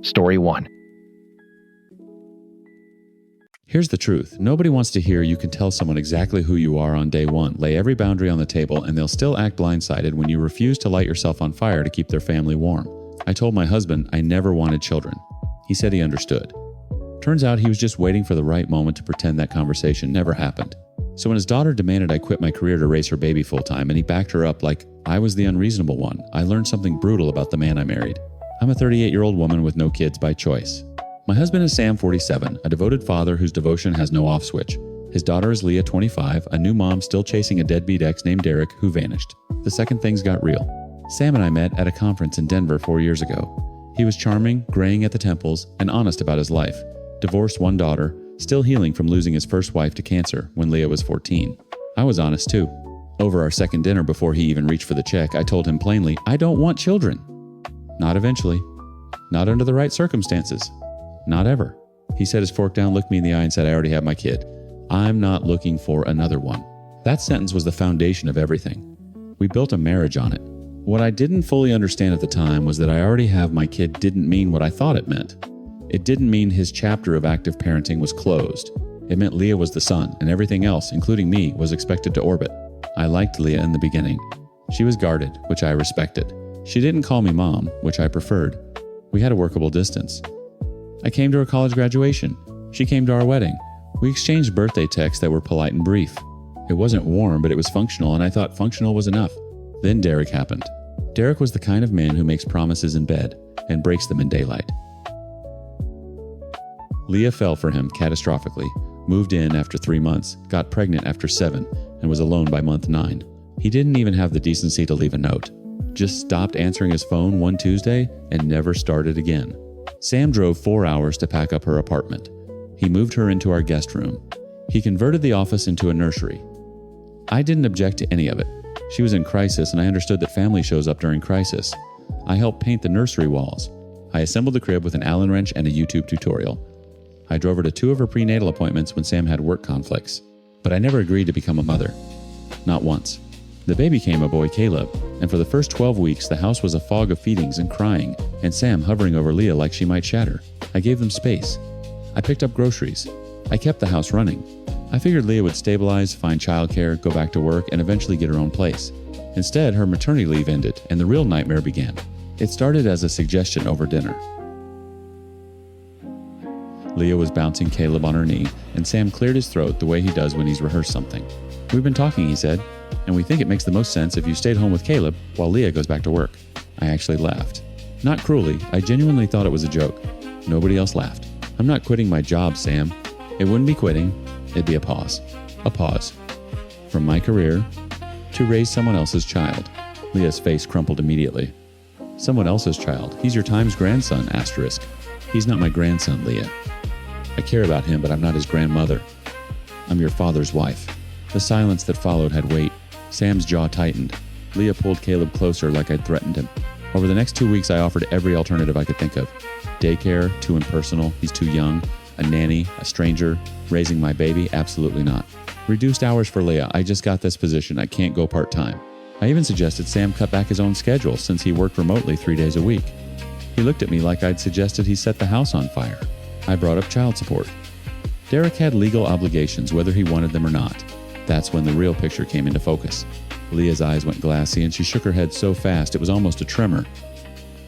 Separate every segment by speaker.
Speaker 1: Story 1.
Speaker 2: Here's the truth. Nobody wants to hear you can tell someone exactly who you are on day one, lay every boundary on the table, and they'll still act blindsided when you refuse to light yourself on fire to keep their family warm. I told my husband I never wanted children. He said he understood. Turns out he was just waiting for the right moment to pretend that conversation never happened. So when his daughter demanded I quit my career to raise her baby full-time and he backed her up like I was the unreasonable one, I learned something brutal about the man I married. I'm a 38-year-old woman with no kids by choice. My husband is Sam, 47, a devoted father whose devotion has no off switch. His daughter is Leah, 25, a new mom still chasing a deadbeat ex named Derek who vanished. The second things got real. Sam and I met at a conference in Denver 4 years ago. He was charming, graying at the temples, and honest about his life. Divorced, one daughter, still healing from losing his first wife to cancer when Leah was 14. I was honest too. Over our second dinner before he even reached for the check, I told him plainly, I don't want children. Not eventually. Not under the right circumstances. Not ever. He set his fork down, looked me in the eye and said, I already have my kid. I'm not looking for another one. That sentence was the foundation of everything. We built a marriage on it. What I didn't fully understand at the time was that I already have my kid didn't mean what I thought it meant. It didn't mean his chapter of active parenting was closed. It meant Leah was the son, and everything else, including me, was expected to orbit. I liked Leah in the beginning. She was guarded, which I respected. She didn't call me mom, which I preferred. We had a workable distance. I came to her college graduation. She came to our wedding. We exchanged birthday texts that were polite and brief. It wasn't warm, but it was functional, and I thought functional was enough. Then Derek happened. Derek was the kind of man who makes promises in bed and breaks them in daylight. Leah fell for him catastrophically, moved in after 3 months, got pregnant after 7, and was alone by month 9. He didn't even have the decency to leave a note. Just stopped answering his phone one Tuesday and never started again. Sam drove 4 hours to pack up her apartment. He moved her into our guest room. He converted the office into a nursery. I didn't object to any of it. She was in crisis, and I understood that family shows up during crisis. I helped paint the nursery walls. I assembled the crib with an Allen wrench and a YouTube tutorial. I drove her to 2 of her prenatal appointments when Sam had work conflicts. But I never agreed to become a mother. Not once. The baby came a boy, Caleb, and for the first 12 weeks, the house was a fog of feedings and crying, and Sam hovering over Leah like she might shatter. I gave them space. I picked up groceries. I kept the house running. I figured Leah would stabilize, find childcare, go back to work, and eventually get her own place. Instead, her maternity leave ended, and the real nightmare began. It started as a suggestion over dinner. Leah was bouncing Caleb on her knee, and Sam cleared his throat the way he does when he's rehearsed something. We've been talking, he said, and we think it makes the most sense if you stayed home with Caleb while Leah goes back to work. I actually laughed. Not cruelly, I genuinely thought it was a joke. Nobody else laughed. I'm not quitting my job, Sam. It wouldn't be quitting, it'd be a pause. A pause. From my career to raise someone else's child. Leah's face crumpled immediately. Someone else's child. He's your Times grandson, asterisk. He's not my grandson, Leah. I care about him, but I'm not his grandmother. I'm your father's wife. The silence that followed had weight. Sam's jaw tightened. Leah pulled Caleb closer like I'd threatened him. Over the next 2 weeks, I offered every alternative I could think of. Daycare, too impersonal, he's too young. A nanny, a stranger, raising my baby, absolutely not. Reduced hours for Leah, I just got this position, I can't go part-time. I even suggested Sam cut back his own schedule since he worked remotely 3 days a week. He looked at me like I'd suggested he set the house on fire. I brought up child support. Derek had legal obligations whether he wanted them or not. That's when the real picture came into focus. Leah's eyes went glassy and she shook her head so fast it was almost a tremor.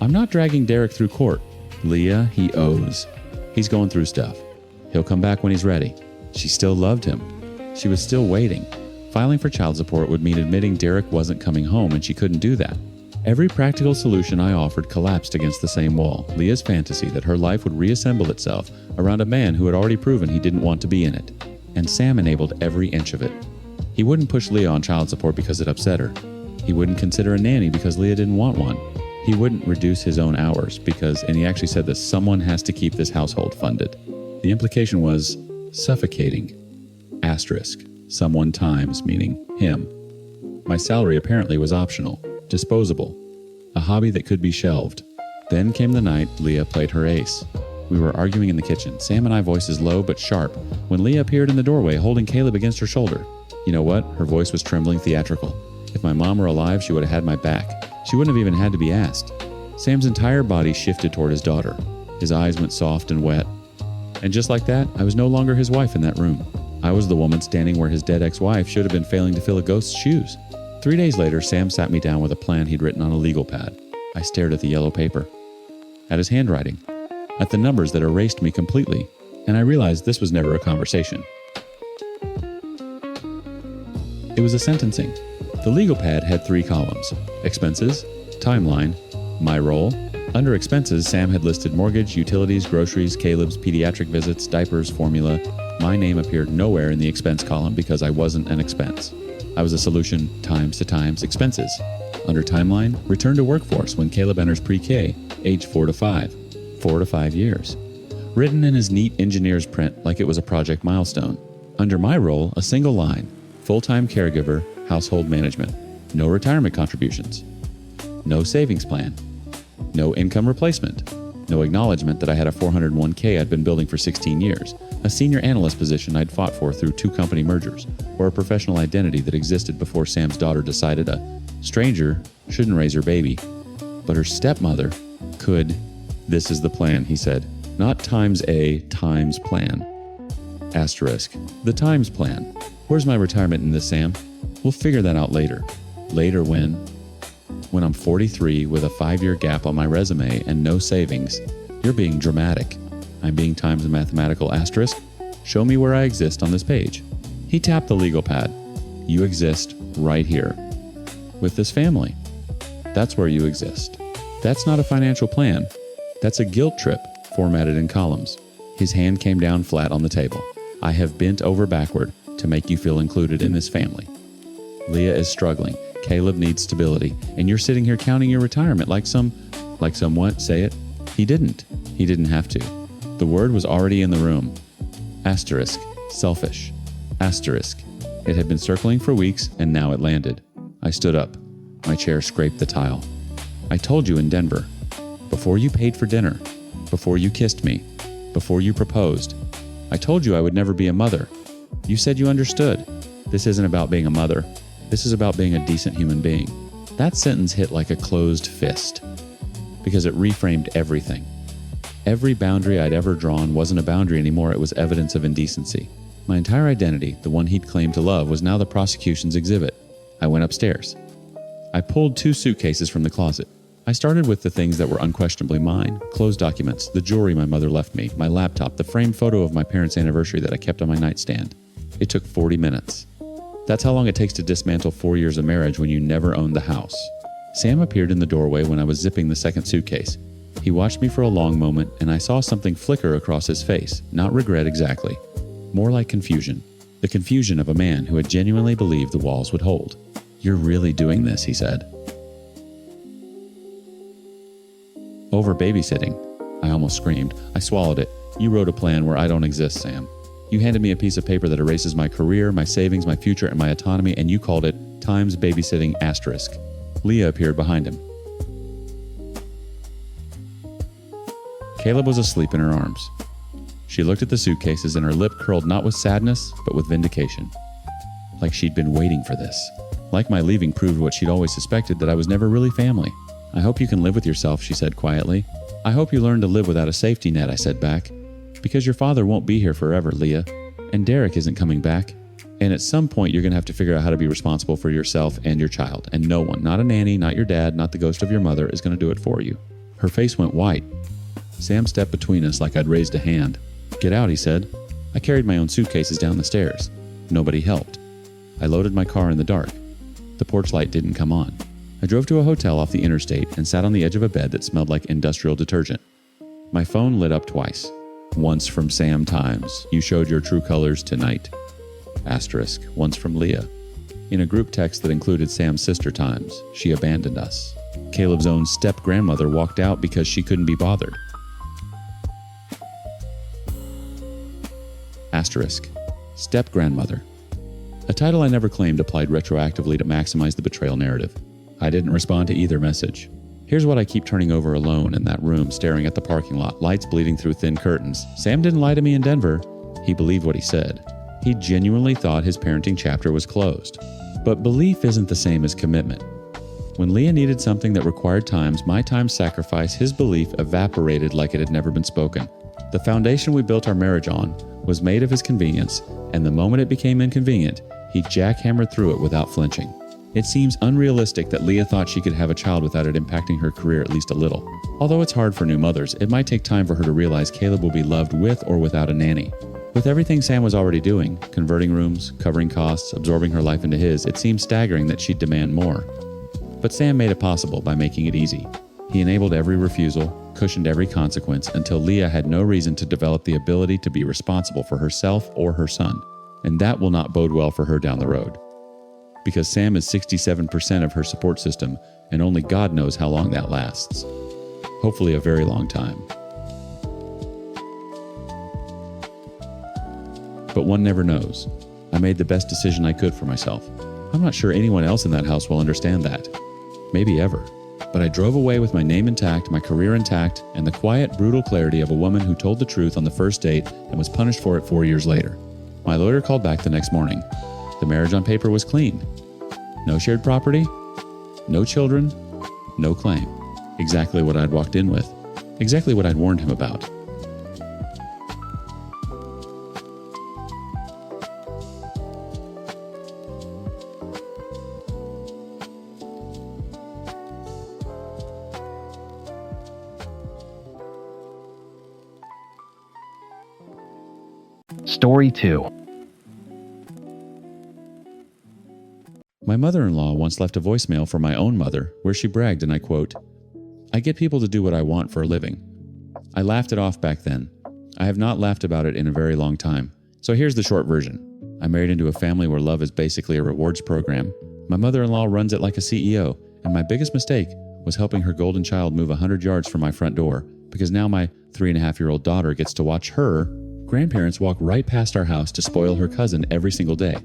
Speaker 2: I'm not dragging Derek through court. Leah, he owes. He's going through stuff. He'll come back when he's ready. She still loved him. She was still waiting. Filing for child support would mean admitting Derek wasn't coming home, and she couldn't do that. Every practical solution I offered collapsed against the same wall, Leah's fantasy that her life would reassemble itself around a man who had already proven he didn't want to be in it. And Sam enabled every inch of it. He wouldn't push Leah on child support because it upset her. He wouldn't consider a nanny because Leah didn't want one. He wouldn't reduce his own hours because, and he actually said this, someone has to keep this household funded. The implication was suffocating. Asterisk. Someone times, meaning him. My salary apparently was optional, disposable, a hobby that could be shelved. Then came the night Leah played her ace. We were arguing in the kitchen, Sam and I voices low but sharp, when Leah appeared in the doorway holding Caleb against her shoulder. You know what? Her voice was trembling theatrical. If my mom were alive, she would have had my back. She wouldn't have even had to be asked. Sam's entire body shifted toward his daughter. His eyes went soft and wet. And just like that, I was no longer his wife in that room. I was the woman standing where his dead ex-wife should have been failing to fill a ghost's shoes. 3 days later, Sam sat me down with a plan he'd written on a legal pad. I stared at the yellow paper, at his handwriting, at the numbers that erased me completely, and I realized this was never a conversation. It was a sentencing. The legal pad had 3 columns: expenses, timeline, my role. Under expenses, Sam had listed mortgage, utilities, groceries, Caleb's pediatric visits, diapers, formula. My name appeared nowhere in the expense column because I wasn't an expense. I was a solution times to times expenses. Under timeline, return to workforce when Caleb enters pre-K, age 4 to 5. 4 to 5 years. Written in his neat engineer's print like it was a project milestone. Under my role, a single line: full-time caregiver, household management. No retirement contributions. No savings plan. No income replacement. No acknowledgement that I had a 401k I'd been building for 16 years, a senior analyst position I'd fought for through 2 company mergers, or a professional identity that existed before Sam's daughter decided a stranger shouldn't raise her baby, but her stepmother could. This is the plan, he said. Not times a times plan. Asterisk. The times plan. Where's my retirement in this, Sam? We'll figure that out later. Later when I'm 43 with a 5-year gap on my resume and no savings. You're being dramatic. I'm being times a mathematical asterisk. Show me where I exist on this page. He tapped the legal pad. You exist right here. With this family. That's where you exist. That's not a financial plan. That's a guilt trip formatted in columns. His hand came down flat on the table. I have bent over backward to make you feel included in this family. Leah is struggling. Caleb needs stability, and you're sitting here counting your retirement like some what? Say it. He didn't. He didn't have to. The word was already in the room. Asterisk. Selfish. Asterisk. It had been circling for weeks, and now it landed. I stood up. My chair scraped the tile. I told you in Denver. Before you paid for dinner. Before you kissed me. Before you proposed. I told you I would never be a mother. You said you understood. This isn't about being a mother. This is about being a decent human being. That sentence hit like a closed fist because it reframed everything. Every boundary I'd ever drawn wasn't a boundary anymore. It was evidence of indecency. My entire identity, the one he'd claimed to love, was now the prosecution's exhibit. I went upstairs. I pulled 2 suitcases from the closet. I started with the things that were unquestionably mine: closed documents, the jewelry my mother left me, my laptop, the framed photo of my parents' anniversary that I kept on my nightstand. It took 40 minutes. That's how long it takes to dismantle 4 years of marriage when you never owned the house. Sam appeared in the doorway when I was zipping the second suitcase. He watched me for a long moment, and I saw something flicker across his face. Not regret exactly. More like confusion. The confusion of a man who had genuinely believed the walls would hold. You're really doing this, he said. Over babysitting. I almost screamed. I swallowed it. You wrote a plan where I don't exist, Sam. You handed me a piece of paper that erases my career, my savings, my future, and my autonomy, and you called it times babysitting asterisk. Leah appeared behind him. Caleb was asleep in her arms. She looked at the suitcases and her lip curled not with sadness, but with vindication. Like she'd been waiting for this. Like my leaving proved what she'd always suspected, that I was never really family. I hope you can live with yourself, she said quietly. I hope you learn to live without a safety net, I said back. Because your father won't be here forever, Leah. And Derek isn't coming back. And at some point, you're going to have to figure out how to be responsible for yourself and your child. And no one, not a nanny, not your dad, not the ghost of your mother, is going to do it for you. Her face went white. Sam stepped between us like I'd raised a hand. Get out, he said. I carried my own suitcases down the stairs. Nobody helped. I loaded my car in the dark. The porch light didn't come on. I drove to a hotel off the interstate and sat on the edge of a bed that smelled like industrial detergent. My phone lit up twice. Once from Sam Times, you showed your true colors tonight. Asterisk, once from Leah. In a group text that included Sam's sister Times, she abandoned us. Caleb's own step-grandmother walked out because she couldn't be bothered. Asterisk, step-grandmother. A title I never claimed applied retroactively to maximize the betrayal narrative. I didn't respond to either message. Here's what I keep turning over alone in that room, staring at the parking lot, lights bleeding through thin curtains. Sam didn't lie to me in Denver. He believed what he said. He genuinely thought his parenting chapter was closed. But belief isn't the same as commitment. When Leah needed something that required my time sacrifice, his belief evaporated like it had never been spoken. The foundation we built our marriage on was made of his convenience, and the moment it became inconvenient, he jackhammered through it without flinching. It seems unrealistic that Leah thought she could have a child without it impacting her career at least a little. Although it's hard for new mothers, it might take time for her to realize Caleb will be loved with or without a nanny. With everything Sam was already doing, converting rooms, covering costs, absorbing her life into his, it seemed staggering that she'd demand more. But Sam made it possible by making it easy. He enabled every refusal, cushioned every consequence, until Leah had no reason to develop the ability to be responsible for herself or her son. And that will not bode well for her down the road. Because Sam is 67% of her support system, and only God knows how long that lasts. Hopefully a very long time. But one never knows. I made the best decision I could for myself. I'm not sure anyone else in that house will understand that. Maybe ever. But I drove away with my name intact, my career intact, and the quiet, brutal clarity of a woman who told the truth on the first date and was punished for it 4 years later. My lawyer called back the next morning. The marriage on paper was clean. No shared property, no children, no claim. Exactly what I'd walked in with. Exactly what I'd warned him about.
Speaker 1: Story 2.
Speaker 2: My mother-in-law once left a voicemail for my own mother where she bragged, and I quote, "I get people to do what I want for a living." I laughed it off back then. I have not laughed about it in a very long time. So here's the short version. I married into a family where love is basically a rewards program. My mother-in-law runs it like a CEO, and my biggest mistake was helping her golden child move 100 yards from my front door, because now my 3.5-year-old daughter gets to watch her grandparents walk right past our house to spoil her cousin every single day.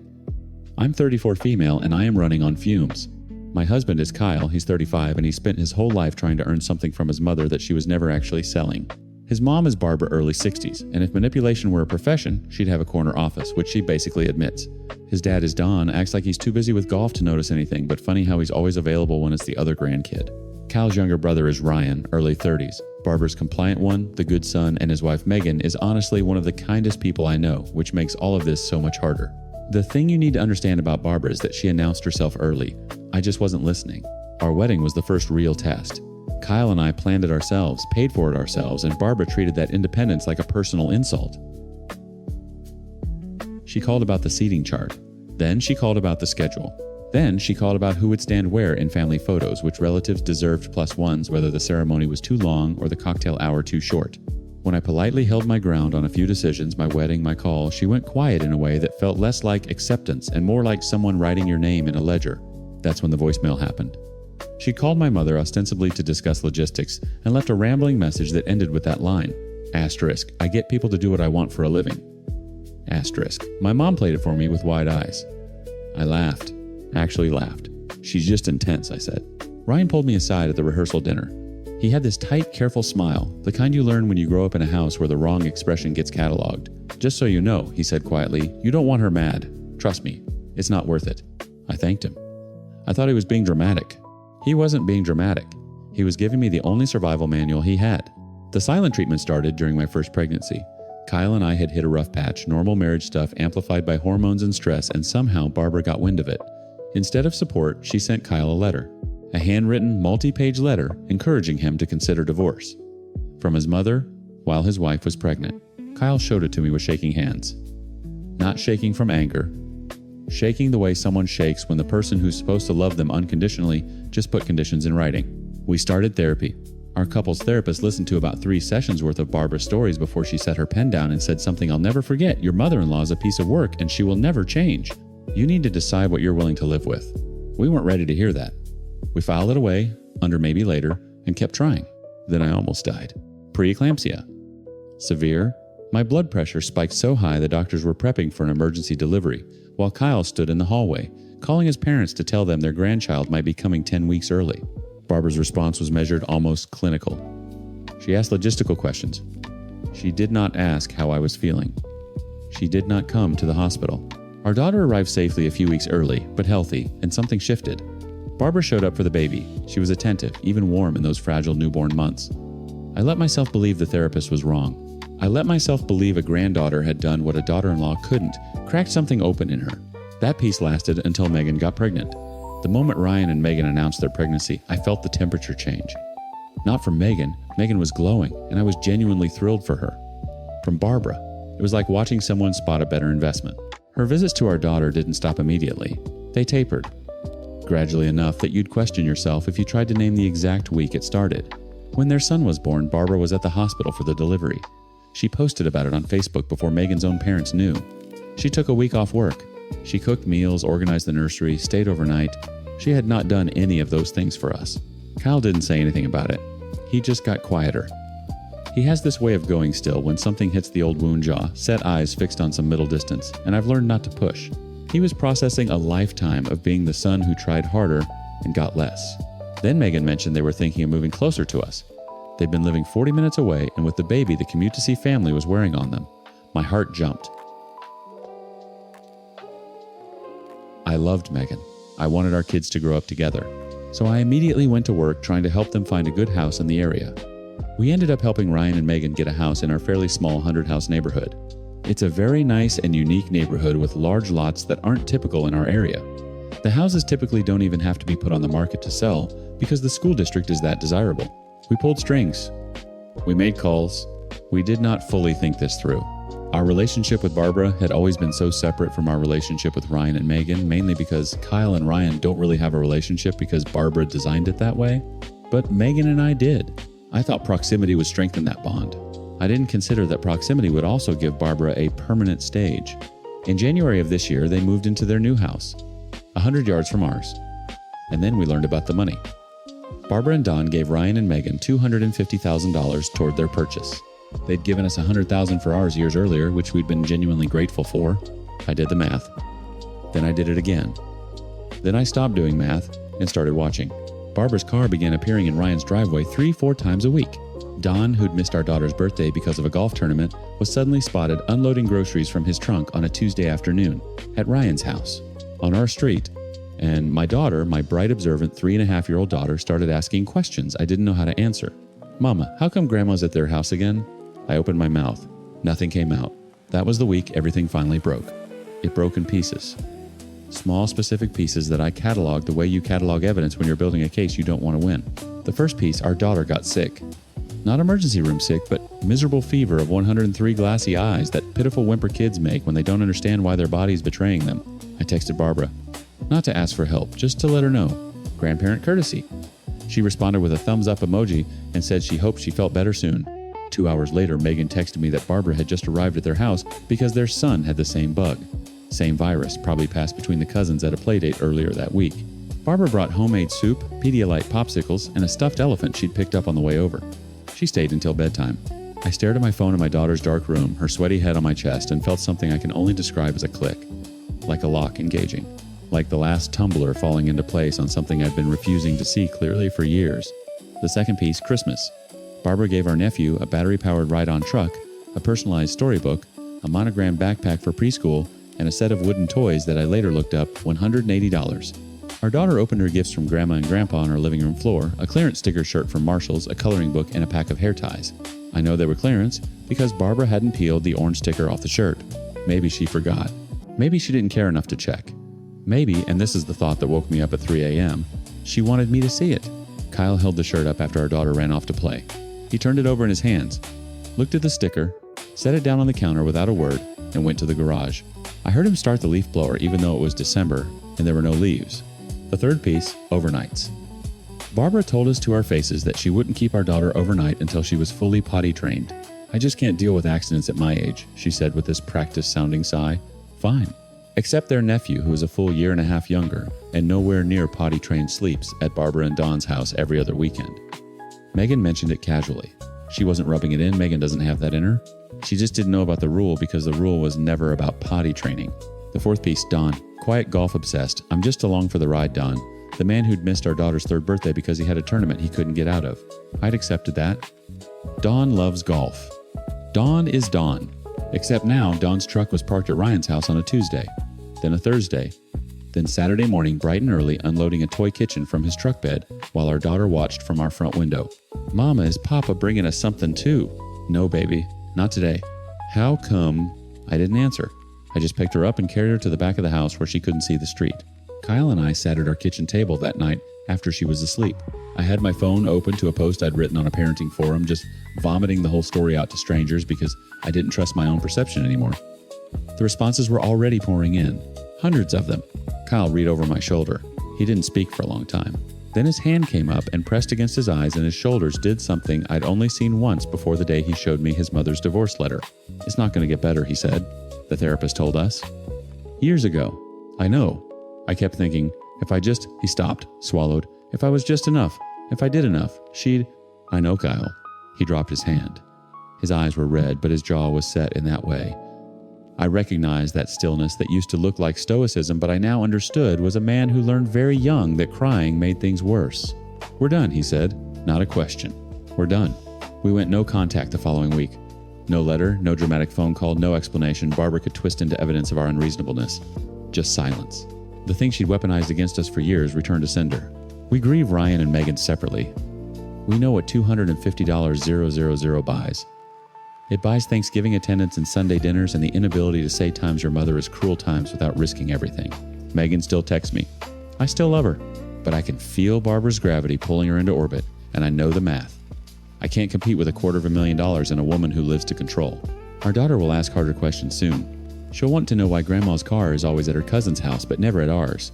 Speaker 2: I'm 34 female and I am running on fumes. My husband is Kyle, he's 35, and he spent his whole life trying to earn something from his mother that she was never actually selling. His mom is Barbara, early 60s, and if manipulation were a profession, she'd have a corner office, which she basically admits. His dad is Don, acts like he's too busy with golf to notice anything, but funny how he's always available when it's the other grandkid. Kyle's younger brother is Ryan, early 30s. Barbara's compliant one, the good son, and his wife Megan is honestly one of the kindest people I know, which makes all of this so much harder. The thing you need to understand about Barbara is that she announced herself early. I just wasn't listening. Our wedding was the first real test. Kyle and I planned it ourselves, paid for it ourselves, and Barbara treated that independence like a personal insult. She called about the seating chart. Then she called about the schedule. Then she called about who would stand where in family photos, which relatives deserved +1s, whether the ceremony was too long or the cocktail hour too short. When I politely held my ground on a few decisions, my wedding, my call, she went quiet in a way that felt less like acceptance and more like someone writing your name in a ledger. That's when the voicemail happened. She called my mother ostensibly to discuss logistics and left a rambling message that ended with that line. Asterisk, I get people to do what I want for a living. Asterisk. My mom played it for me with wide eyes. I laughed. Actually laughed. She's just intense, I said. Ryan pulled me aside at the rehearsal dinner. He had this tight, careful smile, the kind you learn when you grow up in a house where the wrong expression gets cataloged. Just so you know, he said quietly, you don't want her mad. Trust me, it's not worth it. I thanked him. I thought he was being dramatic. He wasn't being dramatic. He was giving me the only survival manual he had. The silent treatment started during my first pregnancy. Kyle and I had hit a rough patch, normal marriage stuff amplified by hormones and stress, and somehow Barbara got wind of it. Instead of support, she sent Kyle a letter. A handwritten, multi-page letter encouraging him to consider divorce. From his mother, while his wife was pregnant. Kyle showed it to me with shaking hands. Not shaking from anger. Shaking the way someone shakes when the person who's supposed to love them unconditionally just put conditions in writing. We started therapy. Our couple's therapist listened to about 3 sessions worth of Barbara's stories before she set her pen down and said something I'll never forget. Your mother-in-law is a piece of work and she will never change. You need to decide what you're willing to live with. We weren't ready to hear that. We filed it away, under maybe later, and kept trying. Then I almost died. Preeclampsia. Severe. My blood pressure spiked so high the doctors were prepping for an emergency delivery, while Kyle stood in the hallway, calling his parents to tell them their grandchild might be coming 10 weeks early. Barbara's response was measured almost clinical. She asked logistical questions. She did not ask how I was feeling. She did not come to the hospital. Our daughter arrived safely a few weeks early, but healthy, and something shifted. Barbara showed up for the baby. She was attentive, even warm in those fragile newborn months. I let myself believe the therapist was wrong. I let myself believe a granddaughter had done what a daughter-in-law couldn't, cracked something open in her. That piece lasted until Megan got pregnant. The moment Ryan and Megan announced their pregnancy, I felt the temperature change. Not from Megan. Megan was glowing, and I was genuinely thrilled for her. From Barbara, it was like watching someone spot a better investment. Her visits to our daughter didn't stop immediately. They tapered. Gradually enough that you'd question yourself if you tried to name the exact week it started. When their son was born, Barbara was at the hospital for the delivery. She posted about it on Facebook before Megan's own parents knew. She took a week off work. She cooked meals, organized the nursery, stayed overnight. She had not done any of those things for us. Kyle didn't say anything about it. He just got quieter. He has this way of going still when something hits the old wound jaw, set eyes fixed on some middle distance, and I've learned not to push. He was processing a lifetime of being the son who tried harder and got less. Then Megan mentioned they were thinking of moving closer to us. They'd been living 40 minutes away, and with the baby, the commute to see family was wearing on them. My heart jumped. I loved Megan. I wanted our kids to grow up together. So I immediately went to work trying to help them find a good house in the area. We ended up helping Ryan and Megan get a house in our fairly small 100-house neighborhood. It's a very nice and unique neighborhood with large lots that aren't typical in our area. The houses typically don't even have to be put on the market to sell because the school district is that desirable. We pulled strings. We made calls. We did not fully think this through. Our relationship with Barbara had always been so separate from our relationship with Ryan and Megan, mainly because Kyle and Ryan don't really have a relationship because Barbara designed it that way. But Megan and I did. I thought proximity would strengthen that bond. I didn't consider that proximity would also give Barbara a permanent stage. In January of this year, they moved into their new house, 100 yards from ours. And then we learned about the money. Barbara and Don gave Ryan and Megan $250,000 toward their purchase. They'd given us $100,000 for ours years earlier, which we'd been genuinely grateful for. I did the math. Then I did it again. Then I stopped doing math and started watching. Barbara's car began appearing in Ryan's driveway 3-4 times a week. Don, who'd missed our daughter's birthday because of a golf tournament, was suddenly spotted unloading groceries from his trunk on a Tuesday afternoon at Ryan's house, on our street. And my daughter, my bright, observant 3.5-year-old daughter, started asking questions I didn't know how to answer. Mama, how come Grandma's at their house again? I opened my mouth. Nothing came out. That was the week everything finally broke. It broke in pieces. Small, specific pieces that I cataloged the way you catalog evidence when you're building a case you don't want to win. The first piece, our daughter got sick. Not emergency room sick, but miserable fever of 103 glassy eyes that pitiful whimper kids make when they don't understand why their body's betraying them. I texted Barbara. Not to ask for help, just to let her know. Grandparent courtesy. She responded with a thumbs up emoji and said she hoped she felt better soon. 2 hours later, Megan texted me that Barbara had just arrived at their house because their son had the same bug. Same virus, probably passed between the cousins at a playdate earlier that week. Barbara brought homemade soup, Pedialyte popsicles, and a stuffed elephant she'd picked up on the way over. She stayed until bedtime. I stared at my phone in my daughter's dark room, her sweaty head on my chest, and felt something I can only describe as a click. Like a lock engaging. Like the last tumbler falling into place on something I'd been refusing to see clearly for years. The second piece, Christmas. Barbara gave our nephew a battery-powered ride-on truck, a personalized storybook, a monogram backpack for preschool, and a set of wooden toys that I later looked up $180. Our daughter opened her gifts from Grandma and Grandpa on our living room floor, a clearance sticker shirt from Marshall's, a coloring book, and a pack of hair ties. I know they were clearance because Barbara hadn't peeled the orange sticker off the shirt. Maybe she forgot. Maybe she didn't care enough to check. Maybe, and this is the thought that woke me up at 3 a.m., she wanted me to see it. Kyle held the shirt up after our daughter ran off to play. He turned it over in his hands, looked at the sticker, set it down on the counter without a word, and went to the garage. I heard him start the leaf blower even though it was December and there were no leaves. The third piece, overnights. Barbara told us to our faces that she wouldn't keep our daughter overnight until she was fully potty trained. I just can't deal with accidents at my age, she said with this practiced-sounding sigh. Fine. Except their nephew, who is a full 1.5 years younger and nowhere near potty-trained, sleeps at Barbara and Don's house every other weekend. Megan mentioned it casually. She wasn't rubbing it in. Megan doesn't have that in her. She just didn't know about the rule because the rule was never about potty training. The fourth piece, Don. Quiet, golf obsessed. I'm just along for the ride, Don. The man who'd missed our daughter's third birthday because he had a tournament he couldn't get out of. I'd accepted that. Don loves golf. Don is Don. Except now, Don's truck was parked at Ryan's house on a Tuesday, then a Thursday, Then Saturday morning, bright and early, unloading a toy kitchen from his truck bed while our daughter watched from our front window. "Mama, is Papa bringing us something too?" "No, baby, not today." "How come?" I didn't answer. I just picked her up and carried her to the back of the house where she couldn't see the street. Kyle and I sat at our kitchen table that night after she was asleep. I had my phone open to a post I'd written on a parenting forum, just vomiting the whole story out to strangers because I didn't trust my own perception anymore. The responses were already pouring in, hundreds of them. Kyle reached over my shoulder. He didn't speak for a long time. Then his hand came up and pressed against his eyes, and his shoulders did something I'd only seen once before the day he showed me his mother's divorce letter. "It's not going to get better," he said, the therapist told us. Years ago. I know. I kept thinking, he stopped, swallowed. If I was just enough, if I did enough, I know, Kyle. He dropped his hand. His eyes were red, but his jaw was set in that way. I recognized that stillness that used to look like stoicism, but I now understood was a man who learned very young that crying made things worse. "We're done," he said. Not a question. "We're done." We went no contact the following week. No letter, no dramatic phone call, no explanation Barbara could twist into evidence of our unreasonableness. Just silence. The thing she'd weaponized against us for years returned to sender. We grieve Ryan and Megan separately. We know what $250,000 buys. It buys Thanksgiving attendance and Sunday dinners and the inability to say times your mother is cruel times without risking everything. Megan still texts me. I still love her, but I can feel Barbara's gravity pulling her into orbit, and I know the math. I can't compete with $250,000 and a woman who lives to control. Our daughter will ask harder questions soon. She'll want to know why Grandma's car is always at her cousin's house but never at ours.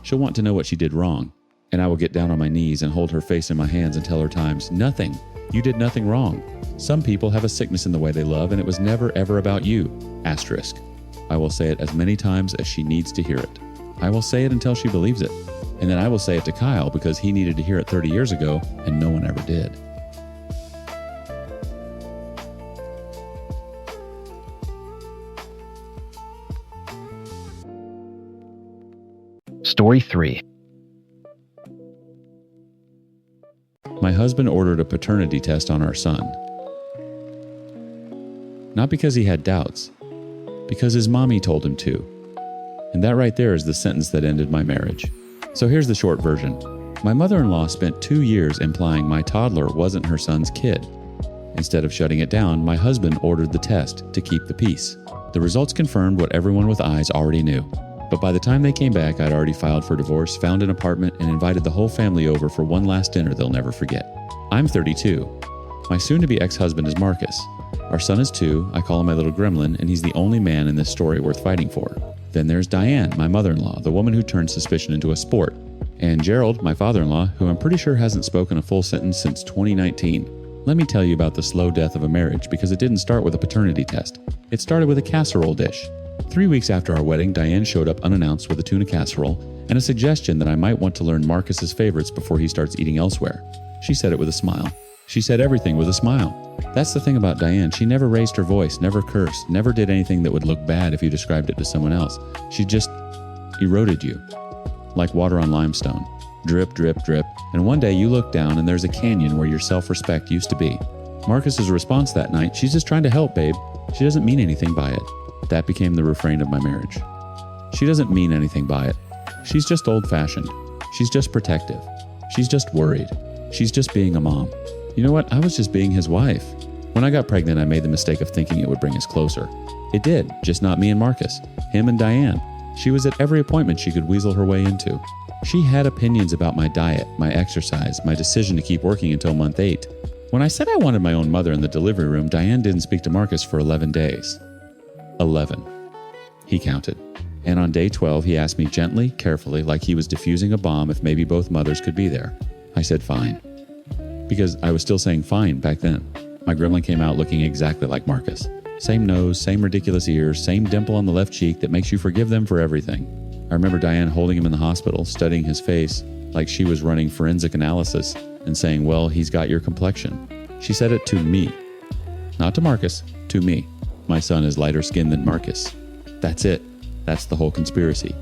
Speaker 2: She'll want to know what she did wrong, and I will get down on my knees and hold her face in my hands and tell her times, "Nothing. You did nothing wrong. Some people have a sickness in the way they love, and it was never ever about you. Asterisk." I will say it as many times as she needs to hear it. I will say it until she believes it. And then I will say it to Kyle because he needed to hear it 30 years ago, and no one ever did.
Speaker 1: Story 3.
Speaker 2: My husband ordered a paternity test on our son. Not because he had doubts, because his mommy told him to. And that right there is the sentence that ended my marriage. So here's the short version. My mother-in-law spent 2 years implying my toddler wasn't her son's kid. Instead of shutting it down, my husband ordered the test to keep the peace. The results confirmed what everyone with eyes already knew. But by the time they came back, I'd already filed for divorce, found an apartment, and invited the whole family over for one last dinner they'll never forget. I'm 32. My soon-to-be ex-husband is Marcus. Our son is 2, I call him my little gremlin, and he's the only man in this story worth fighting for. Then there's Diane, my mother-in-law, the woman who turned suspicion into a sport. And Gerald, my father-in-law, who I'm pretty sure hasn't spoken a full sentence since 2019. Let me tell you about the slow death of a marriage because it didn't start with a paternity test. It started with a casserole dish. 3 weeks after our wedding, Diane showed up unannounced with a tuna casserole and a suggestion that I might want to learn Marcus's favorites before he starts eating elsewhere. She said it with a smile. She said everything with a smile. That's the thing about Diane. She never raised her voice, never cursed, never did anything that would look bad if you described it to someone else. She just eroded you, like water on limestone. Drip, drip, drip. And one day you look down and there's a canyon where your self-respect used to be. Marcus's response that night, "She's just trying to help, babe. She doesn't mean anything by it." That became the refrain of my marriage. She doesn't mean anything by it. She's just old-fashioned. She's just protective. She's just worried. She's just being a mom. You know what? I was just being his wife. When I got pregnant, I made the mistake of thinking it would bring us closer. It did, just not me and Marcus. Him and Diane. She was at every appointment she could weasel her way into. She had opinions about my diet, my exercise, my decision to keep working until month 8. When I said I wanted my own mother in the delivery room, Diane didn't speak to Marcus for 11 days. 11. He counted. And on day 12, he asked me gently, carefully, like he was diffusing a bomb if maybe both mothers could be there. I said fine. Because I was still saying fine back then. My gremlin came out looking exactly like Marcus. Same nose, same ridiculous ears, same dimple on the left cheek that makes you forgive them for everything. I remember Diane holding him in the hospital, studying his face like she was running forensic analysis and saying, "Well, he's got your complexion." She said it to me. Not to Marcus, to me. My son is lighter skinned than Marcus. That's it. That's the whole conspiracy.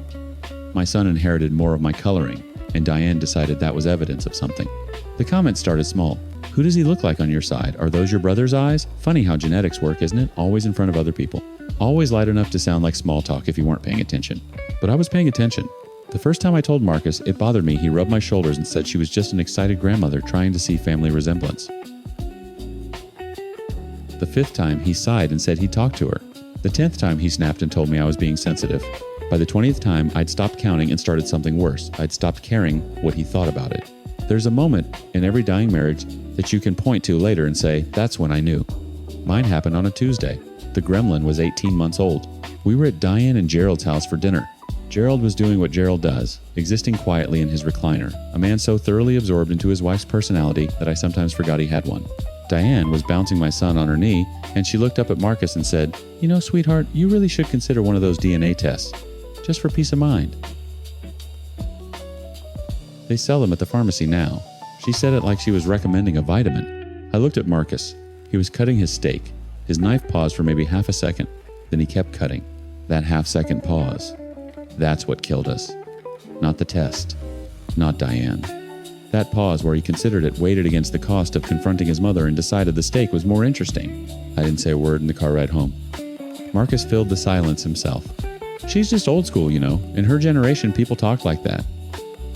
Speaker 2: My son inherited more of my coloring, and Diane decided that was evidence of something. The comments started small. "Who does he look like on your side? Are those your brother's eyes?" Funny how genetics work, isn't it? Always in front of other people. Always light enough to sound like small talk if you weren't paying attention. But I was paying attention. The first time I told Marcus, it bothered me. He rubbed my shoulders and said she was just an excited grandmother trying to see family resemblance. The 5th time, he sighed and said he'd talk to her. The 10th time, he snapped and told me I was being sensitive. By the 20th time, I'd stopped counting and started something worse. I'd stopped caring what he thought about it. There's a moment in every dying marriage that you can point to later and say, that's when I knew. Mine happened on a Tuesday. The gremlin was 18 months old. We were at Diane and Gerald's house for dinner. Gerald was doing what Gerald does, existing quietly in his recliner, a man so thoroughly absorbed into his wife's personality that I sometimes forgot he had one. Diane was bouncing my son on her knee, and she looked up at Marcus and said, "You know, sweetheart, you really should consider one of those DNA tests, just for peace of mind." They sell them at the pharmacy now. She said it like she was recommending a vitamin. I looked at Marcus. He was cutting his steak. His knife paused for maybe half a second. Then he kept cutting. That half-second pause. That's what killed us. Not the test. Not Diane. That pause where he considered it weighted against the cost of confronting his mother and decided the steak was more interesting. I didn't say a word in the car ride home. Marcus filled the silence himself. She's just old school, you know. In her generation, people talked like that.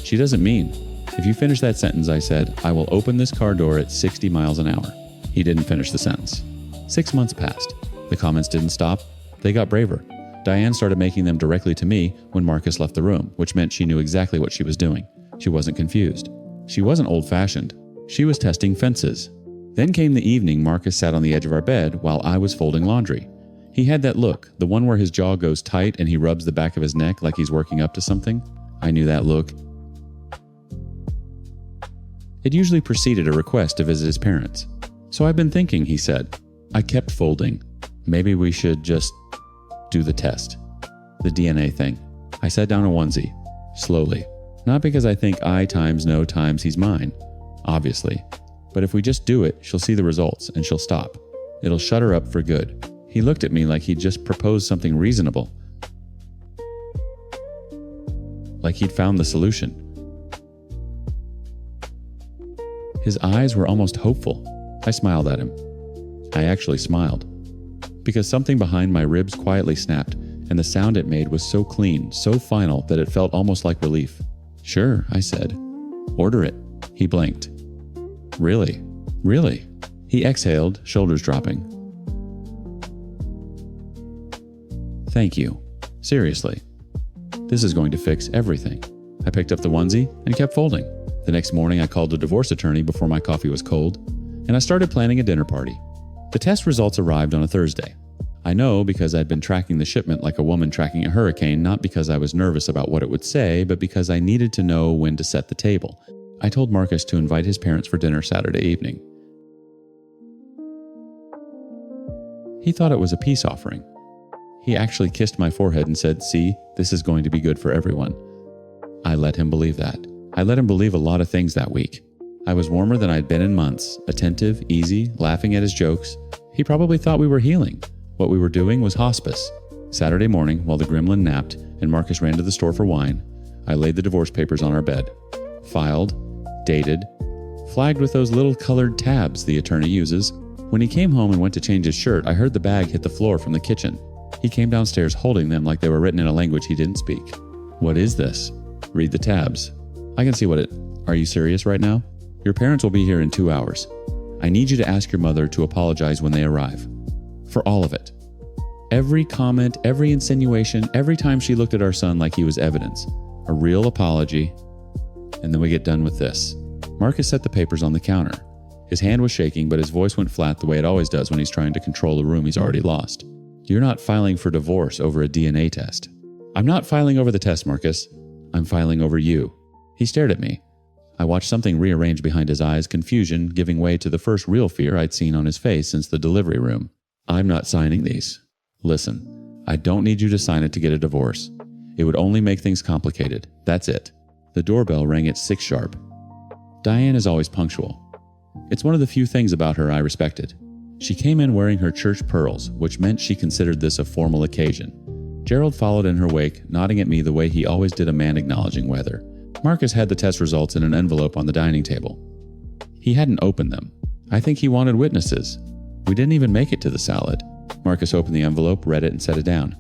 Speaker 2: She doesn't mean. If you finish that sentence, I said, I will open this car door at 60 miles an hour. He didn't finish the sentence. 6 months passed. The comments didn't stop. They got braver. Diane started making them directly to me when Marcus left the room, which meant she knew exactly what she was doing. She wasn't confused. She wasn't old-fashioned. She was testing fences. Then came the evening Marcus sat on the edge of our bed while I was folding laundry. He had that look, the one where his jaw goes tight and he rubs the back of his neck like he's working up to something. I knew that look. It usually preceded a request to visit his parents. "So I've been thinking," he said. I kept folding. "Maybe we should just do the test. The DNA thing." I sat down a onesie, slowly. Not because I think I times no times he's mine, obviously. But if we just do it, she'll see the results and she'll stop. It'll shut her up for good. He looked at me like he'd just proposed something reasonable. Like he'd found the solution. His eyes were almost hopeful. I smiled at him. I actually smiled. Because something behind my ribs quietly snapped, and the sound it made was so clean, so final that it felt almost like relief. "Sure," I said. "Order it." He blinked. "Really? Really?" He exhaled, shoulders dropping. "Thank you. Seriously. This is going to fix everything." I picked up the onesie and kept folding. The next morning I called a divorce attorney before my coffee was cold, and I started planning a dinner party. The test results arrived on a Thursday. I know because I'd been tracking the shipment like a woman tracking a hurricane, not because I was nervous about what it would say, but because I needed to know when to set the table. I told Marcus to invite his parents for dinner Saturday evening. He thought it was a peace offering. He actually kissed my forehead and said, "See, this is going to be good for everyone." I let him believe that. I let him believe a lot of things that week. I was warmer than I'd been in months, attentive, easy, laughing at his jokes. He probably thought we were healing. What we were doing was hospice. Saturday morning, while the gremlin napped and Marcus ran to the store for wine, I laid the divorce papers on our bed. Filed, dated, flagged with those little colored tabs the attorney uses. When he came home and went to change his shirt, I heard the bag hit the floor from the kitchen. He came downstairs holding them like they were written in a language he didn't speak. "What is this?" "Read the tabs." "I can see what it..." "Are you serious right now? Your parents will be here in 2 hours. I need you to ask your mother to apologize when they arrive. For all of it. Every comment, every insinuation, every time she looked at our son like he was evidence. A real apology. And then we get done with this." Marcus set the papers on the counter. His hand was shaking, but his voice went flat the way it always does when he's trying to control a room he's already lost. "You're not filing for divorce over a DNA test." "I'm not filing over the test, Marcus. I'm filing over you." He stared at me. I watched something rearrange behind his eyes, confusion giving way to the first real fear I'd seen on his face since the delivery room. "I'm not signing these. Listen, I don't need you to sign it to get a divorce. It would only make things complicated. That's it." The doorbell rang at 6 sharp. Diane is always punctual. It's one of the few things about her I respected. She came in wearing her church pearls, which meant she considered this a formal occasion. Gerald followed in her wake, nodding at me the way he always did a man acknowledging weather. Marcus had the test results in an envelope on the dining table. He hadn't opened them. I think he wanted witnesses. We didn't even make it to the salad. Marcus opened the envelope, read it, and set it down.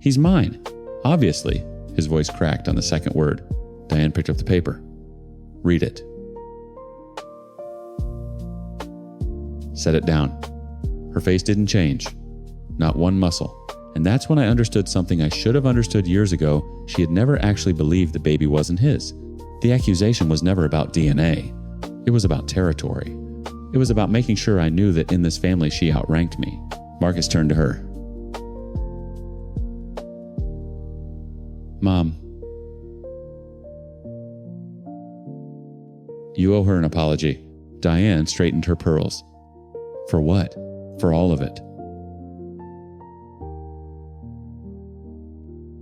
Speaker 2: "He's mine. Obviously. His voice cracked on the second word. Diane picked up the paper. Read it. Set it down. Her face didn't change. Not one muscle. And that's when I understood something I should have understood years ago. She had never actually believed the baby wasn't his. The accusation was never about DNA. It was about territory. It was about making sure I knew that in this family she outranked me. Marcus turned to her. Mom, you owe her an apology. Diane straightened her pearls. For what? For all of it.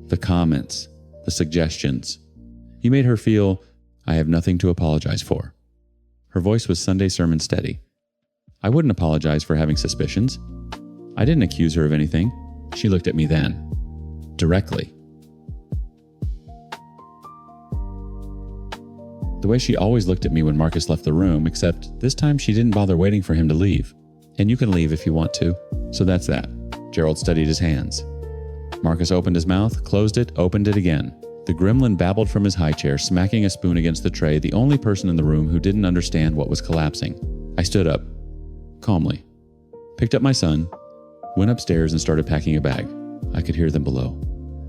Speaker 2: The comments, the suggestions. You made her feel I have nothing to apologize for. Her voice was Sunday sermon steady. I wouldn't apologize for having suspicions. I didn't accuse her of anything. She looked at me then. Directly. The way she always looked at me when Marcus left the room, except this time she didn't bother waiting for him to leave. And you can leave if you want to. So that's that. Gerald studied his hands. Marcus opened his mouth, closed it, opened it again. The gremlin babbled from his high chair, smacking a spoon against the tray, the only person in the room who didn't understand what was collapsing. I stood up, calmly, picked up my son, went upstairs and started packing a bag. I could hear them below.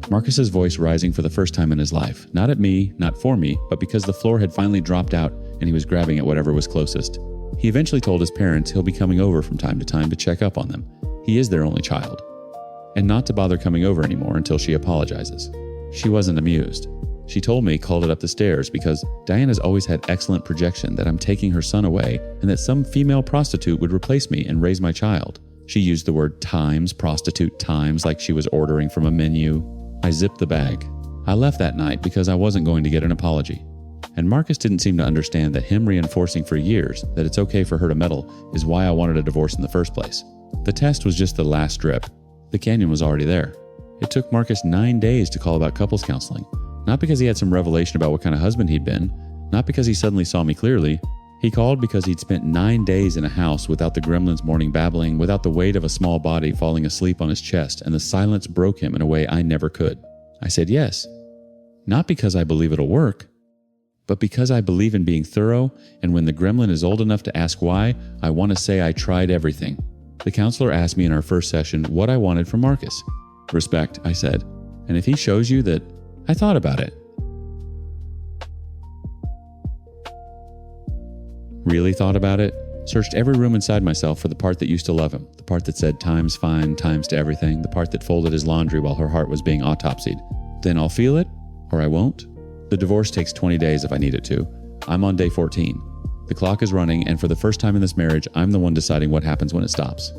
Speaker 2: Marcus's voice rising for the first time in his life, not at me, not for me, but because the floor had finally dropped out and he was grabbing at whatever was closest. He eventually told his parents he'll be coming over from time to time to check up on them. He is their only child. And not to bother coming over anymore until she apologizes. She wasn't amused. She told me called it up the stairs because Diana's always had excellent projection that I'm taking her son away and that some female prostitute would replace me and raise my child. She used the word times, prostitute times, like she was ordering from a menu. I zipped the bag. I left that night because I wasn't going to get an apology. And Marcus didn't seem to understand that him reinforcing for years that it's okay for her to meddle is why I wanted a divorce in the first place. The test was just the last drip. The canyon was already there. It took Marcus 9 days to call about couples counseling. Not because he had some revelation about what kind of husband he'd been. Not because he suddenly saw me clearly. He called because he'd spent 9 days in a house without the gremlin's morning babbling, without the weight of a small body falling asleep on his chest, and the silence broke him in a way I never could. I said yes. Not because I believe it'll work, but because I believe in being thorough, and when the gremlin is old enough to ask why, I want to say I tried everything. The counselor asked me in our first session what I wanted from Marcus. Respect, I said. And if he shows you that I thought about it. Really thought about it. Searched every room inside myself for the part that used to love him. The part that said time's fine, time's to everything. The part that folded his laundry while her heart was being autopsied. Then I'll feel it, or I won't. The divorce takes 20 days if I need it to. I'm on day 14. The clock is running, and for the first time in this marriage, I'm the one deciding what happens when it stops.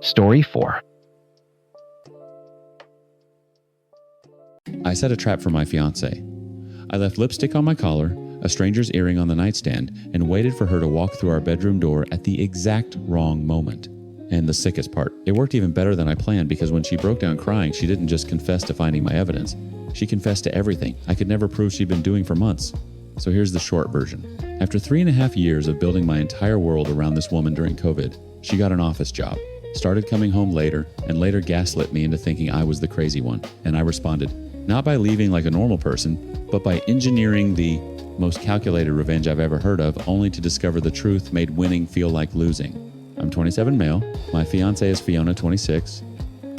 Speaker 1: Story 4.
Speaker 2: I set a trap for my fiancée. I left lipstick on my collar, a stranger's earring on the nightstand, and waited for her to walk through our bedroom door at the exact wrong moment. And the sickest part, it worked even better than I planned because when she broke down crying, she didn't just confess to finding my evidence. She confessed to everything I could never prove she'd been doing for months. So here's the short version. After 3.5 years of building my entire world around this woman during COVID, she got an office job, started coming home later, and later gaslit me into thinking I was the crazy one. And I responded, not by leaving like a normal person, but by engineering the most calculated revenge I've ever heard of, only to discover the truth made winning feel like losing. I'm 27 male. My fiancée is Fiona, 26.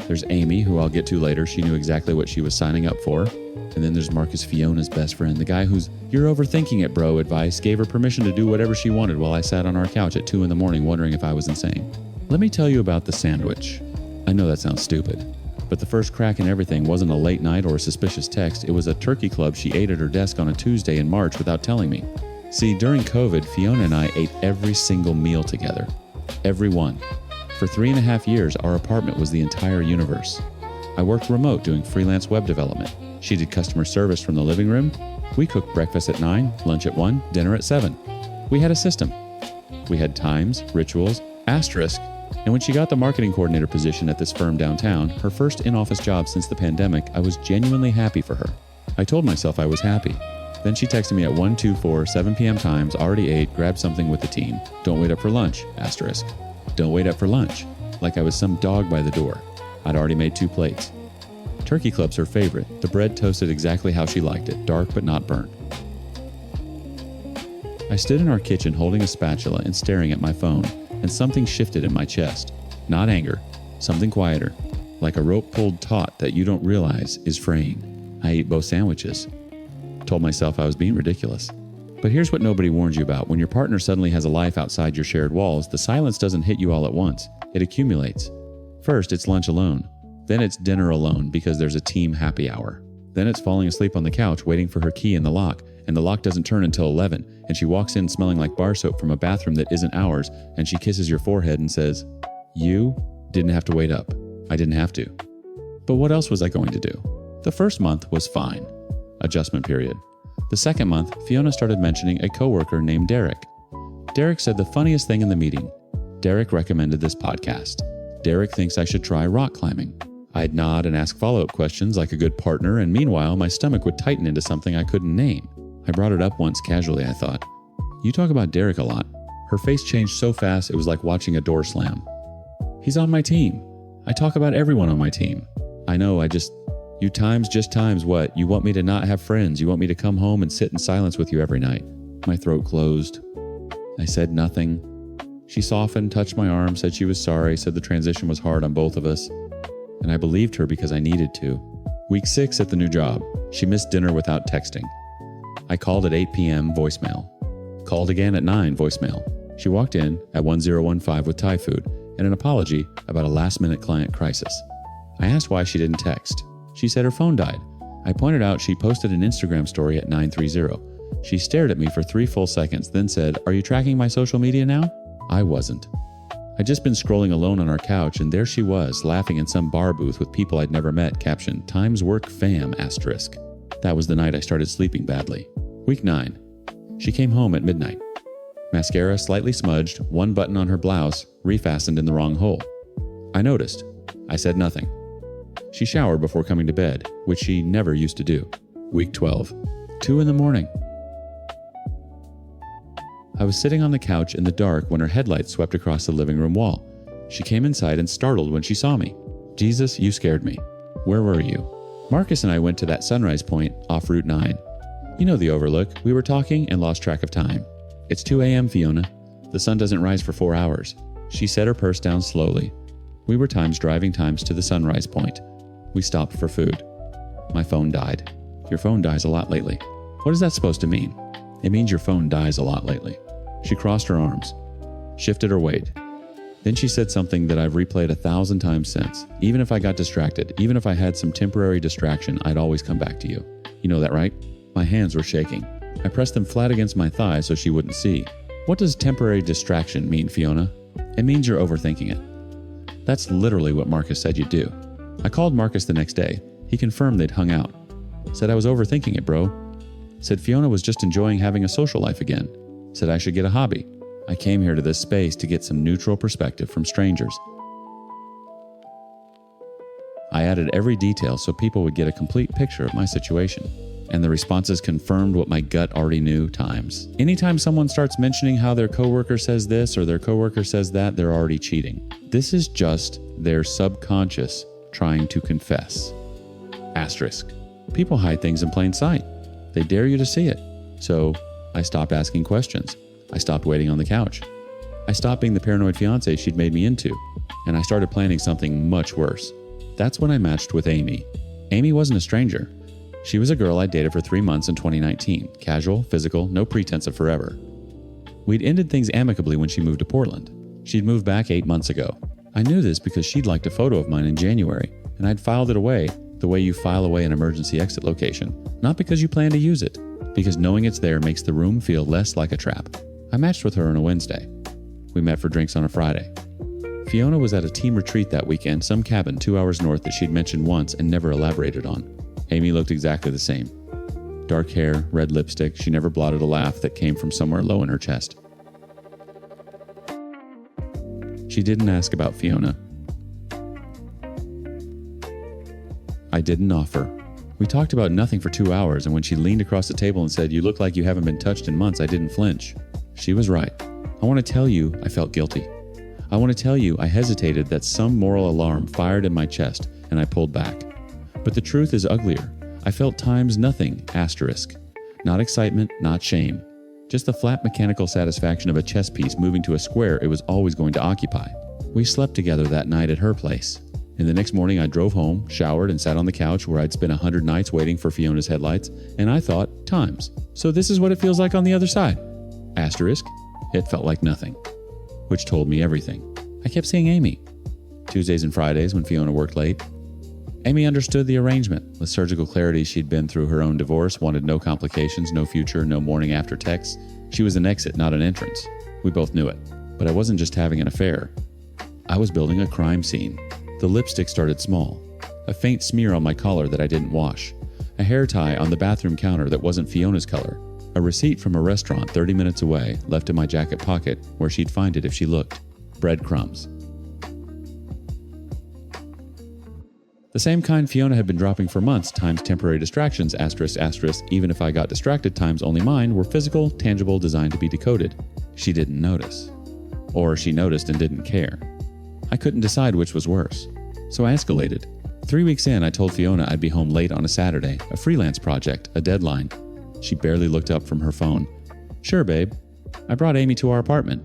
Speaker 2: There's Amy, who I'll get to later. She knew exactly what she was signing up for. And then there's Marcus, Fiona's best friend, the guy whose "you're overthinking it, bro" advice gave her permission to do whatever she wanted while I sat on our couch at 2 a.m. wondering if I was insane. Let me tell you about the sandwich. I know that sounds stupid, but the first crack in everything wasn't a late night or a suspicious text. It was a turkey club she ate at her desk on a Tuesday in March without telling me. See, during COVID, Fiona and I ate every single meal together. Every one. For 3.5 years, our apartment was the entire universe. I worked remote doing freelance web development. She did customer service from the living room. We cooked breakfast at 9, lunch at 1, dinner at 7. We had a system. We had times, rituals, asterisk, and when she got the marketing coordinator position at this firm downtown, her first in-office job since the pandemic, I was genuinely happy for her. I told myself I was happy. Then she texted me at 1:24, 7 p.m. times, already ate, grabbed something with the team. Don't wait up for lunch, asterisk. Don't wait up for lunch. Like I was some dog by the door. I'd already made 2 plates. Turkey club's her favorite. The bread toasted exactly how she liked it, dark but not burnt. I stood in our kitchen holding a spatula and staring at my phone, and something shifted in my chest. Not anger, something quieter, like a rope pulled taut that you don't realize is fraying. I ate both sandwiches. Told myself I was being ridiculous. But here's what nobody warns you about. When your partner suddenly has a life outside your shared walls, the silence doesn't hit you all at once. It accumulates. First, it's lunch alone. Then it's dinner alone because there's a team happy hour. Then it's falling asleep on the couch waiting for her key in the lock, and the lock doesn't turn until 11, and she walks in smelling like bar soap from a bathroom that isn't ours, and she kisses your forehead and says, "You didn't have to wait up. I didn't have to." But what else was I going to do? The first month was fine. Adjustment period. The second month, Fiona started mentioning a coworker named Derek. Derek said the funniest thing in the meeting. Derek recommended this podcast. Derek thinks I should try rock climbing. I'd nod and ask follow-up questions like a good partner, and meanwhile, my stomach would tighten into something I couldn't name. I brought it up once casually, I thought. You talk about Derek a lot. Her face changed so fast it was like watching a door slam. He's on my team. I talk about everyone on my team. I know, you times what? You want me to not have friends. You want me to come home and sit in silence with you every night. My throat closed. I said nothing. She softened, touched my arm, said she was sorry, said the transition was hard on both of us. And I believed her because I needed to. Week 6 at the new job. She missed dinner without texting. I called at 8 p.m. voicemail. Called again at 9 voicemail. She walked in at 1015 with Thai food and an apology about a last-minute client crisis. I asked why she didn't text. She said her phone died. I pointed out she posted an Instagram story at 9:30. She stared at me for 3 full seconds, then said, "Are you tracking my social media now?" I wasn't. I'd just been scrolling alone on our couch, and there she was, laughing in some bar booth with people I'd never met, captioned, "Times work fam, asterisk." That was the night I started sleeping badly. Week 9. She came home at midnight. Mascara slightly smudged, one button on her blouse refastened in the wrong hole. I noticed. I said nothing. She showered before coming to bed, which she never used to do. Week 12. 2 in the morning. I was sitting on the couch in the dark when her headlights swept across the living room wall. She came inside and startled when she saw me. "Jesus, you scared me. Where were you?" "Marcus and I went to that sunrise point off Route 9. You know the overlook. We were talking and lost track of time." "It's 2 a.m., Fiona. The sun doesn't rise for 4 hours." She set her purse down slowly. We were driving times to the sunrise point. We stopped for food. My phone died. Your phone dies a lot lately. What is that supposed to mean? It means your phone dies a lot lately. She crossed her arms, shifted her weight. Then she said something that I've replayed 1,000 times since. Even if I got distracted, even if I had some temporary distraction, I'd always come back to you. You know that, right? My hands were shaking. I pressed them flat against my thighs so she wouldn't see. What does temporary distraction mean, Fiona? It means you're overthinking it. That's literally what Marcus said you'd do. I called Marcus the next day. He confirmed they'd hung out. Said I was overthinking it, bro. Said Fiona was just enjoying having a social life again. Said I should get a hobby. I came here to this space to get some neutral perspective from strangers. I added every detail so people would get a complete picture of my situation. And the responses confirmed what my gut already knew times. Anytime someone starts mentioning how their coworker says this or their coworker says that, they're already cheating. This is just their subconscious trying to confess. Asterisk. People hide things in plain sight. They dare you to see it. So I stopped asking questions. I stopped waiting on the couch. I stopped being the paranoid fiance she'd made me into. And I started planning something much worse. That's when I matched with Amy. Amy wasn't a stranger. She was a girl I dated for 3 months in 2019. Casual, physical, no pretense of forever. We'd ended things amicably when she moved to Portland. She'd moved back 8 months ago. I knew this because she'd liked a photo of mine in January, and I'd filed it away the way you file away an emergency exit location. Not because you plan to use it, because knowing it's there makes the room feel less like a trap. I matched with her on a Wednesday. We met for drinks on a Friday. Fiona was at a team retreat that weekend, some cabin 2 hours north that she'd mentioned once and never elaborated on. Amy looked exactly the same. Dark hair, red lipstick, she never blotted a laugh that came from somewhere low in her chest. She didn't ask about Fiona. I didn't offer. We talked about nothing for 2 hours, and when she leaned across the table and said, "You look like you haven't been touched in months," I didn't flinch. She was right. I want to tell you I felt guilty. I want to tell you I hesitated that some moral alarm fired in my chest, and I pulled back. But the truth is uglier. I felt times nothing, asterisk. Not excitement, not shame. Just the flat mechanical satisfaction of a chess piece moving to a square it was always going to occupy. We slept together that night at her place. And the next morning I drove home, showered, and sat on the couch where I'd spent 100 nights waiting for Fiona's headlights, and I thought, times. So this is what it feels like on the other side. Asterisk, it felt like nothing. Which told me everything. I kept seeing Amy. Tuesdays and Fridays when Fiona worked late. Amy understood the arrangement. With surgical clarity, she'd been through her own divorce, wanted no complications, no future, no morning after texts. She was an exit, not an entrance. We both knew it. But I wasn't just having an affair. I was building a crime scene. The lipstick started small. A faint smear on my collar that I didn't wash. A hair tie on the bathroom counter that wasn't Fiona's color. A receipt from a restaurant 30 minutes away, left in my jacket pocket, where she'd find it if she looked. Breadcrumbs. The same kind Fiona had been dropping for months, times temporary distractions, asterisk, asterisk, even if I got distracted, times only mine, were physical, tangible, designed to be decoded. She didn't notice. Or she noticed and didn't care. I couldn't decide which was worse. So I escalated. 3 weeks in, I told Fiona I'd be home late on a Saturday, a freelance project, a deadline. She barely looked up from her phone. "Sure, babe. I brought Amy to our apartment."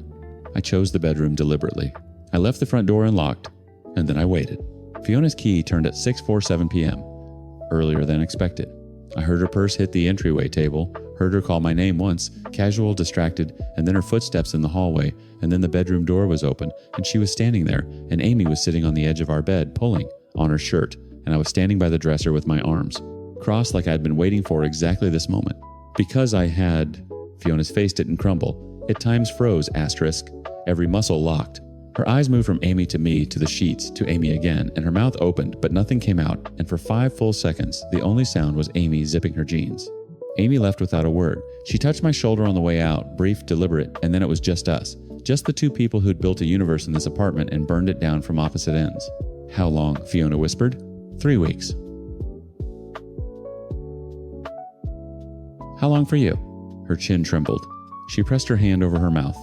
Speaker 2: I chose the bedroom deliberately. I left the front door unlocked, and then I waited. Fiona's key turned at 6:47 p.m., earlier than expected. I heard her purse hit the entryway table, heard her call my name once, casual, distracted, and then her footsteps in the hallway, and then the bedroom door was open, and she was standing there, and Amy was sitting on the edge of our bed, pulling on her shirt, and I was standing by the dresser with my arms crossed like I'd been waiting for exactly this moment. Because I had... Fiona's face didn't crumble. It times froze, asterisk. Every muscle locked. Her eyes moved from Amy to me, to the sheets, to Amy again, and her mouth opened, but nothing came out, and for 5 full seconds, the only sound was Amy zipping her jeans. Amy left without a word. She touched my shoulder on the way out, brief, deliberate, and then it was just us. Just the 2 people who'd built a universe in this apartment and burned it down from opposite ends. "How long?" Fiona whispered. 3 weeks. "How long for you?" Her chin trembled. She pressed her hand over her mouth.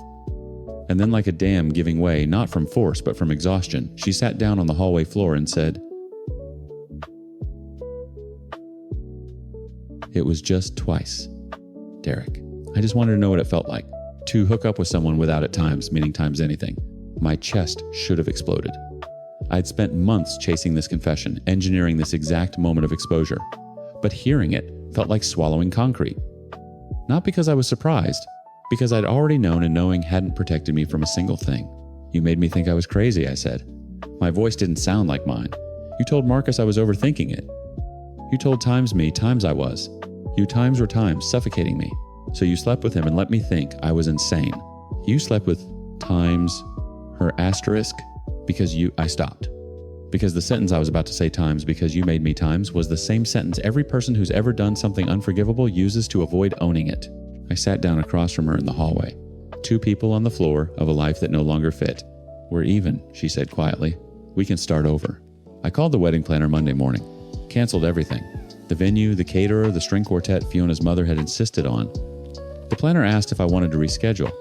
Speaker 2: And then, like a dam giving way, not from force but from exhaustion, she sat down on the hallway floor and said, "It was just twice, Derek. I just wanted to know what it felt like. To hook up with someone without at times, meaning times anything." My chest should have exploded. I'd spent months chasing this confession, engineering this exact moment of exposure. But hearing it felt like swallowing concrete. Not because I was surprised, because I'd already known, and knowing hadn't protected me from a single thing. "You made me think I was crazy," I said. My voice didn't sound like mine. "You told Marcus I was overthinking it. You told times I was. You times were times, suffocating me. So you slept with him and let me think I was insane. You slept with times," her asterisk, I stopped. Because the sentence I was about to say, "times because you made me times," was the same sentence every person who's ever done something unforgivable uses to avoid owning it. I sat down across from her in the hallway. 2 people on the floor of a life that no longer fit. "We're even," she said quietly. "We can start over." I called the wedding planner Monday morning. Canceled everything. The venue, the caterer, the string quartet Fiona's mother had insisted on. The planner asked if I wanted to reschedule.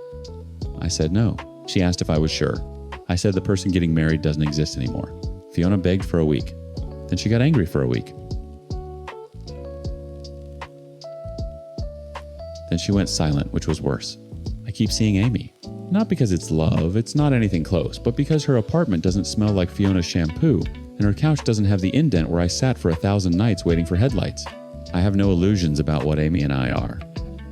Speaker 2: I said no. She asked if I was sure. I said the person getting married doesn't exist anymore. Fiona begged for a week. Then she got angry for a week. Then she went silent, which was worse. I keep seeing Amy. Not because it's love, it's not anything close, but because her apartment doesn't smell like Fiona's shampoo, and her couch doesn't have the indent where I sat for 1,000 nights waiting for headlights. I have no illusions about what Amy and I are.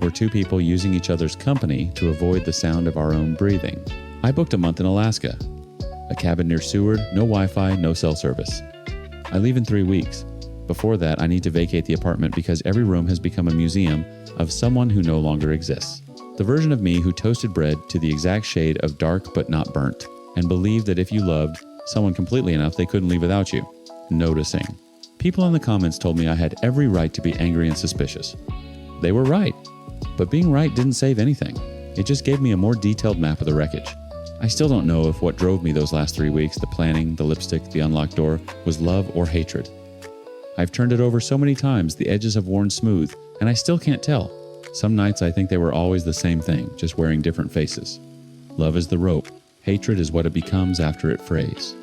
Speaker 2: We're 2 people using each other's company to avoid the sound of our own breathing. I booked a month in Alaska. A cabin near Seward, no Wi-Fi, no cell service. I leave in 3 weeks. Before that, I need to vacate the apartment because every room has become a museum of someone who no longer exists. The version of me who toasted bread to the exact shade of dark but not burnt, and believed that if you loved someone completely enough, they couldn't leave without you. Noticing. People in the comments told me I had every right to be angry and suspicious. They were right. But being right didn't save anything. It just gave me a more detailed map of the wreckage. I still don't know if what drove me those last 3 weeks, the planning, the lipstick, the unlocked door, was love or hatred. I've turned it over so many times the edges have worn smooth, and I still can't tell. Some nights I think they were always the same thing, just wearing different faces. Love is the rope. Hatred is what it becomes after it frays.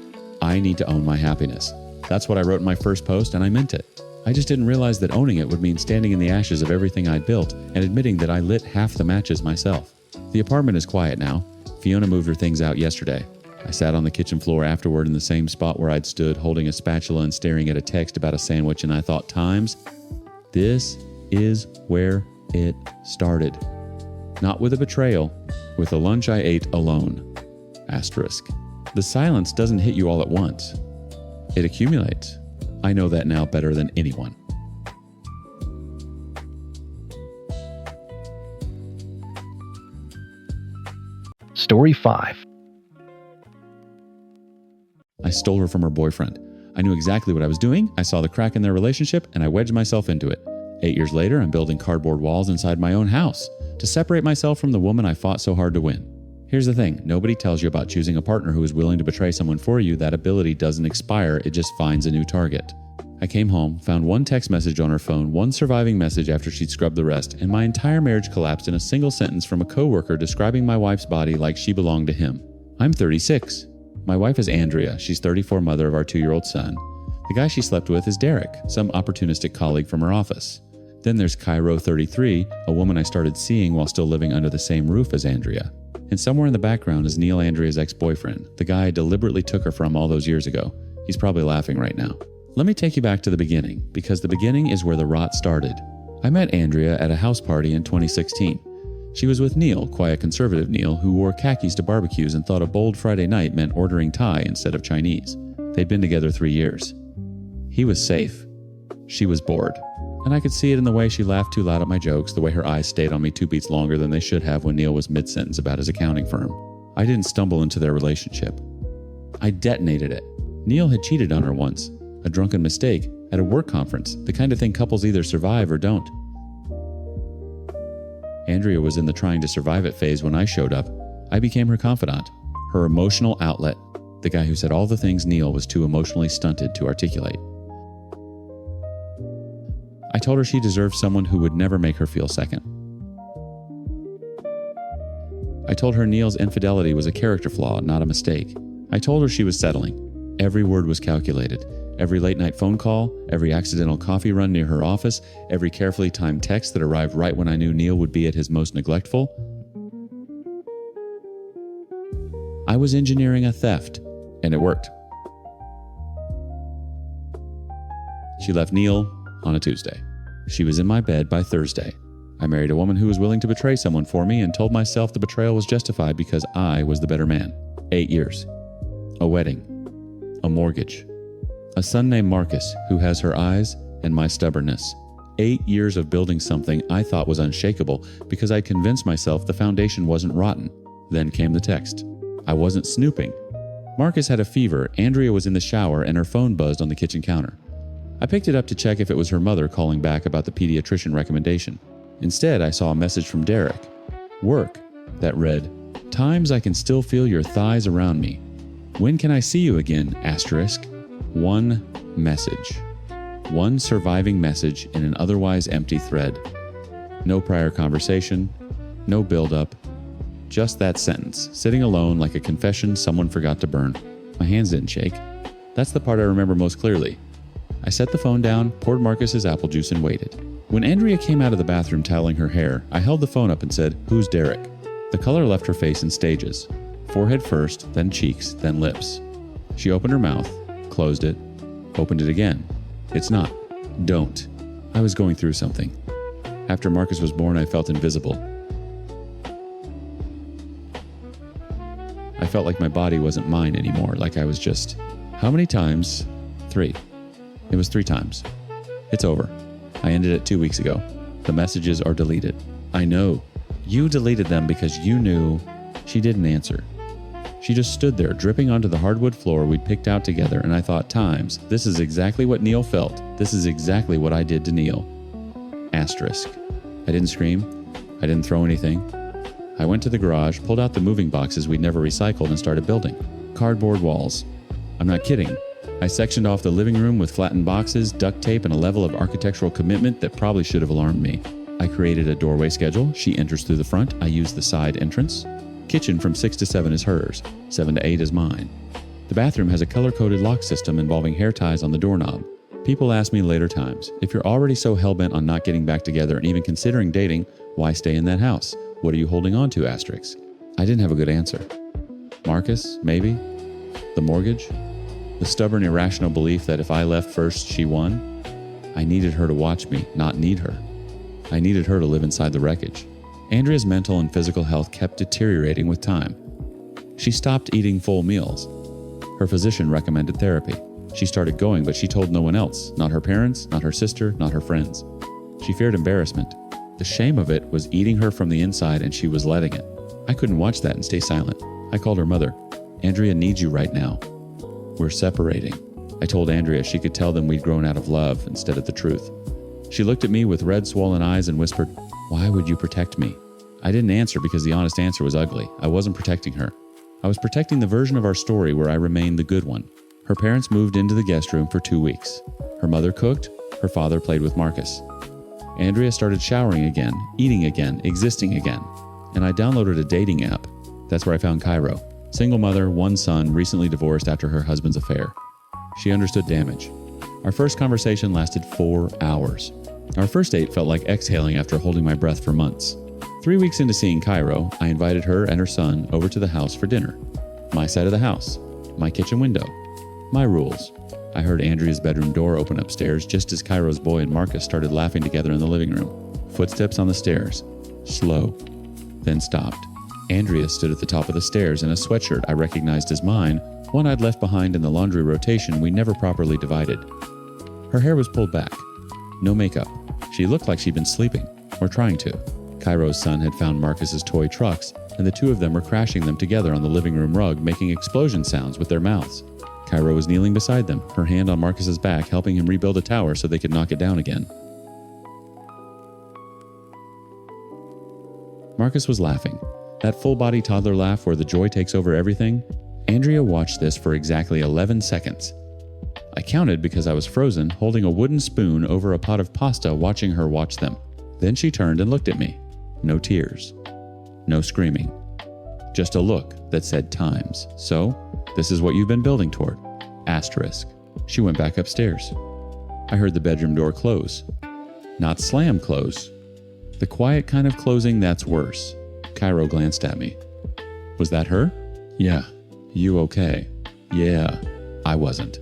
Speaker 2: I need to own my happiness. That's what I wrote in my first post, and I meant it. I just didn't realize that owning it would mean standing in the ashes of everything I'd built and admitting that I lit half the matches myself. The apartment is quiet now. Fiona moved her things out yesterday. I sat on the kitchen floor afterward in the same spot where I'd stood holding a spatula and staring at a text about a sandwich, and I thought, times, this is where it started. Not with a betrayal, with a lunch I ate alone. Asterisk. The silence doesn't hit you all at once. It accumulates. I know that now better than anyone.
Speaker 1: Story 5.
Speaker 2: I stole her from her boyfriend. I knew exactly what I was doing. I saw the crack in their relationship and I wedged myself into it. 8 years later, I'm building cardboard walls inside my own house to separate myself from the woman I fought so hard to win. Here's the thing, nobody tells you about choosing a partner who is willing to betray someone for you. That ability doesn't expire, it just finds a new target. I came home, found one text message on her phone, one surviving message after she'd scrubbed the rest, and my entire marriage collapsed in a single sentence from a coworker describing my wife's body like she belonged to him. I'm 36. My wife is Andrea. She's 34, mother of our 2-year-old son. The guy she slept with is Derek, some opportunistic colleague from her office. Then there's Cairo 33, a woman I started seeing while still living under the same roof as Andrea. And somewhere in the background is Neil, Andrea's ex-boyfriend, the guy I deliberately took her from all those years ago. He's probably laughing right now. Let me take you back to the beginning, because the beginning is where the rot started. I met Andrea at a house party in 2016. She was with Neil, quiet conservative Neil, who wore khakis to barbecues and thought a bold Friday night meant ordering Thai instead of Chinese. They'd been together 3 years. He was safe. She was bored. And I could see it in the way she laughed too loud at my jokes, the way her eyes stayed on me 2 beats longer than they should have when Neil was mid-sentence about his accounting firm. I didn't stumble into their relationship. I detonated it. Neil had cheated on her once. A drunken mistake at a work conference, the kind of thing couples either survive or don't. Andrea was in the trying to survive it phase when I showed up. I became her confidant, her emotional outlet, the guy who said all the things Neil was too emotionally stunted to articulate. I told her she deserved someone who would never make her feel second. I told her Neil's infidelity was a character flaw, not a mistake. I told her she was settling. Every word was calculated. Every late-night phone call, every accidental coffee run near her office, every carefully timed text that arrived right when I knew Neil would be at his most neglectful. I was engineering a theft, and it worked. She left Neil on a Tuesday. She was in my bed by Thursday. I married a woman who was willing to betray someone for me and told myself the betrayal was justified because I was the better man. 8 years. A wedding. A mortgage. A son named Marcus who has her eyes and my stubbornness. 8 years of building something I thought was unshakable because I convinced myself the foundation wasn't rotten. Then came the text. I wasn't snooping. Marcus had a fever, Andrea was in the shower, and her phone buzzed on the kitchen counter. I picked it up to check if it was her mother calling back about the pediatrician recommendation. Instead, I saw a message from Derek. Work. That read, "Times I can still feel your thighs around me. When can I see you again? Asterisk. One message. One surviving message in an otherwise empty thread. No prior conversation. No build-up. Just that sentence, sitting alone like a confession someone forgot to burn. My hands didn't shake. That's the part I remember most clearly. I set the phone down, poured Marcus's apple juice, and waited. When Andrea came out of the bathroom toweling her hair, I held the phone up and said, "Who's Derek?" The color left her face in stages. Forehead first, then cheeks, then lips. She opened her mouth, closed it, opened it again. It's not. Don't. I was going through something. After Marcus was born, I felt invisible. I felt like my body wasn't mine anymore, like I was just... How many times? 3. It was 3 times. It's over. I ended it 2 weeks ago. The messages are deleted. I know. You deleted them because you knew. She didn't answer. She just stood there, dripping onto the hardwood floor we'd picked out together, and I thought, times, this is exactly what Neil felt. This is exactly what I did to Neil. Asterisk. I didn't scream. I didn't throw anything. I went to the garage, pulled out the moving boxes we'd never recycled, and started building. Cardboard walls. I'm not kidding. I sectioned off the living room with flattened boxes, duct tape, and a level of architectural commitment that probably should have alarmed me. I created a doorway schedule. She enters through the front. I use the side entrance. Kitchen from 6 to 7 is hers. 7 to 8 is mine. The bathroom has a color-coded lock system involving hair ties on the doorknob. People ask me later times, if you're already so hell-bent on not getting back together and even considering dating, why stay in that house? What are you holding on to, asterisk? I didn't have a good answer. Marcus, maybe? The mortgage? The stubborn, irrational belief that if I left first, she won? I needed her to watch me, not need her. I needed her to live inside the wreckage. Andrea's mental and physical health kept deteriorating with time. She stopped eating full meals. Her physician recommended therapy. She started going, but she told no one else, not her parents, not her sister, not her friends. She feared embarrassment. The shame of it was eating her from the inside, and she was letting it. I couldn't watch that and stay silent. I called her mother. Andrea needs you right now. We're separating. I told Andrea she could tell them we'd grown out of love instead of the truth. She looked at me with red, swollen eyes and whispered, "Why would you protect me?" I didn't answer because the honest answer was ugly. I wasn't protecting her. I was protecting the version of our story where I remained the good one. Her parents moved into the guest room for 2 weeks. Her mother cooked. Her father played with Marcus. Andrea started showering again, eating again, existing again. And I downloaded a dating app. That's where I found Cairo. Single mother, 1 son, recently divorced after her husband's affair. She understood damage. Our first conversation lasted 4 hours. Our first date felt like exhaling after holding my breath for months. 3 weeks into seeing Cairo, I invited her and her son over to the house for dinner. My side of the house. My kitchen window. My rules. I heard Andrea's bedroom door open upstairs just as Cairo's boy and Marcus started laughing together in the living room. Footsteps on the stairs. Slow. Then stopped. Andrea stood at the top of the stairs in a sweatshirt I recognized as mine, one I'd left behind in the laundry rotation we never properly divided. Her hair was pulled back. No makeup. She looked like she'd been sleeping, or trying to. Cairo's son had found Marcus's toy trucks, and the two of them were crashing them together on the living room rug, making explosion sounds with their mouths. Cairo was kneeling beside them, her hand on Marcus's back, helping him rebuild a tower so they could knock it down again. Marcus was laughing. That full-body toddler laugh where the joy takes over everything. Andrea watched this for exactly 11 seconds. I counted because I was frozen, holding a wooden spoon over a pot of pasta, watching her watch them. Then she turned and looked at me. No tears. No screaming. Just a look that said times. So, this is what you've been building toward. Asterisk. She went back upstairs. I heard the bedroom door close. Not slam close. The quiet kind of closing that's worse. Cairo glanced at me. Was that her? Yeah. You okay? Yeah. I wasn't.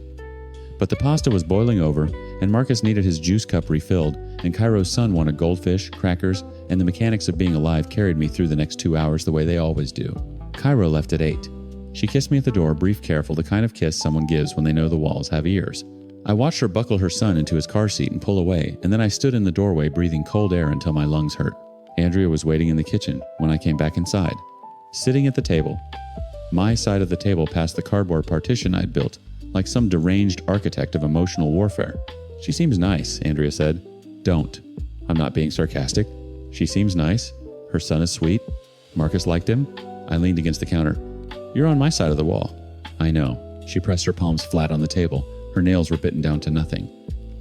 Speaker 2: But the pasta was boiling over, and Marcus needed his juice cup refilled, and Cairo's son wanted goldfish, crackers, and the mechanics of being alive carried me through the next 2 hours the way they always do. Cairo left at 8. She kissed me at the door, brief, careful, the kind of kiss someone gives when they know the walls have ears. I watched her buckle her son into his car seat and pull away, and then I stood in the doorway breathing cold air until my lungs hurt. Andrea was waiting in the kitchen when I came back inside, sitting at the table. My side of the table past the cardboard partition I'd built, like some deranged architect of emotional warfare. She seems nice, Andrea said. Don't. I'm not being sarcastic. She seems nice. Her son is sweet. Marcus liked him. I leaned against the counter. You're on my side of the wall. I know. She pressed her palms flat on the table. Her nails were bitten down to nothing.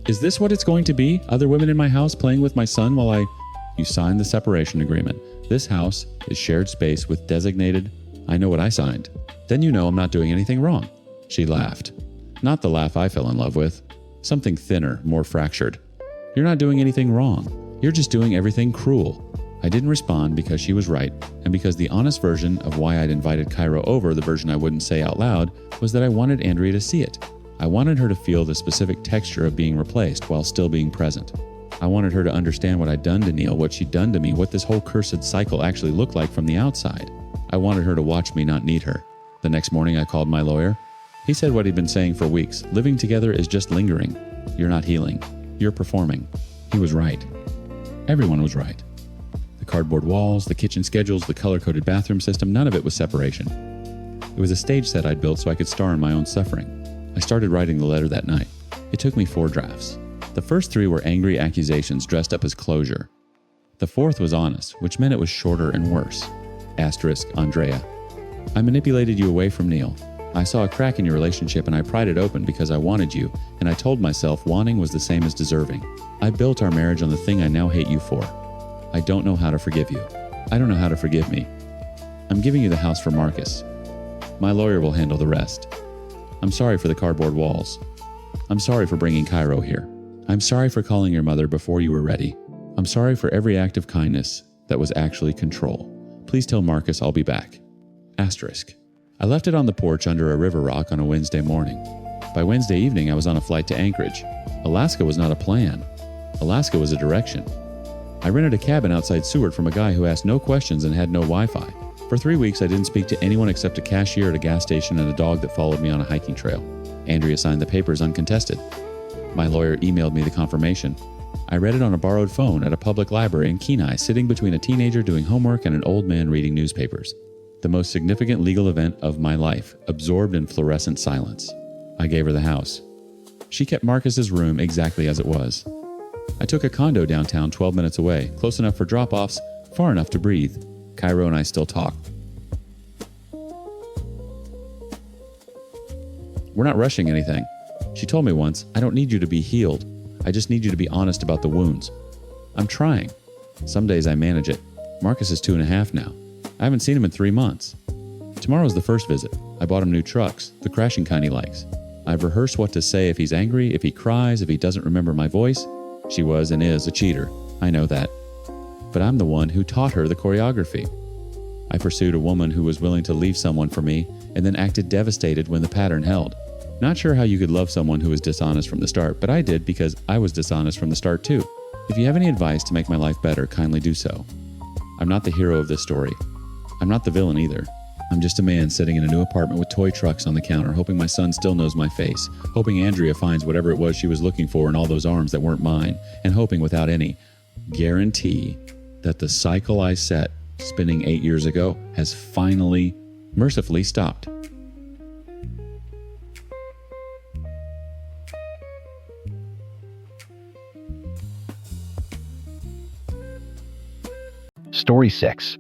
Speaker 2: Is this what it's going to be? Other women in my house playing with my son while I... You signed the separation agreement. This house is shared space with designated... I know what I signed. Then you know I'm not doing anything wrong. She laughed. Not the laugh I fell in love with. Something thinner, more fractured. You're not doing anything wrong. You're just doing everything cruel. I didn't respond because she was right, and because the honest version of why I'd invited Cairo over, the version I wouldn't say out loud, was that I wanted Andrea to see it. I wanted her to feel the specific texture of being replaced while still being present. I wanted her to understand what I'd done to Neil, what she'd done to me, what this whole cursed cycle actually looked like from the outside. I wanted her to watch me not need her. The next morning I called my lawyer. He said what he'd been saying for weeks. Living together is just lingering. You're not healing. You're performing. He was right. Everyone was right. The cardboard walls, the kitchen schedules, the color-coded bathroom system, none of it was separation. It was a stage set I'd built so I could star in my own suffering. I started writing the letter that night. It took me 4 drafts. The first 3 were angry accusations dressed up as closure. The 4th was honest, which meant it was shorter and worse. Asterisk, Andrea. I manipulated you away from Neil. I saw a crack in your relationship and I pried it open because I wanted you, and I told myself wanting was the same as deserving. I built our marriage on the thing I now hate you for. I don't know how to forgive you. I don't know how to forgive me. I'm giving you the house for Marcus. My lawyer will handle the rest. I'm sorry for the cardboard walls. I'm sorry for bringing Cairo here. I'm sorry for calling your mother before you were ready. I'm sorry for every act of kindness that was actually control. Please tell Marcus I'll be back. Asterisk. I left it on the porch under a river rock on a Wednesday morning. By Wednesday evening, I was on a flight to Anchorage. Alaska was not a plan. Alaska was a direction. I rented a cabin outside Seward from a guy who asked no questions and had no Wi-Fi. For 3 weeks, I didn't speak to anyone except a cashier at a gas station and a dog that followed me on a hiking trail. Andrea signed the papers uncontested. My lawyer emailed me the confirmation. I read it on a borrowed phone at a public library in Kenai, sitting between a teenager doing homework and an old man reading newspapers. The most significant legal event of my life, absorbed in fluorescent silence. I gave her the house. She kept Marcus's room exactly as it was. I took a condo downtown 12 minutes away, close enough for drop-offs, far enough to breathe. Cairo and I still talk. We're not rushing anything. She told me once, I don't need you to be healed. I just need you to be honest about the wounds. I'm trying. Some days I manage it. Marcus is 2.5 now. I haven't seen him in 3 months. Tomorrow's the first visit. I bought him new trucks, the crashing kind he likes. I've rehearsed what to say if he's angry, if he cries, if he doesn't remember my voice. She was and is a cheater. I know that. But I'm the one who taught her the choreography. I pursued a woman who was willing to leave someone for me and then acted devastated when the pattern held. Not sure how you could love someone who was dishonest from the start, but I did because I was dishonest from the start too. If you have any advice to make my life better, kindly do so. I'm not the hero of this story. I'm not the villain either. I'm just a man sitting in a new apartment with toy trucks on the counter, hoping my son still knows my face, hoping Andrea finds whatever it was she was looking for in all those arms that weren't mine, and hoping without any guarantee that the cycle I set spinning 8 years ago has finally, mercifully stopped.
Speaker 1: Story 6.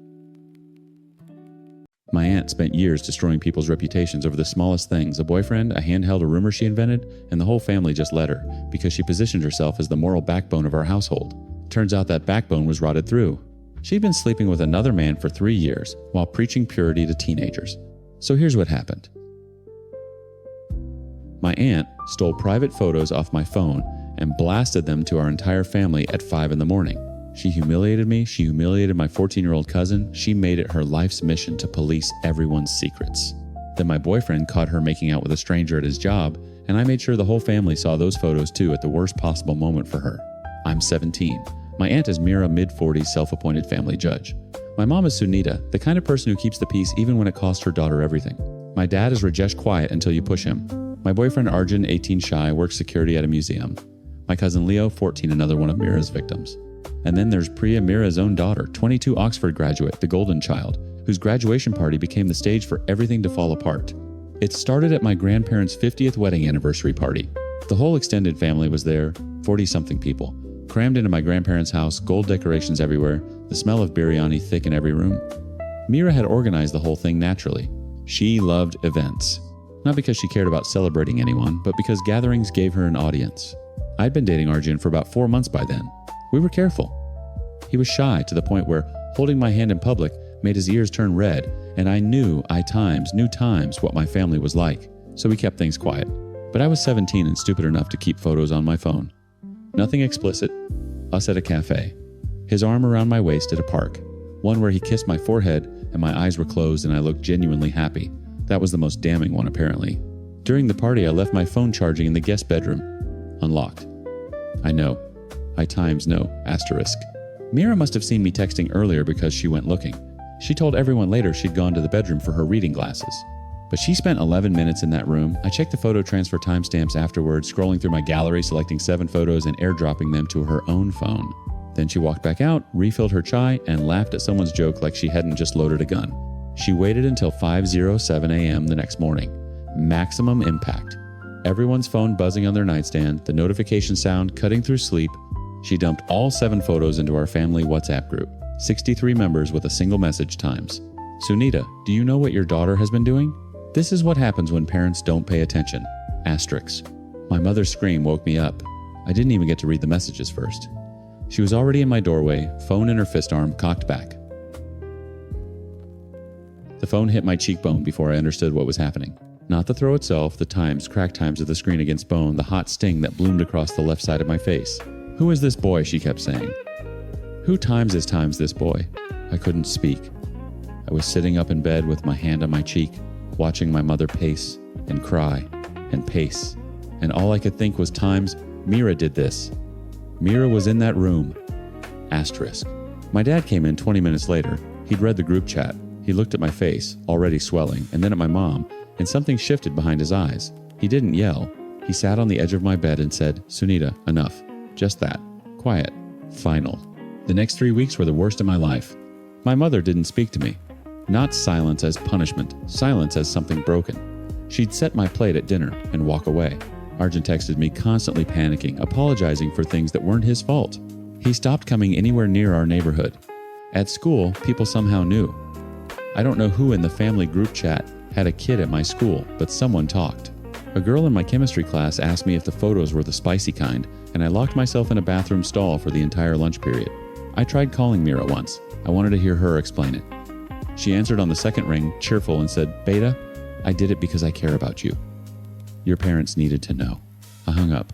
Speaker 2: My aunt spent years destroying people's reputations over the smallest things: a boyfriend, a handheld, a rumor she invented, and the whole family just let her, because she positioned herself as the moral backbone of our household. Turns out that backbone was rotted through. She'd been sleeping with another man for 3 years while preaching purity to teenagers. So here's what happened. My aunt stole private photos off my phone and blasted them to our entire family at 5 in the morning. She humiliated me, she humiliated my 14-year-old cousin, she made it her life's mission to police everyone's secrets. Then my boyfriend caught her making out with a stranger at his job, and I made sure the whole family saw those photos too at the worst possible moment for her. I'm 17. My aunt is Mira, mid-40s, self-appointed family judge. My mom is Sunita, the kind of person who keeps the peace even when it costs her daughter everything. My dad is Rajesh, quiet until you push him. My boyfriend Arjun, 18, shy, works security at a museum. My cousin Leo, 14, another one of Mira's victims. And then there's Priya, Mira's own daughter, 22, Oxford graduate, the golden child, whose graduation party became the stage for everything to fall apart. It started at my grandparents' 50th wedding anniversary party. The whole extended family was there, 40-something people, crammed into my grandparents' house, gold decorations everywhere, the smell of biryani thick in every room. Mira had organized the whole thing naturally. She loved events. Not because she cared about celebrating anyone, but because gatherings gave her an audience. I'd been dating Arjun for about 4 months by then. We were careful. He was shy to the point where holding my hand in public made his ears turn red, and I knew times what my family was like, so we kept things quiet. But I was 17 and stupid enough to keep photos on my phone. Nothing explicit. Us at a cafe. His arm around my waist at a park. One where he kissed my forehead and my eyes were closed and I looked genuinely happy. That was the most damning one, apparently. During the party, I left my phone charging in the guest bedroom. Unlocked. I know. I times know, asterisk. Mira must have seen me texting earlier because she went looking. She told everyone later she'd gone to the bedroom for her reading glasses. But she spent 11 minutes in that room. I checked the photo transfer timestamps afterwards, scrolling through my gallery, selecting 7 photos and airdropping them to her own phone. Then she walked back out, refilled her chai, and laughed at someone's joke like she hadn't just loaded a gun. She waited until 5:07 a.m. the next morning. Maximum impact. Everyone's phone buzzing on their nightstand, the notification sound cutting through sleep. She dumped all 7 photos into our family WhatsApp group. 63 members with a single message times. Sunita, do you know what your daughter has been doing? This is what happens when parents don't pay attention. Asterisk. My mother's scream woke me up. I didn't even get to read the messages first. She was already in my doorway, phone in her fist arm, cocked back. The phone hit my cheekbone before I understood what was happening. Not the throw itself, the times, cracked times of the screen against bone, the hot sting that bloomed across the left side of my face. Who is this boy, she kept saying. Who times this boy? I couldn't speak. I was sitting up in bed with my hand on my cheek, watching my mother pace and cry and pace. And all I could think was times Mira did this. Mira was in that room. Asterisk. My dad came in 20 minutes later. He'd read the group chat. He looked at my face, already swelling, and then at my mom, and something shifted behind his eyes. He didn't yell. He sat on the edge of my bed and said, Sunita, enough. Just that. Quiet. Final. The next 3 weeks were the worst of my life. My mother didn't speak to me. Not silence as punishment, silence as something broken. She'd set my plate at dinner and walk away. Arjun texted me, constantly panicking, apologizing for things that weren't his fault. He stopped coming anywhere near our neighborhood. At school, people somehow knew. I don't know who in the family group chat had a kid at my school, but someone talked. A girl in my chemistry class asked me if the photos were the spicy kind, and I locked myself in a bathroom stall for the entire lunch period. I tried calling Mira once. I wanted to hear her explain it. She answered on the second ring, cheerful, and said, Beta, I did it because I care about you. Your parents needed to know. I hung up.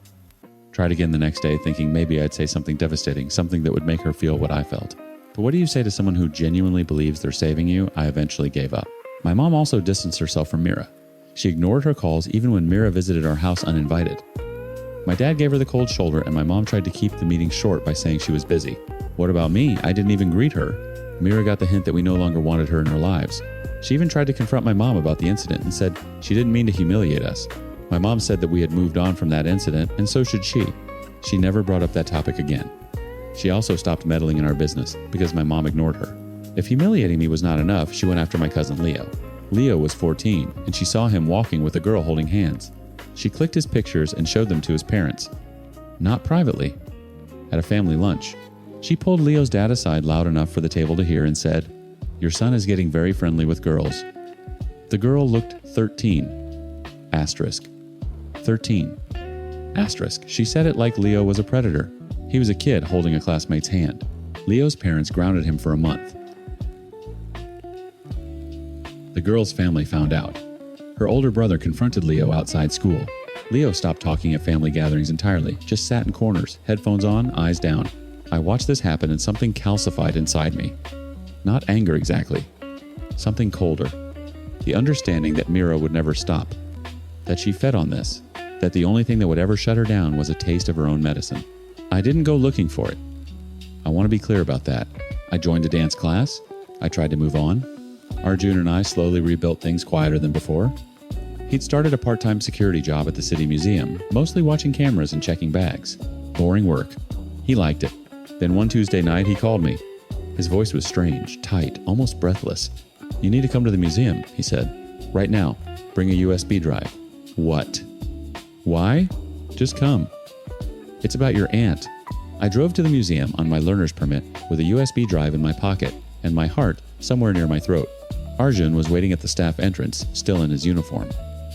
Speaker 2: Tried again the next day, thinking maybe I'd say something devastating, something that would make her feel what I felt. But what do you say to someone who genuinely believes they're saving you? I eventually gave up. My mom also distanced herself from Mira. She ignored her calls even when Mira visited our house uninvited. My dad gave her the cold shoulder, and my mom tried to keep the meeting short by saying she was busy. What about me? I didn't even greet her. Mira got the hint that we no longer wanted her in our lives. She even tried to confront my mom about the incident and said she didn't mean to humiliate us. My mom said that we had moved on from that incident, and so should she. She never brought up that topic again. She also stopped meddling in our business because my mom ignored her. If humiliating me was not enough, she went after my cousin Leo. Leo was 14, and she saw him walking with a girl holding hands. She clicked his pictures and showed them to his parents. Not privately. At a family lunch. She pulled Leo's dad aside loud enough for the table to hear and said, Your son is getting very friendly with girls. The girl looked 13. Asterisk. 13. Asterisk. She said it like Leo was a predator. He was a kid holding a classmate's hand. Leo's parents grounded him for a month. The girl's family found out. Her older brother confronted Leo outside school. Leo stopped talking at family gatherings entirely, just sat in corners, headphones on, eyes down. I watched this happen and something calcified inside me. Not anger exactly. Something colder. The understanding that Mira would never stop. That she fed on this. That the only thing that would ever shut her down was a taste of her own medicine. I didn't go looking for it. I want to be clear about that. I joined a dance class. I tried to move on. Arjun and I slowly rebuilt things quieter than before. He'd started a part-time security job at the city museum, mostly watching cameras and checking bags. Boring work. He liked it. Then one Tuesday night, he called me. His voice was strange, tight, almost breathless. You need to come to the museum, he said. Right now. Bring a USB drive. What? Why? Just come. It's about your aunt. I drove to the museum on my learner's permit with a USB drive in my pocket and my heart somewhere near my throat. Arjun was waiting at the staff entrance, still in his uniform.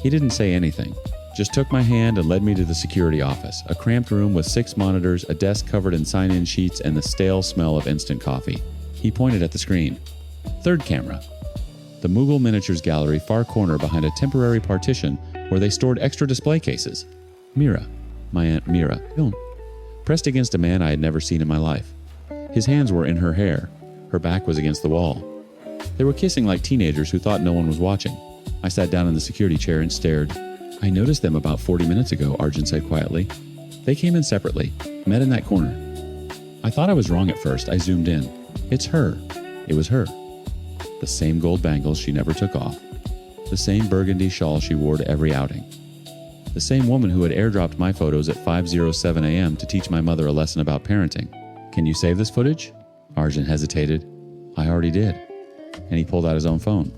Speaker 2: He didn't say anything, just took my hand and led me to the security office, a cramped room with 6 monitors, a desk covered in sign-in sheets, and the stale smell of instant coffee. He pointed at the screen. Third camera. The Mughal Miniatures Gallery far corner behind a temporary partition where they stored extra display cases. Mira, my Aunt Mira, pressed against a man I had never seen in my life. His hands were in her hair. Her back was against the wall. They were kissing like teenagers who thought no one was watching. I sat down in the security chair and stared. I noticed them about 40 minutes ago, Arjun said quietly. They came in separately, met in that corner. I thought I was wrong at first. I zoomed in. It's her. It was her. The same gold bangles she never took off. The same burgundy shawl she wore to every outing. The same woman who had airdropped my photos at 5:07 a.m. to teach my mother a lesson about parenting. Can you save this footage? Arjun hesitated. I already did. And he pulled out his own phone.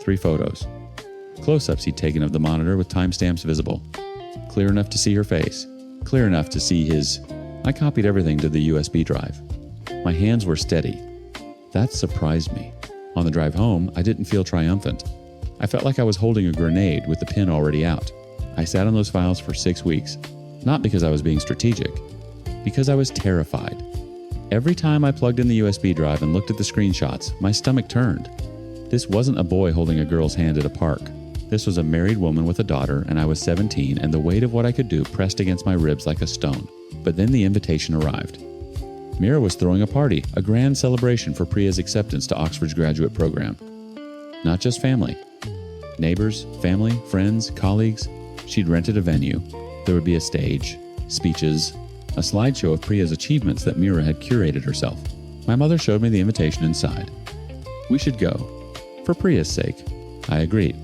Speaker 2: 3 photos. Close-ups he'd taken of the monitor with timestamps visible. Clear enough to see her face. Clear enough to see his... I copied everything to the USB drive. My hands were steady. That surprised me. On the drive home, I didn't feel triumphant. I felt like I was holding a grenade with the pin already out. I sat on those files for 6 weeks, not because I was being strategic, because I was terrified. Every time I plugged in the USB drive and looked at the screenshots, my stomach turned. This wasn't a boy holding a girl's hand at a park. This was a married woman with a daughter, and I was 17, and the weight of what I could do pressed against my ribs like a stone. But then the invitation arrived. Mira was throwing a party, a grand celebration for Priya's acceptance to Oxford's graduate program. Not just family. Neighbors, family, friends, colleagues. She'd rented a venue. There would be a stage, speeches, a slideshow of Priya's achievements that Mira had curated herself. My mother showed me the invitation inside. We should go. For Priya's sake. I agreed.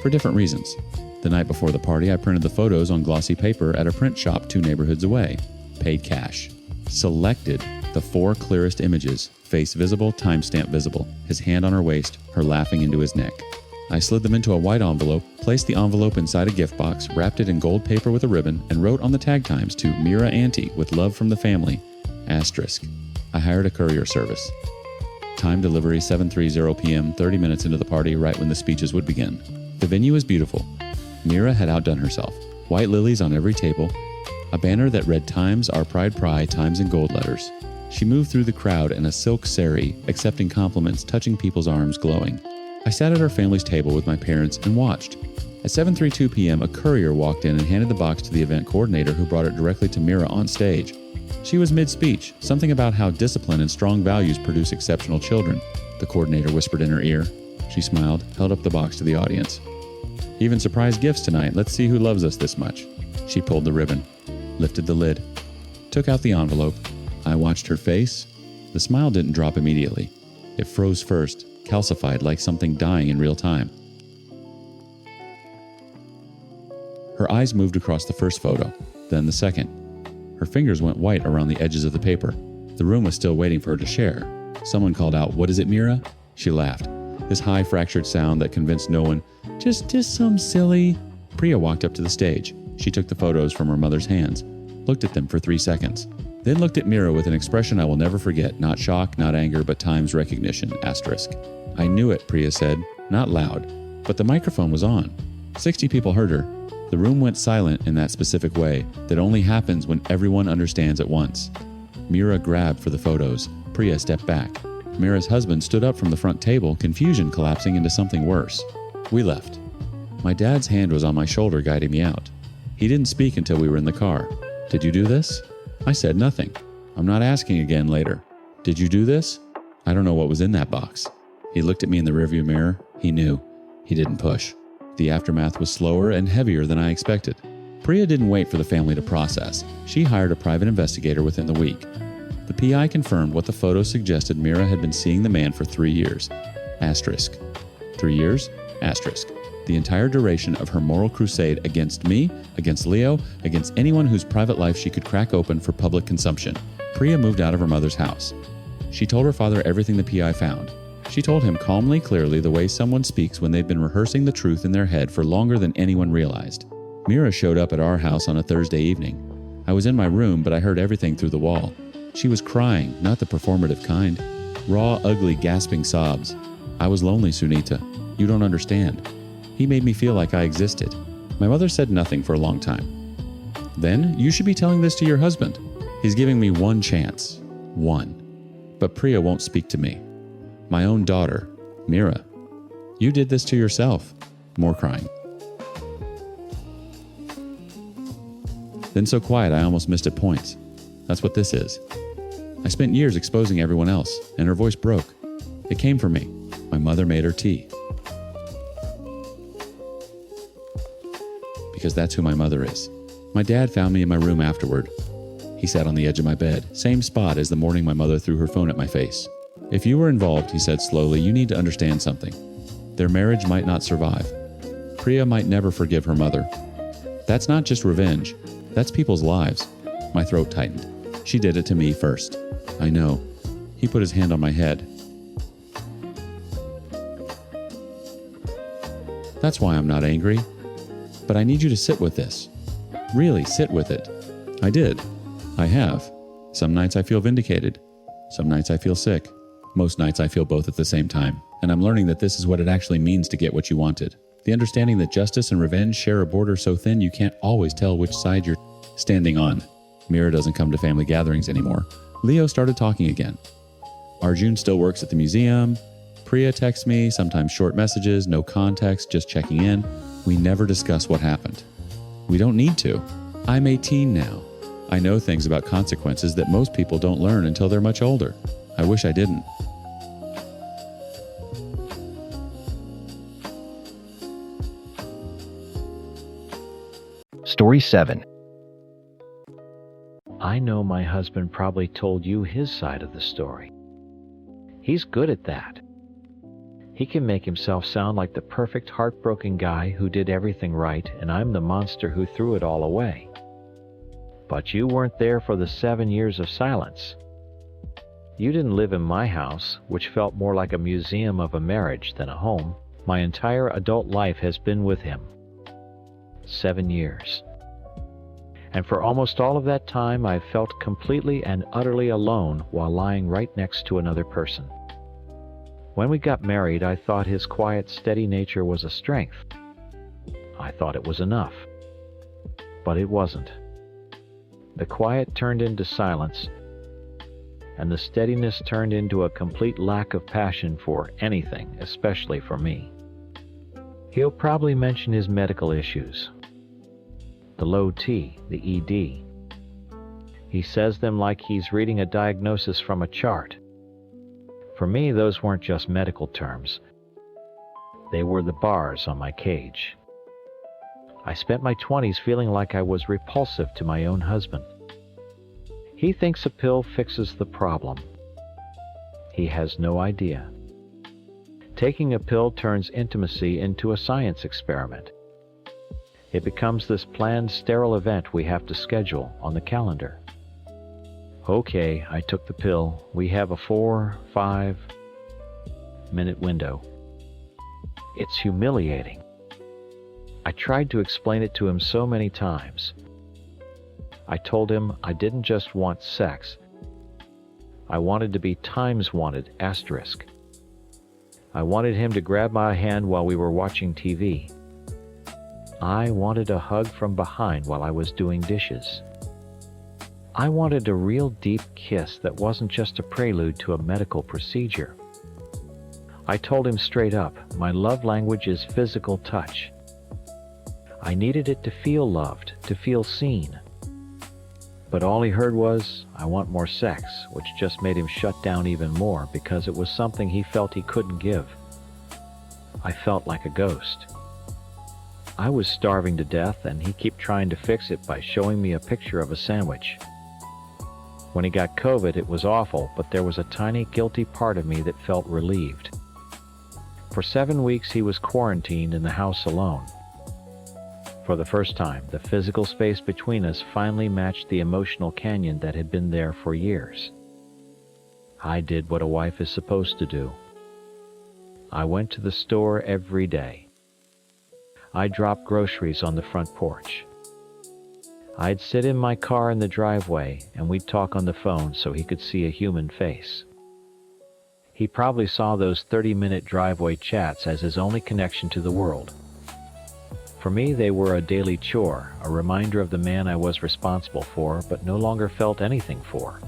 Speaker 2: For different reasons. The night before the party, I printed the photos on glossy paper at a print shop 2 neighborhoods away. Paid cash. Selected the 4 clearest images, face visible, timestamp visible, his hand on her waist, her laughing into his neck. I slid them into a white envelope, placed the envelope inside a gift box, wrapped it in gold paper with a ribbon, and wrote on the tag times to Mira Auntie with love from the family, *. I hired a courier service. Time delivery 7:30 p.m., 30 minutes into the party, right when the speeches would begin. The venue was beautiful. Mira had outdone herself. White lilies on every table, a banner that read Times Our Pride Pry, Times in gold letters. She moved through the crowd in a silk sari, accepting compliments, touching people's arms, glowing. I sat at our family's table with my parents and watched. At 7:32 p.m., a courier walked in and handed the box to the event coordinator, who brought it directly to Mira on stage. She was mid-speech, something about how discipline and strong values produce exceptional children. The coordinator whispered in her ear. She smiled, held up the box to the audience. Even surprise gifts tonight. Let's see who loves us this much. She pulled the ribbon, lifted the lid, took out the envelope. I watched her face. The smile didn't drop immediately. It froze first, calcified like something dying in real time. Her eyes moved across the first photo, then the second. Her fingers went white around the edges of the paper. The room was still waiting for her to share. Someone called out, "What is it, Mira?" She laughed. This high, fractured sound that convinced no one. Just some silly. Priya walked up to the stage. She took the photos from her mother's hands, looked at them for 3 seconds, then looked at Mira with an expression I will never forget, not shock, not anger, but times recognition, *. I knew it, Priya said, not loud, but the microphone was on. 60 people heard her. The room went silent in that specific way that only happens when everyone understands at once. Mira grabbed for the photos. Priya stepped back. Mira's husband stood up from the front table, confusion collapsing into something worse. We left. My dad's hand was on my shoulder, guiding me out. He didn't speak until we were in the car. "Did you do this?" I said nothing. "I'm not asking again later." "Did you do this?" "I don't know what was in that box." He looked at me in the rearview mirror. He knew. He didn't push. The aftermath was slower and heavier than I expected. Priya didn't wait for the family to process. She hired a private investigator within the week. The PI confirmed what the photos suggested. Mira had been seeing the man for 3 years. * 3 years? * The entire duration of her moral crusade against me, against Leo, against anyone whose private life she could crack open for public consumption. Priya moved out of her mother's house. She told her father everything the PI found. She told him calmly, clearly, the way someone speaks when they've been rehearsing the truth in their head for longer than anyone realized. Mira showed up at our house on a Thursday evening. I was in my room, but I heard everything through the wall. She was crying, not the performative kind. Raw, ugly, gasping sobs. "I was lonely, Sunita. You don't understand. He made me feel like I existed." My mother said nothing for a long time. "Then you should be telling this to your husband. He's giving me 1 chance. 1. But Priya won't speak to me. My own daughter, Mira. You did this to yourself." More crying. Then so quiet I almost missed at points. That's what this is. I spent years exposing everyone else, and her voice broke. It came from me. My mother made her tea. Because that's who my mother is. My dad found me in my room afterward. He sat on the edge of my bed, same spot as the morning my mother threw her phone at my face. "If you were involved," he said slowly, "you need to understand something. Their marriage might not survive. Priya might never forgive her mother. That's not just revenge. That's people's lives." My throat tightened. She did it to me first. I know. He put his hand on my head. "That's why I'm not angry. But I need you to sit with this. Really, sit with it." I did. I have. Some nights I feel vindicated. Some nights I feel sick. Most nights I feel both at the same time, and I'm learning that this is what it actually means to get what you wanted. The understanding that justice and revenge share a border so thin you can't always tell which side you're standing on. Mira doesn't come to family gatherings anymore. Leo started talking again. Arjun still works at the museum. Priya texts me, sometimes short messages, no context, just checking in. We never discuss what happened. We don't need to. I'm 18 now. I know things about consequences that most people don't learn until they're much older. I wish I didn't.
Speaker 1: Story 7.
Speaker 3: I know my husband probably told you his side of the story. He's good at that. He can make himself sound like the perfect heartbroken guy who did everything right, and I'm the monster who threw it all away. But you weren't there for the 7 years of silence. You didn't live in my house, which felt more like a museum of a marriage than a home. My entire adult life has been with him. 7 years. And for almost all of that time, I felt completely and utterly alone while lying right next to another person. When we got married, I thought his quiet, steady nature was a strength. I thought it was enough. But it wasn't. The quiet turned into silence, and the steadiness turned into a complete lack of passion for anything, especially for me. He'll probably mention his medical issues. The low T, the ED. He says them like he's reading a diagnosis from a chart. For me, those weren't just medical terms. They were the bars on my cage. I spent my 20s feeling like I was repulsive to my own husband. He thinks a pill fixes the problem. He has no idea. Taking a pill turns intimacy into a science experiment. It becomes this planned sterile event we have to schedule on the calendar. Okay, I took the pill. We have a 4-5 minute window. It's humiliating. I tried to explain it to him so many times. I told him I didn't just want sex. I wanted to be times wanted, asterisk. I wanted him to grab my hand while we were watching TV. I wanted a hug from behind while I was doing dishes. I wanted a real deep kiss that wasn't just a prelude to a medical procedure. I told him straight up, my love language is physical touch. I needed it to feel loved, to feel seen. But all he heard was, I want more sex, which just made him shut down even more because it was something he felt he couldn't give. I felt like a ghost. I was starving to death, and he kept trying to fix it by showing me a picture of a sandwich. When he got COVID, it was awful, but there was a tiny guilty part of me that felt relieved. For 7 weeks, he was quarantined in the house alone. For the first time, the physical space between us finally matched the emotional canyon that had been there for years. I did what a wife is supposed to do. I went to the store every day. I dropped groceries on the front porch. I'd sit in my car in the driveway, and we'd talk on the phone so he could see a human face. He probably saw those 30-minute driveway chats as his only connection to the world. For me, they were a daily chore, a reminder of the man I was responsible for, but no longer felt anything for.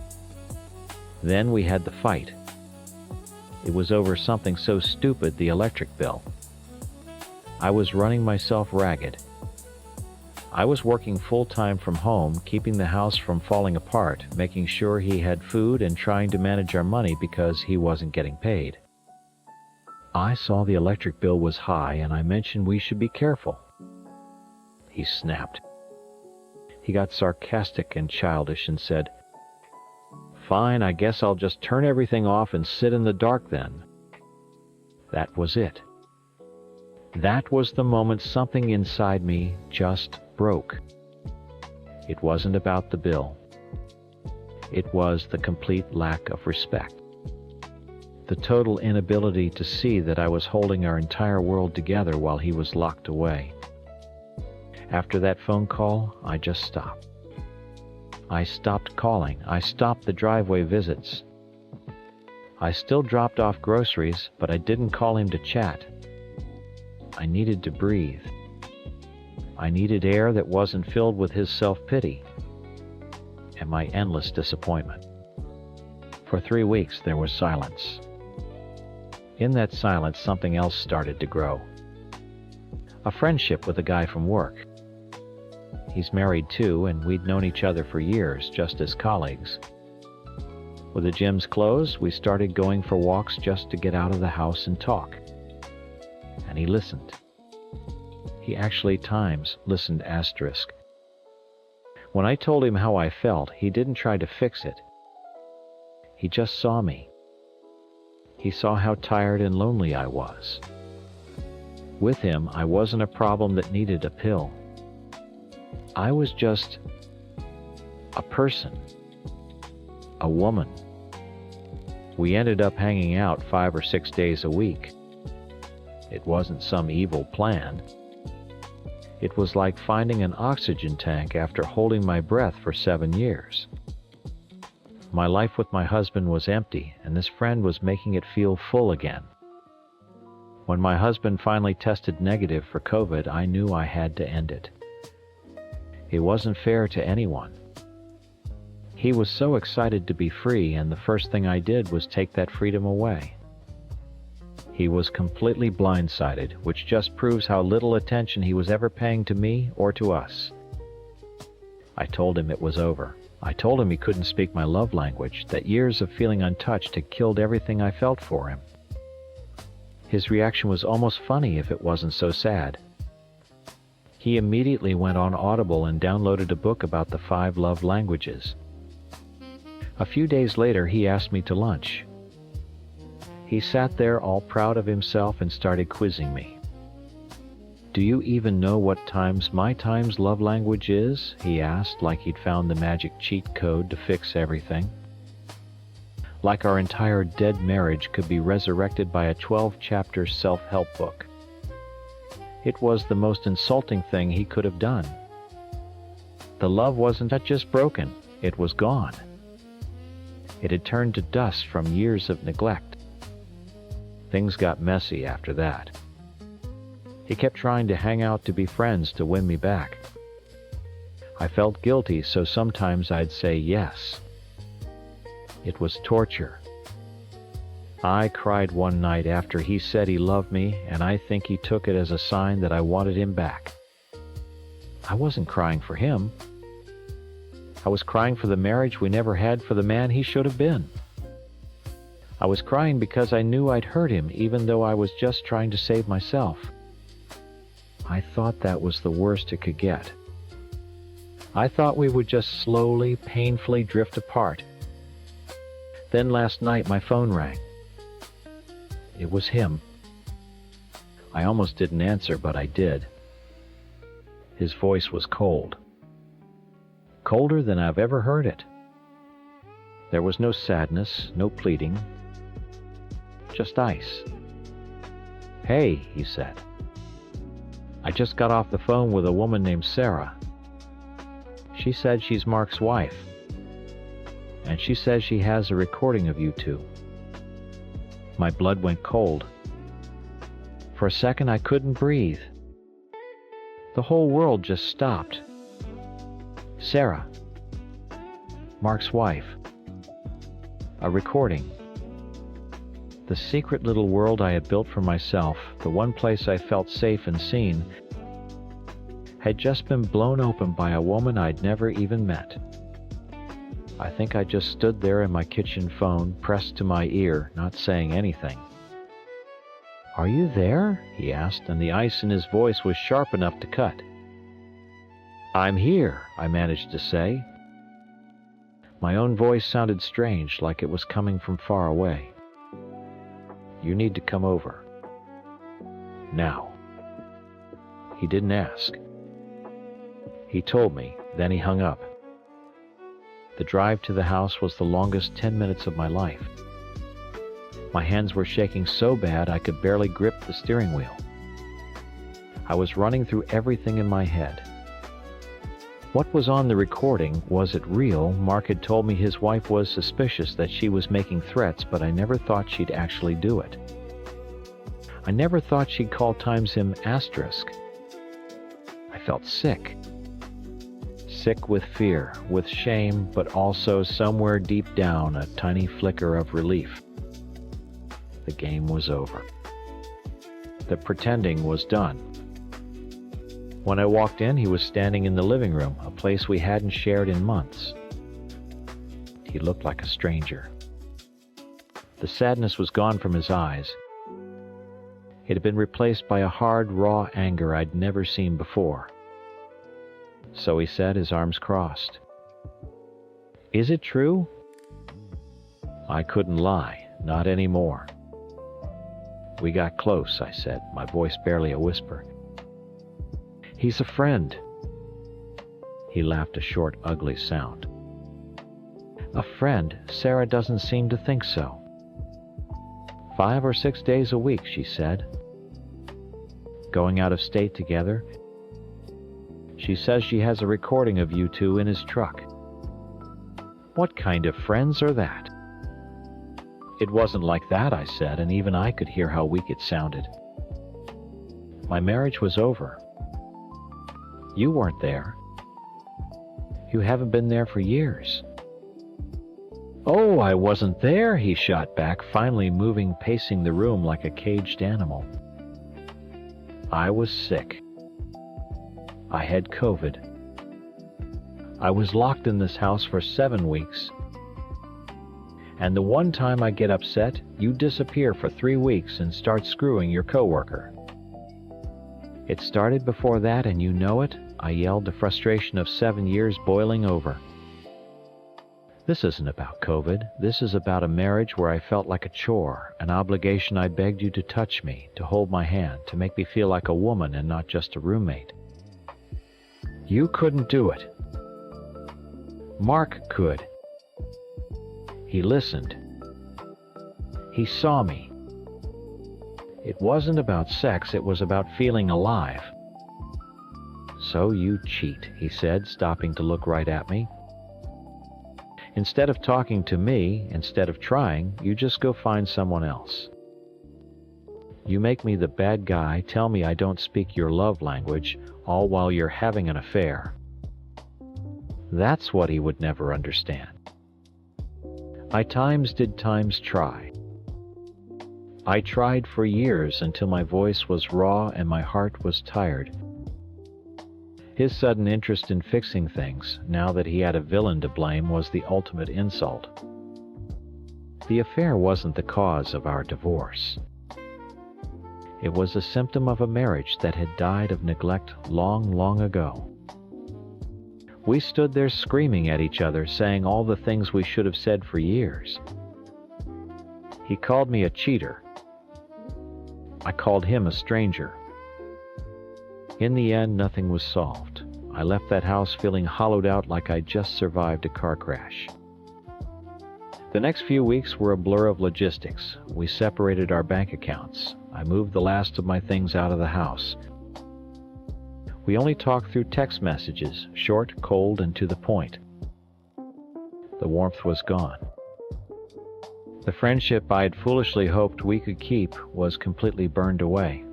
Speaker 3: Then we had the fight. It was over something so stupid, the electric bill. I was running myself ragged. I was working full-time from home, keeping the house from falling apart, making sure he had food and trying to manage our money because he wasn't getting paid. I saw the electric bill was high and I mentioned we should be careful. He snapped. He got sarcastic and childish and said, "Fine, I guess I'll just turn everything off and sit in the dark then." That was it. That was the moment something inside me just broke. It wasn't about the bill. It was the complete lack of respect. The total inability to see that I was holding our entire world together while he was locked away. After that phone call, I just stopped. I stopped calling. I stopped the driveway visits. I still dropped off groceries, but I didn't call him to chat. I needed to breathe. I needed air that wasn't filled with his self-pity and my endless disappointment. For 3 weeks, there was silence. In that silence, something else started to grow. A friendship with a guy from work. He's married too, and we'd known each other for years, just as colleagues. With the gyms closed, we started going for walks just to get out of the house and talk. And he listened. He actually times listened asterisk. When I told him how I felt, he didn't try to fix it. He just saw me. He saw how tired and lonely I was. With him, I wasn't a problem that needed a pill. I was just a person, a woman. We ended up hanging out 5 or 6 days a week. It wasn't some evil plan. It was like finding an oxygen tank after holding my breath for 7 years. My life with my husband was empty, and this friend was making it feel full again. When my husband finally tested negative for COVID, I knew I had to end it. It wasn't fair to anyone. He was so excited to be free, and the first thing I did was take that freedom away. He was completely blindsided, which just proves how little attention he was ever paying to me or to us. I told him it was over. I told him he couldn't speak my love language, that years of feeling untouched had killed everything I felt for him. His reaction was almost funny if it wasn't so sad. He immediately went on Audible and downloaded a book about the 5 love languages. A few days later, he asked me to lunch. He sat there all proud of himself and started quizzing me. "Do you even know what my times love language is?" he asked, like he'd found the magic cheat code to fix everything. Like our entire dead marriage could be resurrected by a 12-chapter self-help book. It was the most insulting thing he could have done. The love wasn't just broken, it was gone. It had turned to dust from years of neglect. Things got messy after that. He kept trying to hang out to be friends to win me back. I felt guilty, so sometimes I'd say yes. It was torture. I cried one night after he said he loved me, and I think he took it as a sign that I wanted him back. I wasn't crying for him. I was crying for the marriage we never had, for the man he should have been. I was crying because I knew I'd hurt him, even though I was just trying to save myself. I thought that was the worst it could get. I thought we would just slowly, painfully drift apart. Then last night my phone rang. It was him. I almost didn't answer, but I did. His voice was cold. Colder than I've ever heard it. There was no sadness, no pleading. Just ice. "Hey," he said. "I just got off the phone with a woman named Sarah. She said she's Mark's wife. And she says she has a recording of you two." My blood went cold. For a second, I couldn't breathe. The whole world just stopped. Sarah. Mark's wife. A recording. The secret little world I had built for myself, the one place I felt safe and seen, had just been blown open by a woman I'd never even met. I think I just stood there in my kitchen phone, pressed to my ear, not saying anything. "Are you there?" he asked, and the ice in his voice was sharp enough to cut. "I'm here," I managed to say. My own voice sounded strange, like it was coming from far away. "You need to come over. Now." He didn't ask. He told me, then he hung up. The drive to the house was the longest 10 minutes of my life. My hands were shaking so bad I could barely grip the steering wheel. I was running through everything in my head. What was on the recording, was it real? Mark had told me his wife was suspicious that she was making threats, but I never thought she'd actually do it. I never thought she'd call times him asterisk. I felt sick. Sick with fear, with shame, but also somewhere deep down a tiny flicker of relief. The game was over. The pretending was done. When I walked in, he was standing in the living room, a place we hadn't shared in months. He looked like a stranger. The sadness was gone from his eyes. It had been replaced by a hard, raw anger I'd never seen before. So he said, his arms crossed. "Is it true?" I couldn't lie, not anymore. "We got close," I said, my voice barely a whisper. "He's a friend." He laughed a short, ugly sound. "A friend? Sarah doesn't seem to think so." 5 or 6 days a week, she said. Going out of state together. She says she has a recording of you two in his truck. What kind of friends are that? It wasn't like that, I said, and even I could hear how weak it sounded. My marriage was over. You weren't there. You haven't been there for years. "Oh, I wasn't there," he shot back, finally moving, pacing the room like a caged animal. I was sick. I had COVID. I was locked in this house for 7 weeks. And the one time I get upset, you disappear for 3 weeks and start screwing your coworker. It started before that, and you know it, I yelled, the frustration of 7 years boiling over. This isn't about COVID. This is about a marriage where I felt like a chore, an obligation. I begged you to touch me, to hold my hand, to make me feel like a woman and not just a roommate. You couldn't do it. Mark could. He listened. He saw me. It wasn't about sex, it was about feeling alive. "So you cheat," he said, stopping to look right at me. "Instead of talking to me, instead of trying, you just go find someone else. You make me the bad guy, tell me I don't speak your love language, all while you're having an affair." That's what he would never understand. I did times try. I tried for years until my voice was raw and my heart was tired. His sudden interest in fixing things, now that he had a villain to blame, was the ultimate insult. The affair wasn't the cause of our divorce. It was a symptom of a marriage that had died of neglect long, long ago. We stood there screaming at each other, saying all the things we should have said for years. He called me a cheater. I called him a stranger. In the end, nothing was solved. I left that house feeling hollowed out like I'd just survived a car crash. The next few weeks were a blur of logistics. We separated our bank accounts. I moved the last of my things out of the house. We only talked through text messages, short, cold, and to the point. The warmth was gone. The friendship I had foolishly hoped we could keep was completely burned away.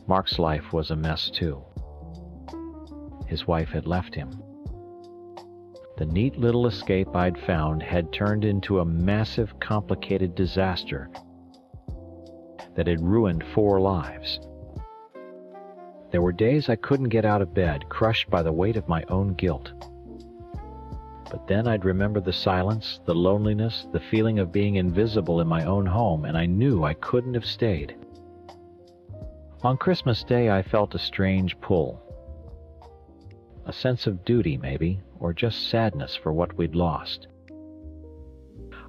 Speaker 3: Mark's life was a mess too. His wife had left him. The neat little escape I'd found had turned into a massive, complicated disaster that had ruined 4 lives. There were days I couldn't get out of bed, crushed by the weight of my own guilt. But then I'd remember the silence, the loneliness, the feeling of being invisible in my own home, and I knew I couldn't have stayed. On Christmas Day, I felt a strange pull. A sense of duty, maybe, or just sadness for what we'd lost.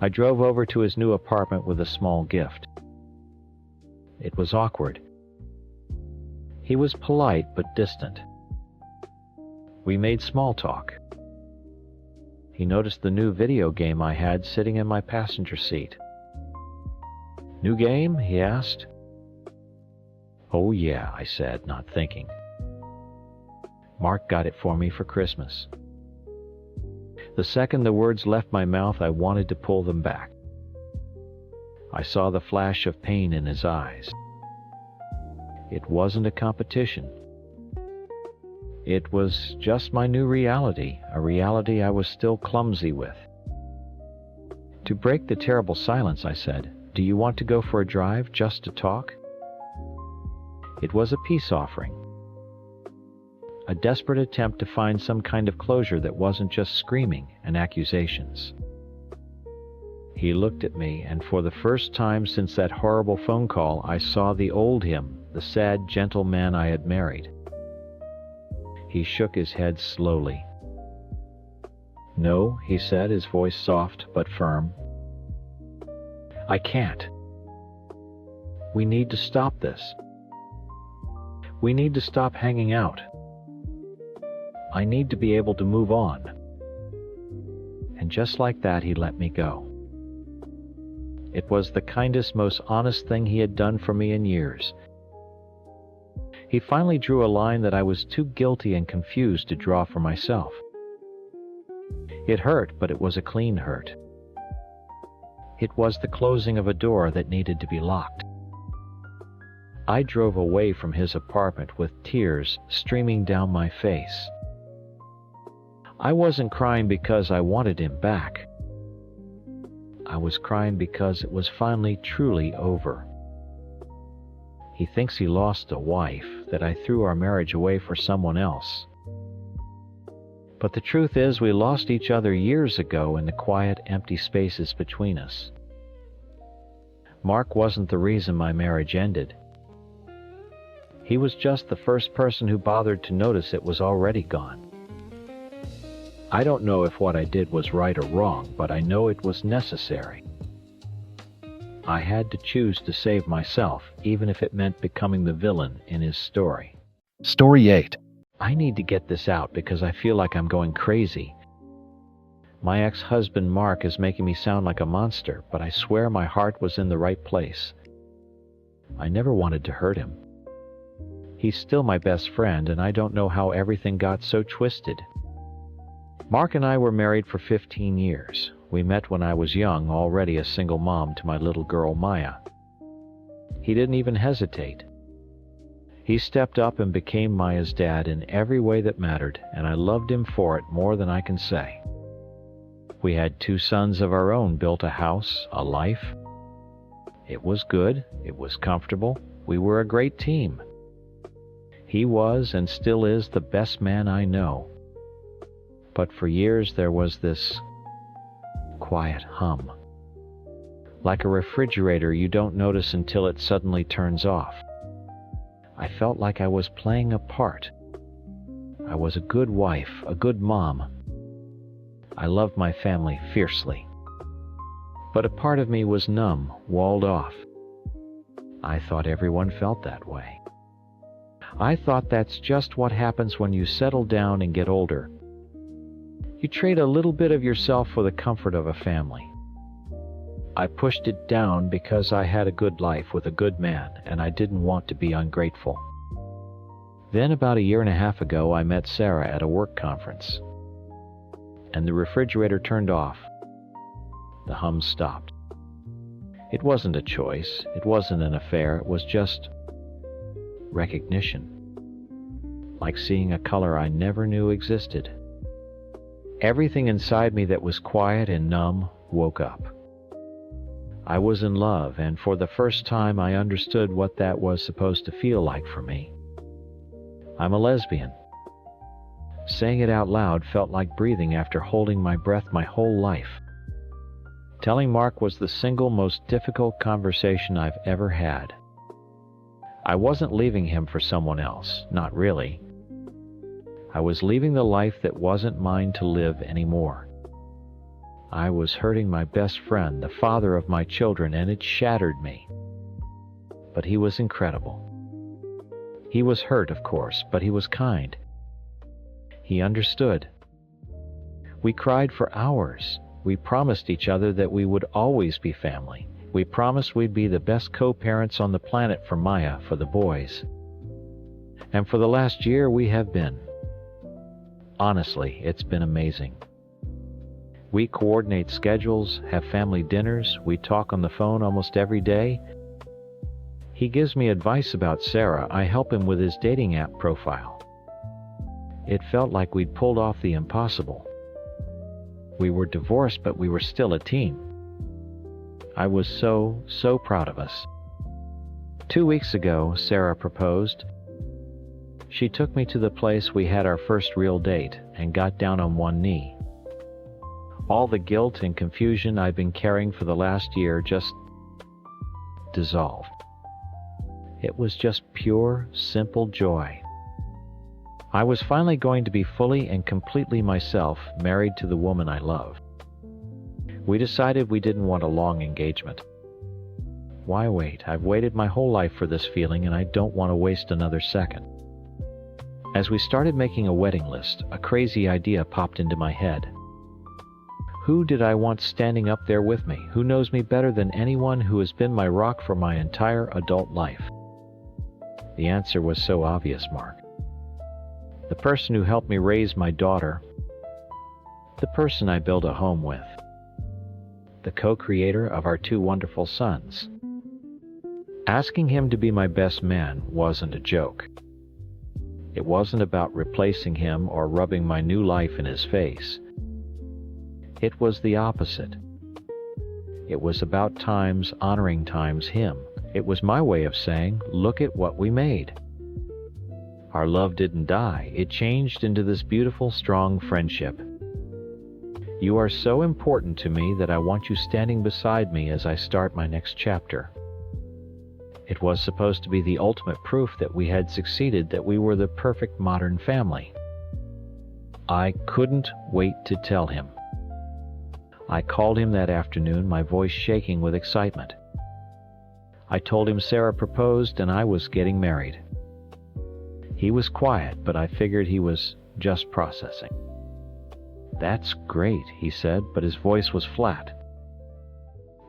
Speaker 3: I drove over to his new apartment with a small gift. It was awkward. He was polite but distant. We made small talk. He noticed the new video game I had sitting in my passenger seat. "New game?" he asked. "Oh yeah," I said, not thinking. Mark got it for me for Christmas. The second the words left my mouth, I wanted to pull them back. I saw the flash of pain in his eyes. It wasn't a competition. It was just my new reality, a reality I was still clumsy with. To break the terrible silence, I said, "Do you want to go for a drive just to talk?" It was a peace offering. A desperate attempt to find some kind of closure that wasn't just screaming and accusations. He looked at me, and for the first time since that horrible phone call, I saw the old him, the sad, gentle man I had married. He shook his head slowly. "No," he said, his voice soft but firm. "I can't. We need to stop this. We need to stop hanging out. I need to be able to move on." And just like that, he let me go. It was the kindest, most honest thing he had done for me in years. He finally drew a line that I was too guilty and confused to draw for myself. It hurt, but it was a clean hurt. It was the closing of a door that needed to be locked. I drove away from his apartment with tears streaming down my face. I wasn't crying because I wanted him back. I was crying because it was finally truly over. He thinks he lost a wife, that I threw our marriage away for someone else. But the truth is, we lost each other years ago in the quiet, empty spaces between us. Mark wasn't the reason my marriage ended. He was just the first person who bothered to notice it was already gone. I don't know if what I did was right or wrong, but I know it was necessary. I had to choose to save myself, even if it meant becoming the villain in his story.
Speaker 1: Story 8.
Speaker 3: I need to get this out because I feel like I'm going crazy. My ex-husband Mark is making me sound like a monster, but I swear my heart was in the right place. I never wanted to hurt him. He's still my best friend, and I don't know how everything got so twisted. Mark and I were married for 15 years. We met when I was young, already a single mom to my little girl Maya. He didn't even hesitate. He stepped up and became Maya's dad in every way that mattered, and I loved him for it more than I can say. We had 2 sons of our own, built a house, a life. It was good, it was comfortable, we were a great team. He was and still is the best man I know. But for years there was this quiet hum. Like a refrigerator you don't notice until it suddenly turns off. I felt like I was playing a part. I was a good wife, a good mom. I loved my family fiercely. But a part of me was numb, walled off. I thought everyone felt that way. I thought that's just what happens when you settle down and get older. You trade a little bit of yourself for the comfort of a family. I pushed it down because I had a good life with a good man, and I didn't want to be ungrateful. Then about 1.5 years ago, I met Sarah at a work conference. And the refrigerator turned off. The hum stopped. It wasn't a choice, it wasn't an affair, it was just recognition. Like seeing a color I never knew existed. Everything inside me that was quiet and numb woke up. I was in love, and for the first time I understood what that was supposed to feel like for me. I'm a lesbian. Saying it out loud felt like breathing after holding my breath my whole life. Telling Mark was the single most difficult conversation I've ever had. I wasn't leaving him for someone else, not really. I was leaving the life that wasn't mine to live anymore. I was hurting my best friend, the father of my children, and it shattered me. But he was incredible. He was hurt, of course, but he was kind. He understood. We cried for hours. We promised each other that we would always be family. We promised we'd be the best co-parents on the planet for Maya, for the boys. And for the last year we have been. Honestly, it's been amazing. We coordinate schedules, have family dinners, we talk on the phone almost every day. He gives me advice about Sarah, I help him with his dating app profile. It felt like we'd pulled off the impossible. We were divorced, but we were still a team. I was so proud of us. 2 weeks ago, Sarah proposed. She took me to the place we had our first real date and got down on one knee. All the guilt and confusion I'd been carrying for the last year just dissolved. It was just pure, simple joy. I was finally going to be fully and completely myself, married to the woman I love. We decided we didn't want a long engagement. Why wait? I've waited my whole life for this feeling, and I don't want to waste another second. As we started making a wedding list, a crazy idea popped into my head. Who did I want standing up there with me? Who knows me better than anyone, who has been my rock for my entire adult life? The answer was so obvious, Mark. The person who helped me raise my daughter. The person I built a home with. The co-creator of our 2 wonderful sons. Asking him to be my best man wasn't a joke. It wasn't about replacing him or rubbing my new life in his face. It was the opposite. It was about honoring him. It was my way of saying, look at what we made. Our love didn't die. It changed into this beautiful, strong friendship. You are so important to me that I want you standing beside me as I start my next chapter. It was supposed to be the ultimate proof that we had succeeded, that we were the perfect modern family. I couldn't wait to tell him. I called him that afternoon, my voice shaking with excitement. I told him Sarah proposed and I was getting married. He was quiet, but I figured he was just processing. That's great, he said, but his voice was flat.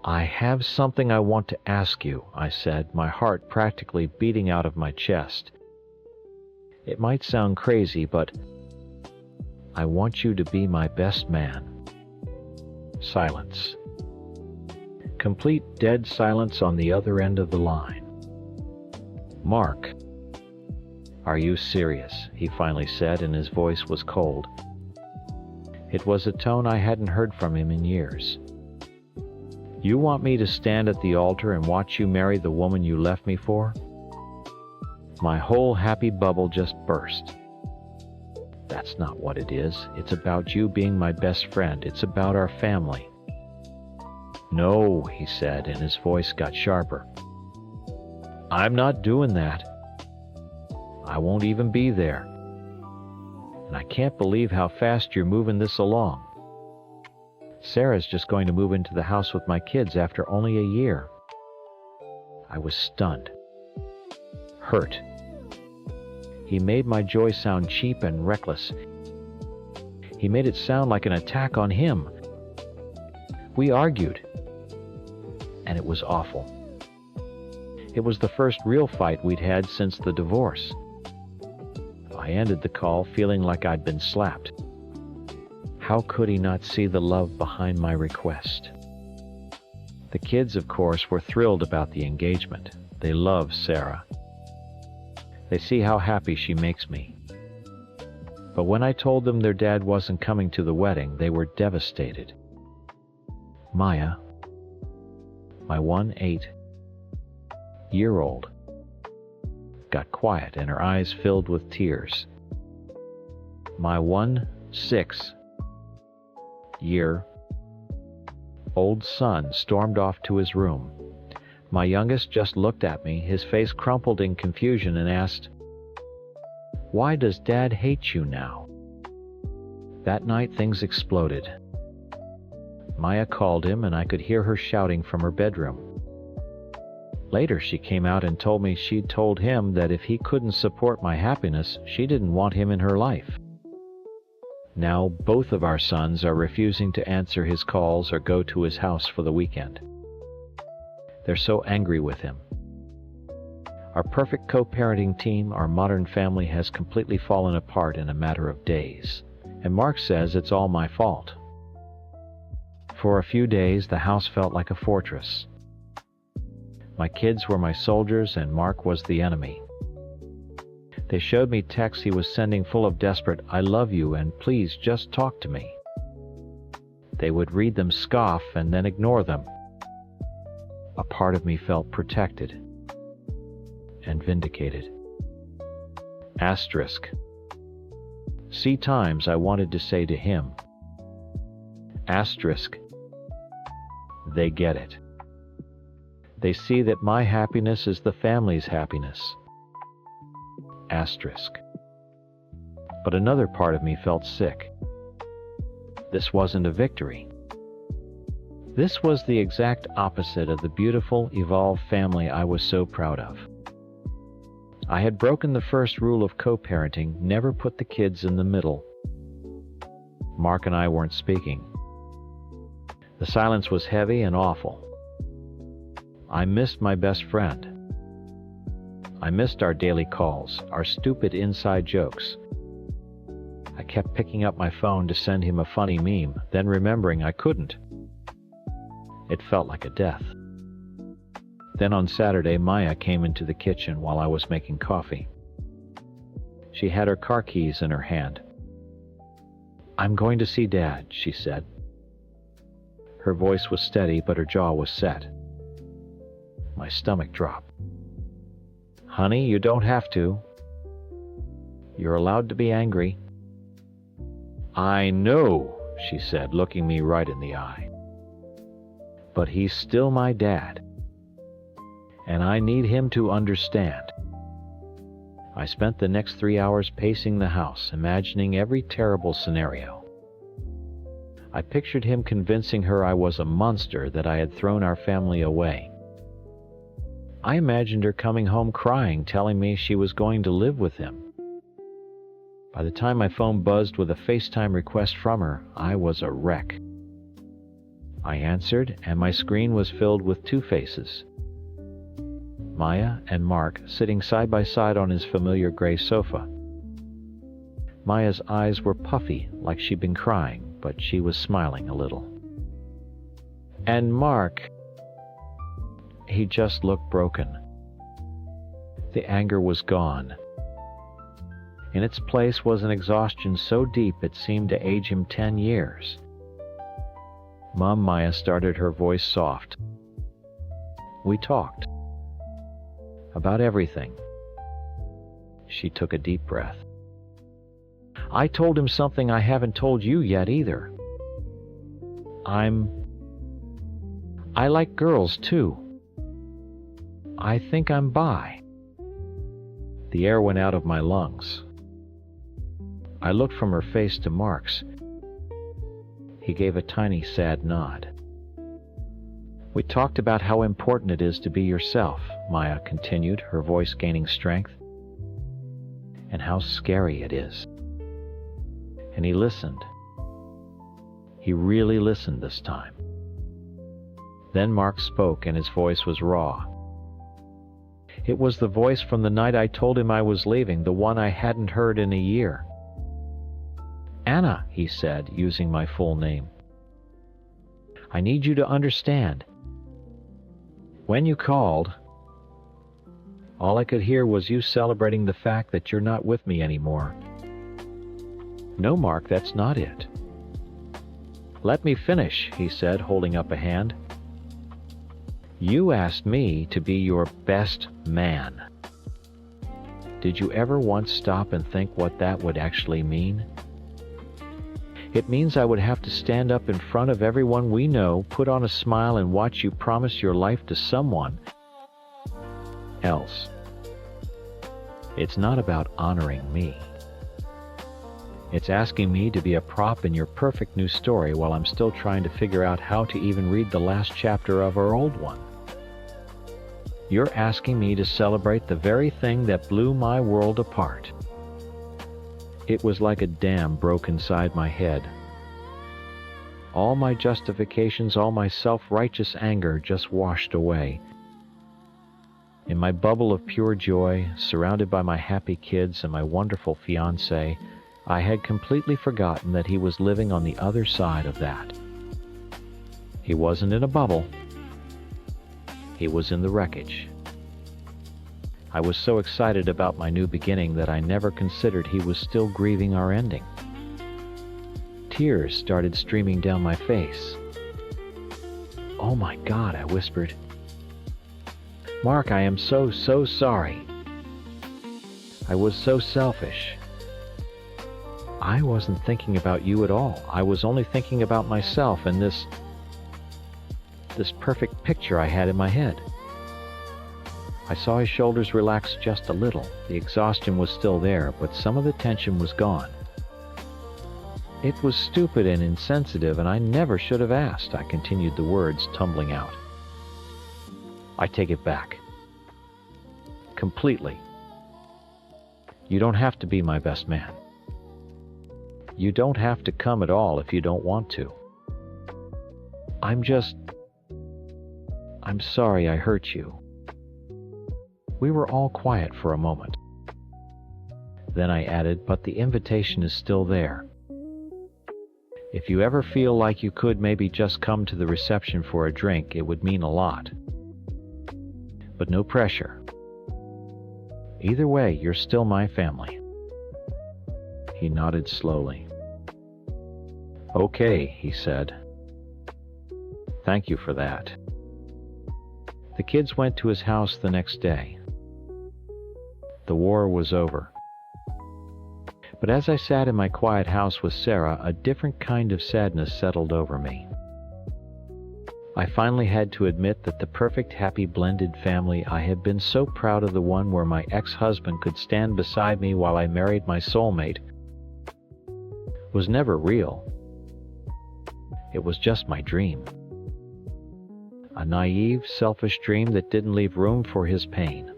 Speaker 3: I have something I want to ask you, I said, my heart practically beating out of my chest. It might sound crazy, but I want you to be my best man. Silence. Complete dead silence on the other end of the line. Mark. Are you serious? He finally said, and his voice was cold. It was a tone I hadn't heard from him in years. You want me to stand at the altar and watch you marry the woman you left me for? My whole happy bubble just burst. That's not what it is. It's about you being my best friend. It's about our family. No, he said, and his voice got sharper. I'm not doing that. I won't even be there. And I can't believe how fast you're moving this along. Sarah's just going to move into the house with my kids after only a year. I was stunned. Hurt. He made my joy sound cheap and reckless. He made it sound like an attack on him. We argued. And it was awful. It was the first real fight we'd had since the divorce. I ended the call feeling like I'd been slapped. How could he not see the love behind my request? The kids, of course, were thrilled about the engagement. They love Sarah. They see how happy she makes me. But when I told them their dad wasn't coming to the wedding, they were devastated. Maya, my 8-year-old, got quiet and her eyes filled with tears. My 6-year-old son stormed off to his room. My youngest just looked at me, his face crumpled in confusion, and asked, "Why does Dad hate you now?" That night things exploded. Maya called him, and I could hear her shouting from her bedroom. Later she came out and told me she'd told him that if he couldn't support my happiness, she didn't want him in her life. Now both of our sons are refusing to answer his calls or go to his house for the weekend. They're so angry with him. Our perfect co-parenting team, our modern family, has completely fallen apart in a matter of days. and Mark says it's all my fault. For a few days, the house felt like a fortress. My kids were my soldiers, and Mark was the enemy. They showed me texts he was sending full of desperate, "I love you," and "please just talk to me." They would read them, scoff, and then ignore them. A part of me felt protected and vindicated. Asterisk. See times I wanted to say to him. Asterisk. They get it. They see that my happiness is the family's happiness. Asterisk. But another part of me felt sick. This wasn't a victory. This was the exact opposite of the beautiful, evolved family I was so proud of. I had broken the first rule of co-parenting: never put the kids in the middle. Mark and I weren't speaking. The silence was heavy and awful. I missed my best friend. I missed our daily calls, our stupid inside jokes. I kept picking up my phone to send him a funny meme, then remembering I couldn't. It felt like a death. Then on Saturday, Maya came into the kitchen while I was making coffee. She had her car keys in her hand. "I'm going to see Dad," she said. Her voice was steady, but her jaw was set. My stomach dropped. "Honey, you don't have to. You're allowed to be angry." "I know," she said, looking me right in the eye. "But he's still my dad. And I need him to understand." I spent the next 3 hours pacing the house, imagining every terrible scenario. I pictured him convincing her I was a monster, that I had thrown our family away. I imagined her coming home crying, telling me she was going to live with him. By the time my phone buzzed with a FaceTime request from her, I was a wreck. I answered, and my screen was filled with two faces. Maya and Mark sitting side by side on his familiar gray sofa. Maya's eyes were puffy, like she'd been crying, but she was smiling a little. And Mark, he just looked broken. The anger was gone. In its place was an exhaustion so deep it seemed to age him 10 years. Mom, Maya started, her voice soft. We talked. About everything. She took a deep breath. I told him something I haven't told you yet either. I like girls too. I think I'm bi. The air went out of my lungs. I looked from her face to Mark's. He gave a tiny, sad nod. We talked about how important it is to be yourself, Maya continued, her voice gaining strength, and how scary it is. And he listened. He really listened this time. Then Mark spoke, and his voice was raw. It was the voice from the night I told him I was leaving, the one I hadn't heard in a year. Anna, he said, using my full name. I need you to understand. When you called, all I could hear was you celebrating the fact that you're not with me anymore. No, Mark, that's not it. Let me finish, he said, holding up a hand. You asked me to be your best man. Did you ever once stop and think what that would actually mean? It means I would have to stand up in front of everyone we know, put on a smile, and watch you promise your life to someone else. It's not about honoring me. It's asking me to be a prop in your perfect new story while I'm still trying to figure out how to even read the last chapter of our old one. You're asking me to celebrate the very thing that blew my world apart. It was like a dam broke inside my head. All my justifications, all my self-righteous anger just washed away. In my bubble of pure joy, surrounded by my happy kids and my wonderful fiancé, I had completely forgotten that he was living on the other side of that. He wasn't in a bubble. He was in the wreckage. I was so excited about my new beginning that I never considered he was still grieving our ending. Tears started streaming down my face. "Oh my God," I whispered. "Mark, I am so sorry. I was so selfish. I wasn't thinking about you at all. I was only thinking about myself and this perfect picture I had in my head." I saw his shoulders relax just a little. The exhaustion was still there, but some of the tension was gone. "It was stupid and insensitive, and I never should have asked," I continued, the words tumbling out. "I take it back. Completely. You don't have to be my best man. You don't have to come at all if you don't want to. I'm sorry I hurt you." We were all quiet for a moment. Then I added, "But the invitation is still there. If you ever feel like you could maybe just come to the reception for a drink, it would mean a lot. But no pressure. Either way, you're still my family." He nodded slowly. "Okay," he said. "Thank you for that." The kids went to his house the next day. The war was over. But as I sat in my quiet house with Sarah, a different kind of sadness settled over me. I finally had to admit that the perfect, happy, blended family I had been so proud of, the one where my ex-husband could stand beside me while I married my soulmate, was never real. It was just my dream. A naive, selfish dream that didn't leave room for his pain.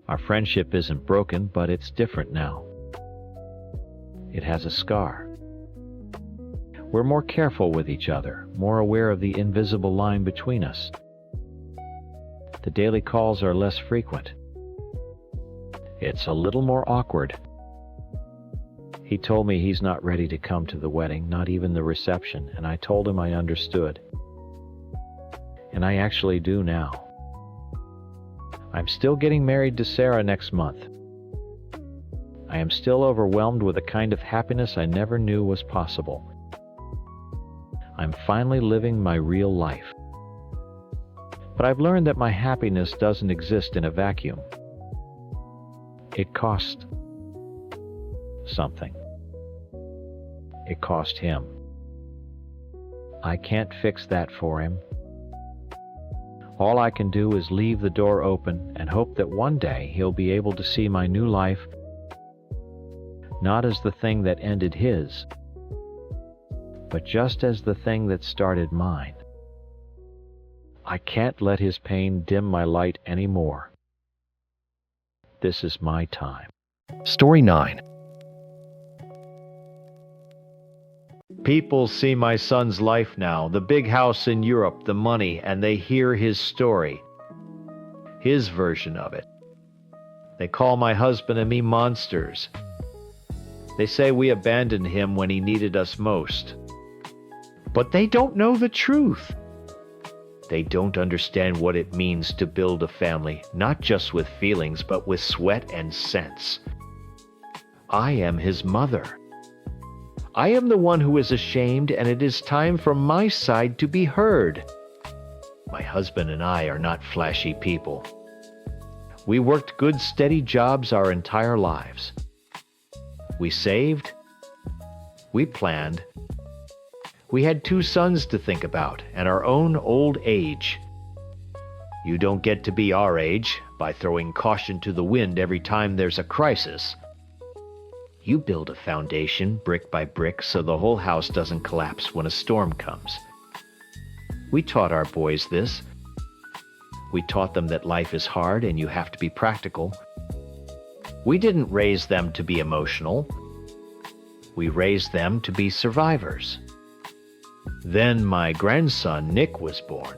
Speaker 3: Our friendship isn't broken, but it's different now. It has a scar. We're more careful with each other, more aware of the invisible line between us. The daily calls are less frequent. It's a little more awkward. He told me he's not ready to come to the wedding, not even the reception, and I told him I understood. And I actually do now. I'm still getting married to Sarah next month. I am still overwhelmed with a kind of happiness I never knew was possible. I'm finally living my real life. But I've learned that my happiness doesn't exist in a vacuum. It cost something. It cost him. I can't fix that for him. All I can do is leave the door open and hope that one day he'll be able to see my new life not as the thing that ended his, but just as the thing that started mine. I can't let his pain dim my light anymore. This is my time.
Speaker 1: Story 9.
Speaker 3: People see my son's life now, the big house in Europe, the money, and they hear his story. His version of it. They call my husband and me monsters. They say we abandoned him when he needed us most. But they don't know the truth. They don't understand what it means to build a family, not just with feelings, but with sweat and sense. I am his mother. I am the one who is ashamed, and it is time for my side to be heard. My husband and I are not flashy people. We worked good, steady jobs our entire lives. We saved. We planned. We had 2 sons to think about, and our own old age. You don't get to be our age by throwing caution to the wind every time there's a crisis. You build a foundation brick by brick so the whole house doesn't collapse when a storm comes. We taught our boys this. We taught them that life is hard and you have to be practical. We didn't raise them to be emotional. We raised them to be survivors. Then my grandson, Nick, was born.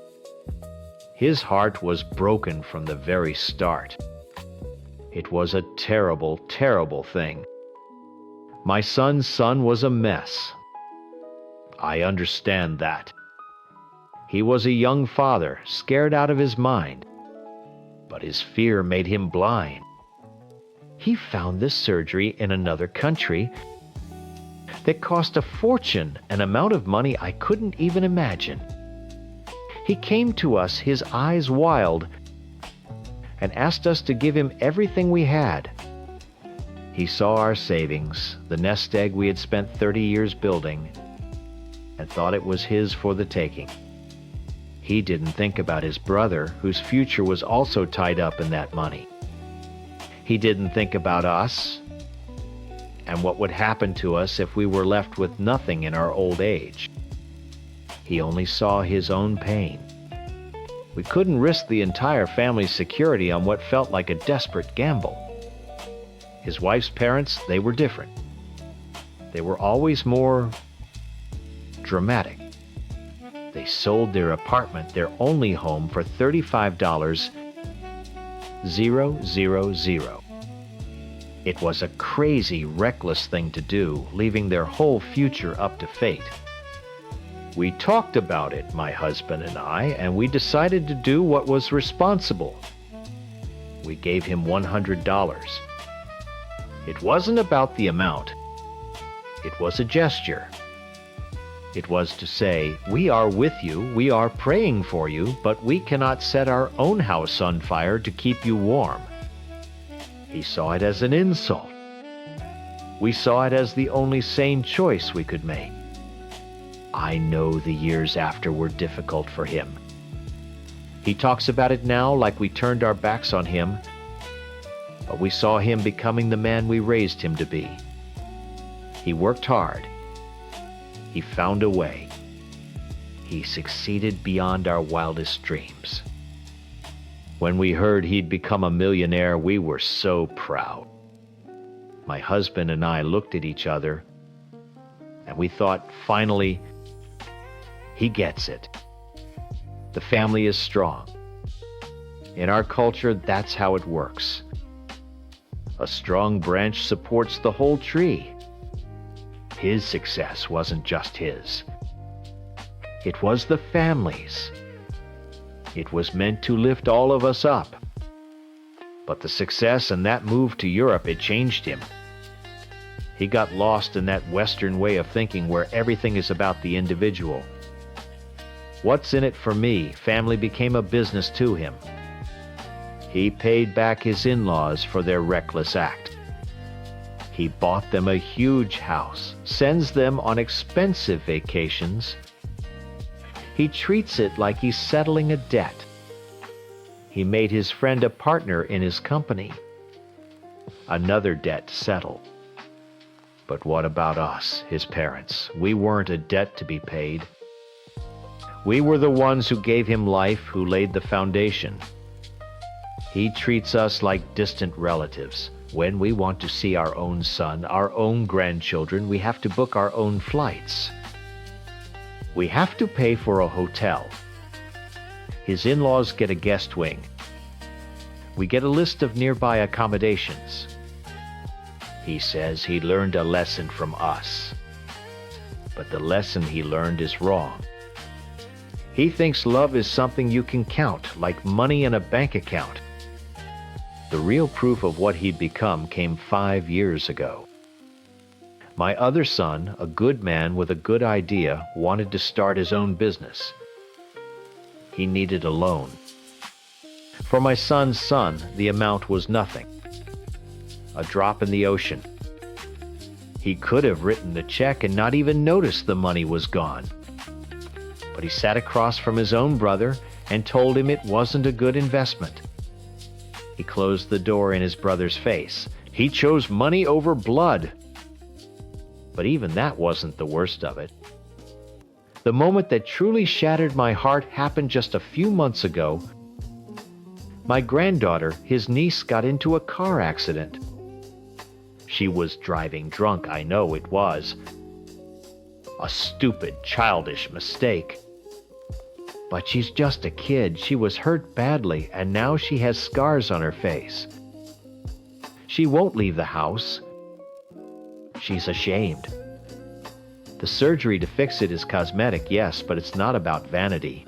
Speaker 3: His heart was broken from the very start. It was a terrible, terrible thing. My son's son was a mess. I understand that. He was a young father, scared out of his mind. But his fear made him blind. He found this surgery in another country that cost a fortune, an amount of money I couldn't even imagine. He came to us, his eyes wild, and asked us to give him everything we had. He saw our savings, the nest egg we had spent 30 years building, and thought it was his for the taking. He didn't think about his brother, whose future was also tied up in that money. He didn't think about us and what would happen to us if we were left with nothing in our old age. He only saw his own pain. We couldn't risk the entire family's security on what felt like a desperate gamble. His wife's parents, they were different. They were always more dramatic. They sold their apartment, their only home, for $35,000. It was a crazy, reckless thing to do, leaving their whole future up to fate. We talked about it, my husband and I, and we decided to do what was responsible. We gave him $100. It wasn't about the amount. It was a gesture. It was to say, we are with you, we are praying for you, but we cannot set our own house on fire to keep you warm. He saw it as an insult. We saw it as the only sane choice we could make. I know the years after were difficult for him. He talks about it now like we turned our backs on him, but we saw him becoming the man we raised him to be. He worked hard. He found a way. He succeeded beyond our wildest dreams. When we heard he'd become a millionaire, we were so proud. My husband and I looked at each other, and we thought, finally, he gets it. The family is strong. In our culture, that's how it works. A strong branch supports the whole tree. His success wasn't just his. It was the family's. It was meant to lift all of us up. But the success and that move to Europe, it changed him. He got lost in that Western way of thinking where everything is about the individual. What's in it for me? Family became a business to him. He paid back his in-laws for their reckless act. He bought them a huge house, sends them on expensive vacations. He treats it like he's settling a debt. He made his friend a partner in his company. Another debt settled. But what about us, his parents? We weren't a debt to be paid. We were the ones who gave him life, who laid the foundation. He treats us like distant relatives. When we want to see our own son, our own grandchildren, we have to book our own flights. We have to pay for a hotel. His in-laws get a guest wing. We get a list of nearby accommodations. He says he learned a lesson from us. But the lesson he learned is wrong. He thinks love is something you can count, like money in a bank account. The real proof of what he'd become came 5 years ago. My other son, a good man with a good idea, wanted to start his own business. He needed a loan. For my son's son, the amount was nothing. A drop in the ocean. He could have written the check and not even noticed the money was gone. But he sat across from his own brother and told him it wasn't a good investment. He closed the door in his brother's face. He chose money over blood. But even that wasn't the worst of it. The moment that truly shattered my heart happened just a few months ago. My granddaughter, his niece, got into a car accident. She was driving drunk, I know it was. A stupid, childish mistake. But she's just a kid. She was hurt badly, and now she has scars on her face. She won't leave the house. She's ashamed. The surgery to fix it is cosmetic, yes, but it's not about vanity.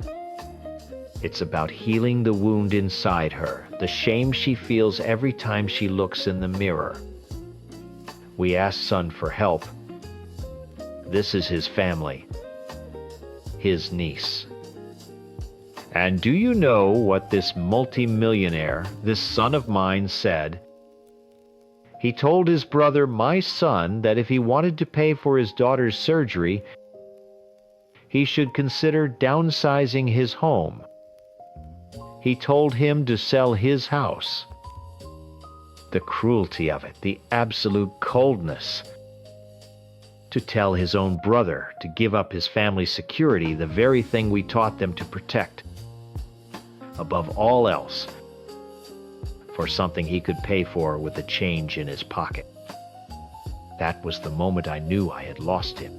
Speaker 3: It's about healing the wound inside her, the shame she feels every time she looks in the mirror. We asked Son for help. This is his family. His niece. And do you know what this multimillionaire, this son of mine, said? He told his brother, my son, that if he wanted to pay for his daughter's surgery, he should consider downsizing his home. He told him to sell his house. The cruelty of it, the absolute coldness. To tell his own brother to give up his family's security, the very thing we taught them to protect. Above all else, for something he could pay for with a change in his pocket. That was the moment I knew I had lost him.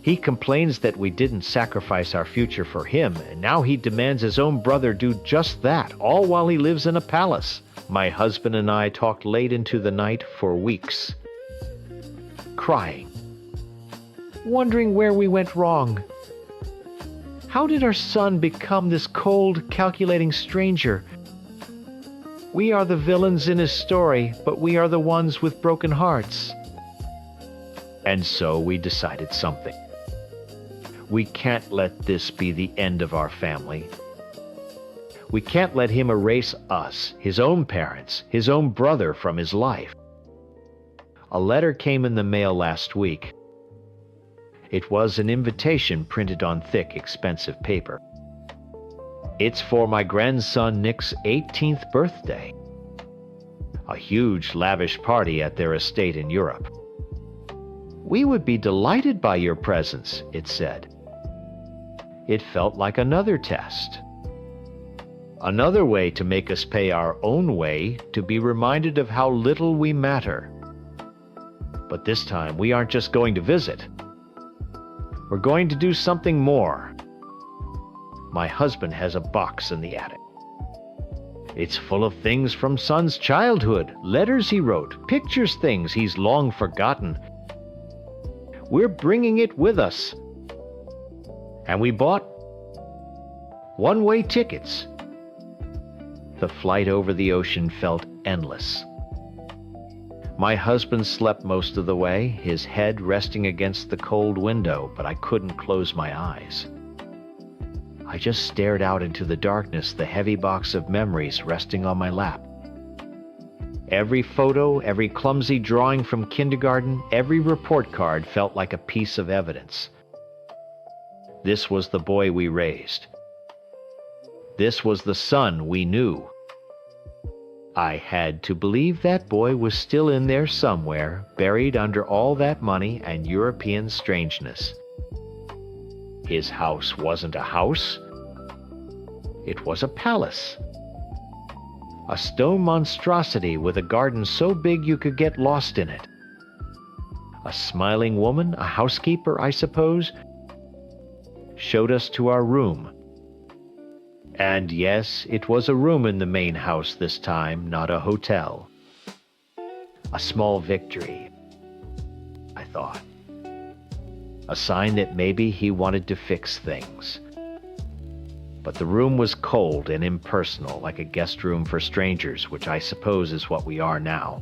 Speaker 3: He complains that we didn't sacrifice our future for him, and now he demands his own brother do just that, all while he lives in a palace. My husband and I talked late into the night for weeks, crying, wondering where we went wrong. How did our son become this cold, calculating stranger? We are the villains in his story, but we are the ones with broken hearts. And so we decided something. We can't let this be the end of our family. We can't let him erase us, his own parents, his own brother from his life. A letter came in the mail last week. It was an invitation printed on thick, expensive paper. It's for my grandson Nick's 18th birthday. A huge, lavish party at their estate in Europe. We would be delighted by your presence, it said. It felt like another test. Another way to make us pay our own way, to be reminded of how little we matter. But this time, we aren't just going to visit. We're going to do something more. My husband has a box in the attic. It's full of things from Son's childhood, letters he wrote, pictures, things he's long forgotten. We're bringing it with us. And we bought one-way tickets. The flight over the ocean felt endless. My husband slept most of the way, his head resting against the cold window, but I couldn't close my eyes. I just stared out into the darkness, the heavy box of memories resting on my lap. Every photo, every clumsy drawing from kindergarten, every report card felt like a piece of evidence. This was the boy we raised. This was the son we knew. I had to believe that boy was still in there somewhere, buried under all that money and European strangeness. His house wasn't a house. It was a palace. A stone monstrosity with a garden so big you could get lost in it. A smiling woman, a housekeeper, I suppose, showed us to our room. And yes, it was a room in the main house this time, not a hotel. A small victory, I thought. A sign that maybe he wanted to fix things. But the room was cold and impersonal, like a guest room for strangers, which I suppose is what we are now.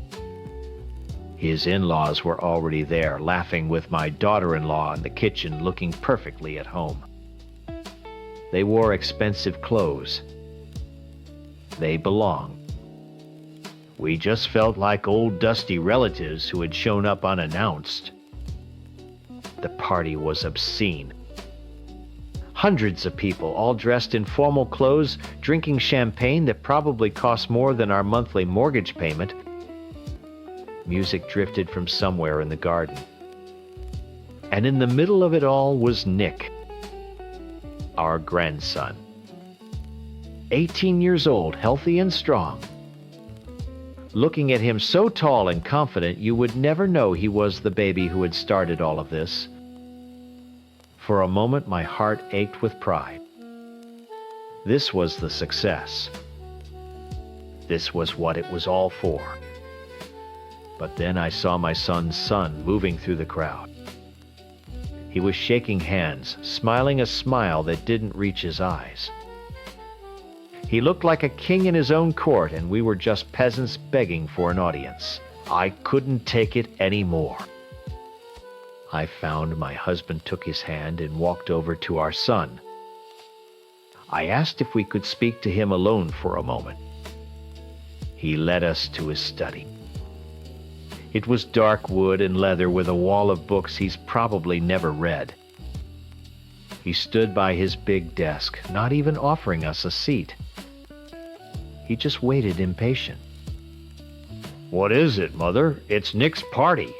Speaker 3: His in-laws were already there, laughing with my daughter-in-law in the kitchen, looking perfectly at home. They wore expensive clothes. They belonged. We just felt like old dusty relatives who had shown up unannounced. The party was obscene. Hundreds of people, all dressed in formal clothes, drinking champagne that probably cost more than our monthly mortgage payment. Music drifted from somewhere in the garden. And in the middle of it all was Nick, our grandson. 18 years old, healthy and strong. Looking at him so tall and confident, you would never know he was the baby who had started all of this. For a moment, my heart ached with pride. This was the success. This was what it was all for. But then I saw my son's son moving through the crowd. He was shaking hands, smiling a smile that didn't reach his eyes. He looked like a king in his own court, and we were just peasants begging for an audience. I couldn't take it anymore. I found my husband took his hand and walked over to our son. I asked if we could speak to him alone for a moment. He led us to his study. It was dark wood and leather with a wall of books he's probably never read. He stood by his big desk, not even offering us a seat. He just waited impatient. "What is it, Mother? It's Nick's party."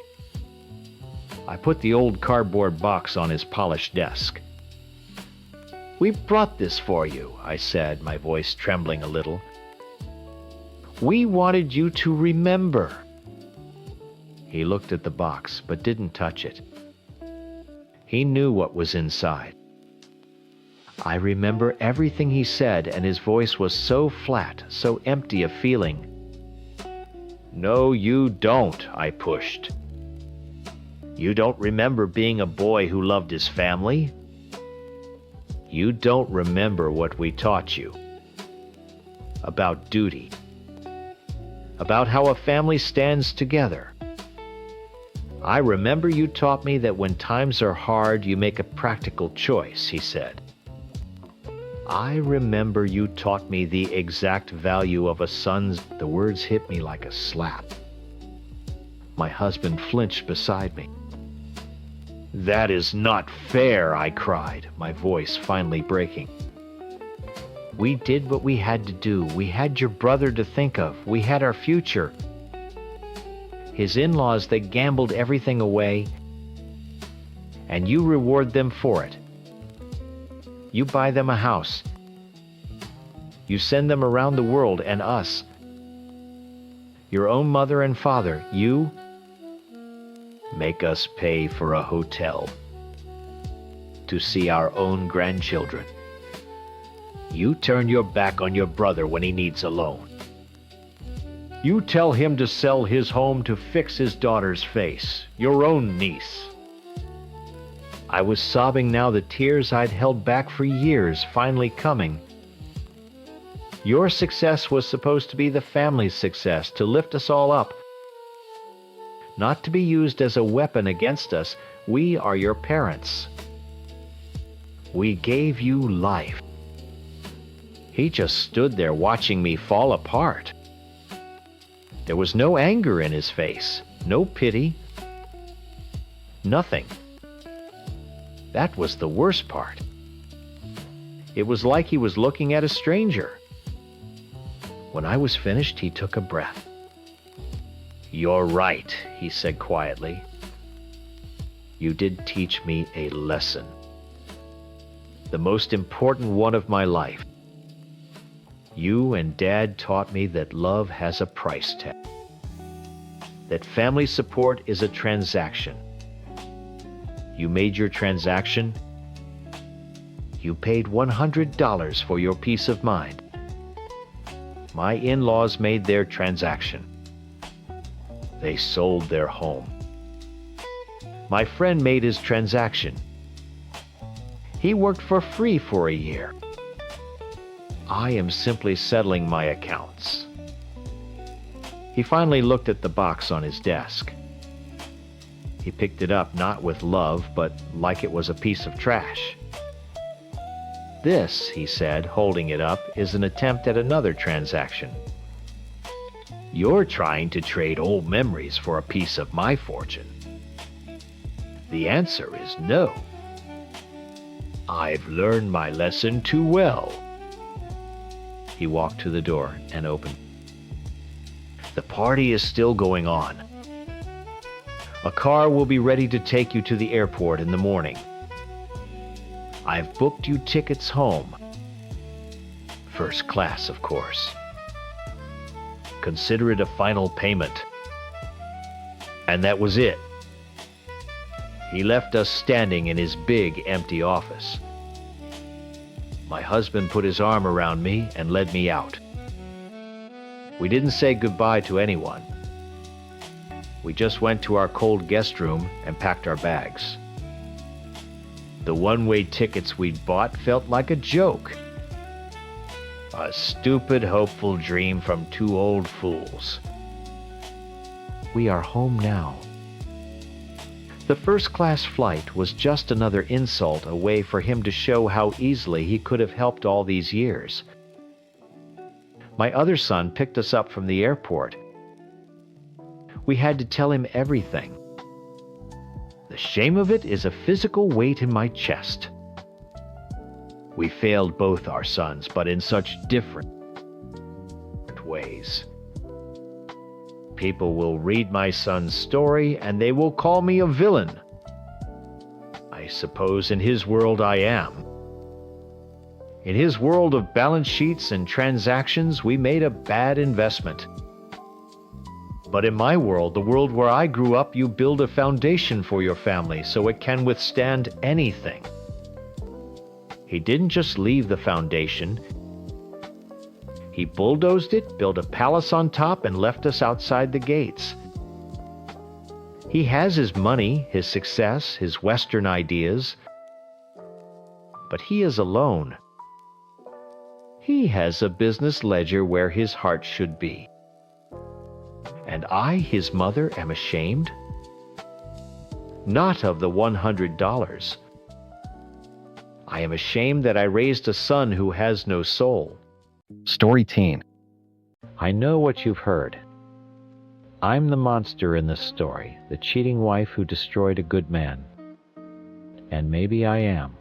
Speaker 3: I put the old cardboard box on his polished desk. "We brought this for you," I said, my voice trembling a little. "We wanted you to remember." He looked at the box, but didn't touch it. He knew what was inside. I remember everything he said, and his voice was so flat, so empty of feeling. "No, you don't," I pushed. "You don't remember being a boy who loved his family? You don't remember what we taught you. About duty. About how a family stands together. I remember you taught me that when times are hard, you make a practical choice," he said. "I remember you taught me the exact value of a son's—" The words hit me like a slap. My husband flinched beside me. "That is not fair," I cried, my voice finally breaking. "We did what we had to do. We had your brother to think of. We had our future. His in-laws, they gambled everything away, and you reward them for it. You buy them a house. You send them around the world, and us, your own mother and father, you make us pay for a hotel to see our own grandchildren. You turn your back on your brother when he needs a loan. You tell him to sell his home to fix his daughter's face, your own niece." I was sobbing now, the tears I'd held back for years finally coming. Your success was supposed to be the family's success, to lift us all up, not to be used as a weapon against us. We are your parents. We gave you life. He just stood there watching me fall apart. There was no anger in his face, no pity, nothing. That was the worst part. It was like he was looking at a stranger. When I was finished, he took a breath. "You're right," he said quietly. "You did teach me a lesson. The most important one of my life. You and Dad taught me that love has a price tag. That family support is a transaction. You made your transaction. You paid $100 for your peace of mind. My in-laws made their transaction. They sold their home. My friend made his transaction. He worked for free for a year. I am simply settling my accounts." He finally looked at the box on his desk. He picked it up not with love, but like it was a piece of trash. "This," he said, holding it up, "is an attempt at another transaction. You're trying to trade old memories for a piece of my fortune. The answer is no. I've learned my lesson too well." He walked to the door and opened. "The party is still going on. A car will be ready to take you to the airport in the morning. I've booked you tickets home. First class, of course. Consider it a final payment." And that was it. He left us standing in his big, empty office. My husband put his arm around me and led me out. We didn't say goodbye to anyone. We just went to our cold guest room and packed our bags. The one-way tickets we'd bought felt like a joke. A stupid, hopeful dream from two old fools. We are home now. The first-class flight was just another insult, a way for him to show how easily he could have helped all these years. My other son picked us up from the airport. We had to tell him everything. The shame of it is a physical weight in my chest. We failed both our sons, but in such different ways. People will read my son's story and they will call me a villain. I suppose in his world I am. In his world of balance sheets and transactions, we made a bad investment. But in my world, the world where I grew up, you build a foundation for your family so it can withstand anything. He didn't just leave the foundation. He bulldozed it, built a palace on top, and left us outside the gates. He has his money, his success, his Western ideas. But he is alone. He has a business ledger where his heart should be. And I, his mother, am ashamed? Not of the $100. I am ashamed that I raised a son who has no soul.
Speaker 1: Story Teen.
Speaker 3: I know what you've heard. I'm the monster in this story, the cheating wife who destroyed a good man. And maybe I am.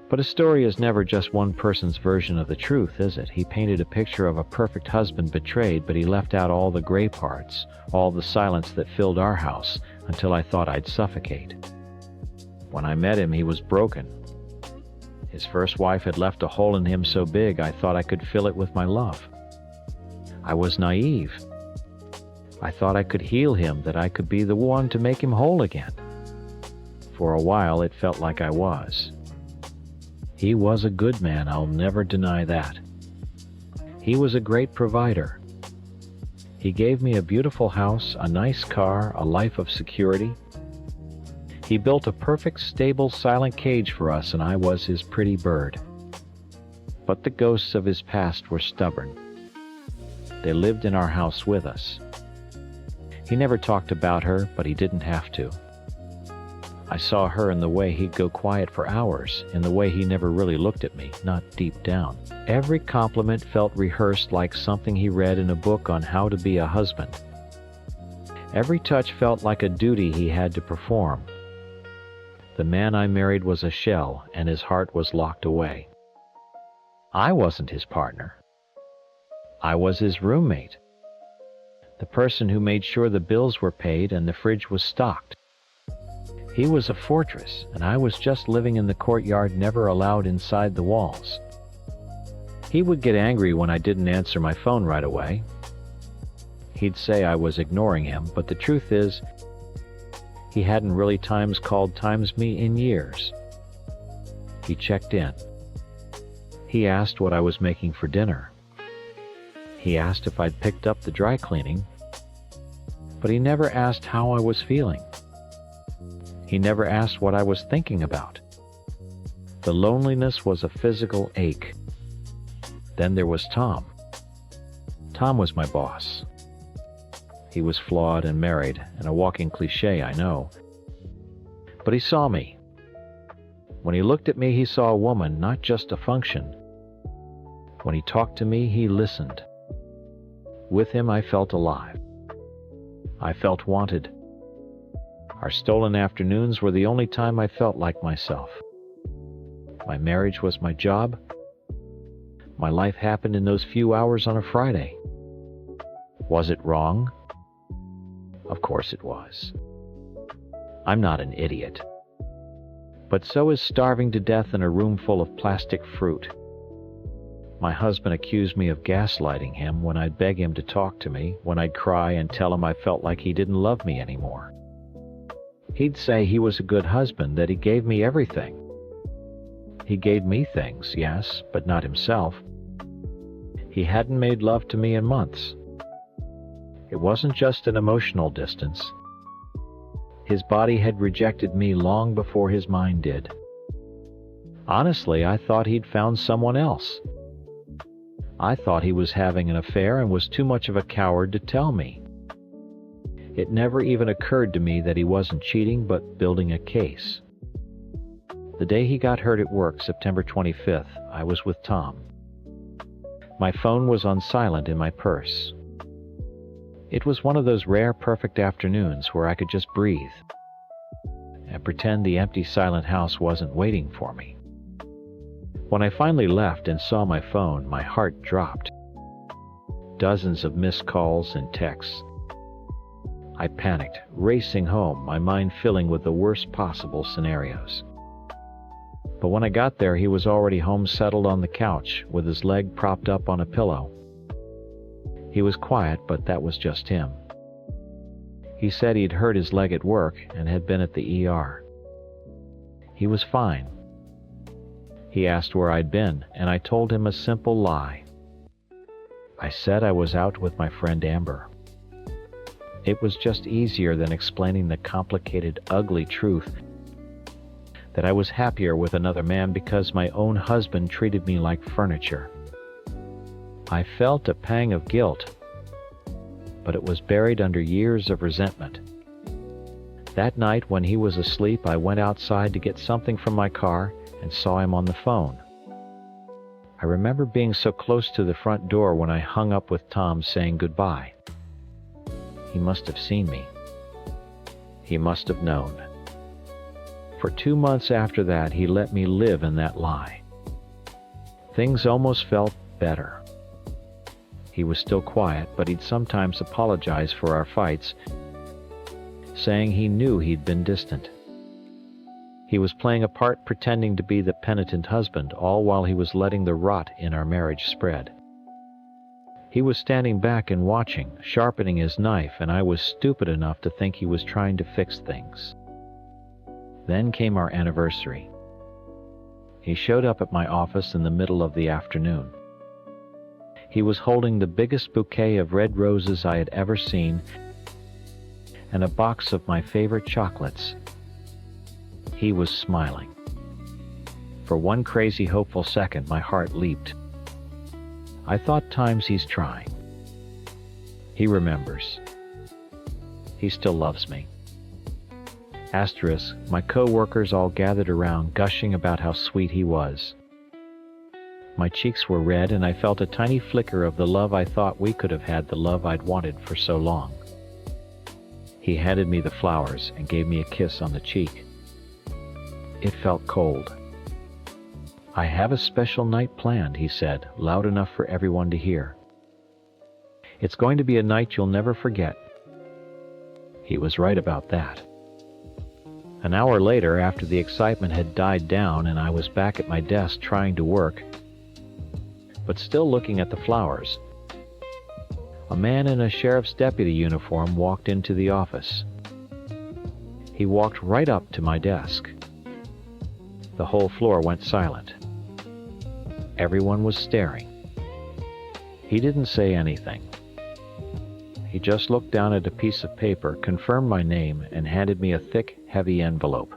Speaker 3: But a story is never just one person's version of the truth, is it? He painted a picture of a perfect husband betrayed, but he left out all the gray parts, all the silence that filled our house, until I thought I'd suffocate. When I met him, he was broken. His first wife had left a hole in him so big I thought I could fill it with my love. I was naive. I thought I could heal him, that I could be the one to make him whole again. For a while it felt like I was. He was a good man, I'll never deny that. He was a great provider. He gave me a beautiful house, a nice car, a life of security. He built a perfect, stable, silent cage for us, and I was his pretty bird. But the ghosts of his past were stubborn. They lived in our house with us. He never talked about her, but he didn't have to. I saw her in the way he'd go quiet for hours, in the way he never really looked at me, not deep down. Every compliment felt rehearsed like something he read in a book on how to be a husband. Every touch felt like a duty he had to perform. The man I married was a shell, and his heart was locked away. I wasn't his partner. I was his roommate. The person who made sure the bills were paid and the fridge was stocked. He was a fortress, and I was just living in the courtyard, never allowed inside the walls. He would get angry when I didn't answer my phone right away. He'd say I was ignoring him, but the truth is, he hadn't really called me in years. He checked in. He asked what I was making for dinner. He asked if I'd picked up the dry cleaning, but he never asked how I was feeling. He never asked what I was thinking about. The loneliness was a physical ache. Then there was Tom. Tom was my boss. He was flawed and married, and a walking cliché, I know. But he saw me. When he looked at me, he saw a woman, not just a function. When he talked to me, he listened. With him, I felt alive. I felt wanted. Our stolen afternoons were the only time I felt like myself. My marriage was my job. My life happened in those few hours on a Friday. Was it wrong? Of course it was. I'm not an idiot. But so is starving to death in a room full of plastic fruit. My husband accused me of gaslighting him when I'd beg him to talk to me, when I'd cry and tell him I felt like he didn't love me anymore. He'd say he was a good husband, that he gave me everything. He gave me things, yes, but not himself. He hadn't made love to me in months. It wasn't just an emotional distance. His body had rejected me long before his mind did. Honestly, I thought he'd found someone else. I thought he was having an affair and was too much of a coward to tell me. It never even occurred to me that he wasn't cheating but building a case. The day he got hurt at work, September 25th, I was with Tom. My phone was on silent in my purse. It was one of those rare perfect afternoons where I could just breathe and pretend the empty silent house wasn't waiting for me. When I finally left and saw my phone, my heart dropped. Dozens of missed calls and texts. I panicked, racing home, my mind filling with the worst possible scenarios. But when I got there, he was already home, settled on the couch with his leg propped up on a pillow. He was quiet, but that was just him. He said he'd hurt his leg at work and had been at the ER. He was fine. He asked where I'd been, and I told him a simple lie. I said I was out with my friend Amber. It was just easier than explaining the complicated, ugly truth that I was happier with another man because my own husband treated me like furniture. I felt a pang of guilt, but it was buried under years of resentment. That night when he was asleep, I went outside to get something from my car and saw him on the phone. I remember being so close to the front door when I hung up with Tom saying goodbye. He must have seen me. He must have known. For 2 months after that, he let me live in that lie. Things almost felt better. He was still quiet, but he'd sometimes apologize for our fights, saying he knew he'd been distant. He was playing a part pretending to be the penitent husband, all while he was letting the rot in our marriage spread. He was standing back and watching, sharpening his knife, and I was stupid enough to think he was trying to fix things. Then came our anniversary. He showed up at my office in the middle of the afternoon. He was holding the biggest bouquet of red roses I had ever seen and a box of my favorite chocolates. He was smiling. For one crazy, hopeful second, my heart leaped. I thought times he's trying. He remembers. He still loves me. Asterisk, my co-workers all gathered around, gushing about how sweet he was. My cheeks were red, and I felt a tiny flicker of the love I thought we could have had, the love I'd wanted for so long. He handed me the flowers and gave me a kiss on the cheek. It felt cold. "I have a special night planned," he said, loud enough for everyone to hear. "It's going to be a night you'll never forget." He was right about that. An hour later, after the excitement had died down and I was back at my desk trying to work, but still looking at the flowers, a man in a sheriff's deputy uniform walked into the office. He walked right up to my desk. The whole floor went silent. Everyone was staring. He didn't say anything. He just looked down at a piece of paper, confirmed my name, and handed me a thick, heavy envelope.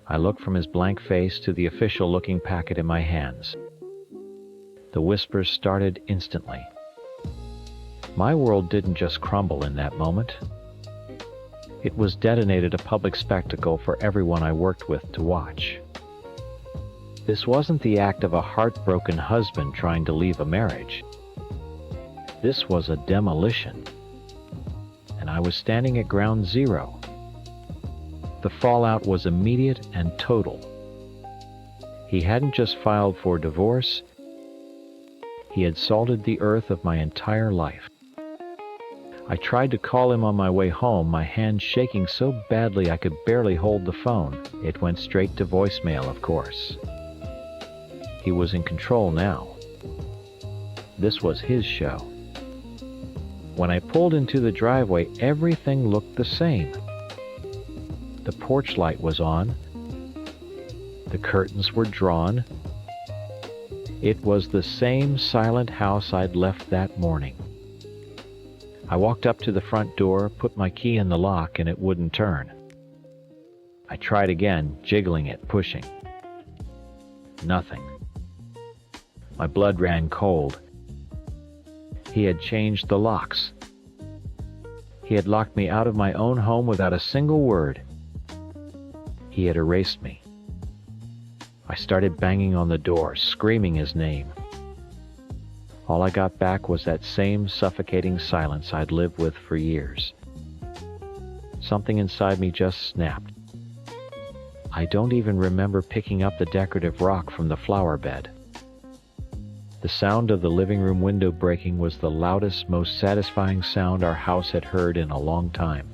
Speaker 3: I looked from his blank face to the official-looking packet in my hands. The whispers started instantly. My world didn't just crumble in that moment. It was detonated, a public spectacle for everyone I worked with to watch. This wasn't the act of a heartbroken husband trying to leave a marriage. This was a demolition. And I was standing at ground zero. The fallout was immediate and total. He hadn't just filed for divorce. He had salted the earth of my entire life. I tried to call him on my way home, my hand shaking so badly I could barely hold the phone. It went straight to voicemail, of course. He was in control now. This was his show. When I pulled into the driveway, everything looked the same. The porch light was on. The curtains were drawn. It was the same silent house I'd left that morning. I walked up to the front door, put my key in the lock, and it wouldn't turn. I tried again, jiggling it, pushing. Nothing. My blood ran cold. He had changed the locks. He had locked me out of my own home without a single word. He had erased me. I started banging on the door, screaming his name. All I got back was that same suffocating silence I'd lived with for years. Something inside me just snapped. I don't even remember picking up the decorative rock from the flower bed. The sound of the living room window breaking was the loudest, most satisfying sound our house had heard in a long time.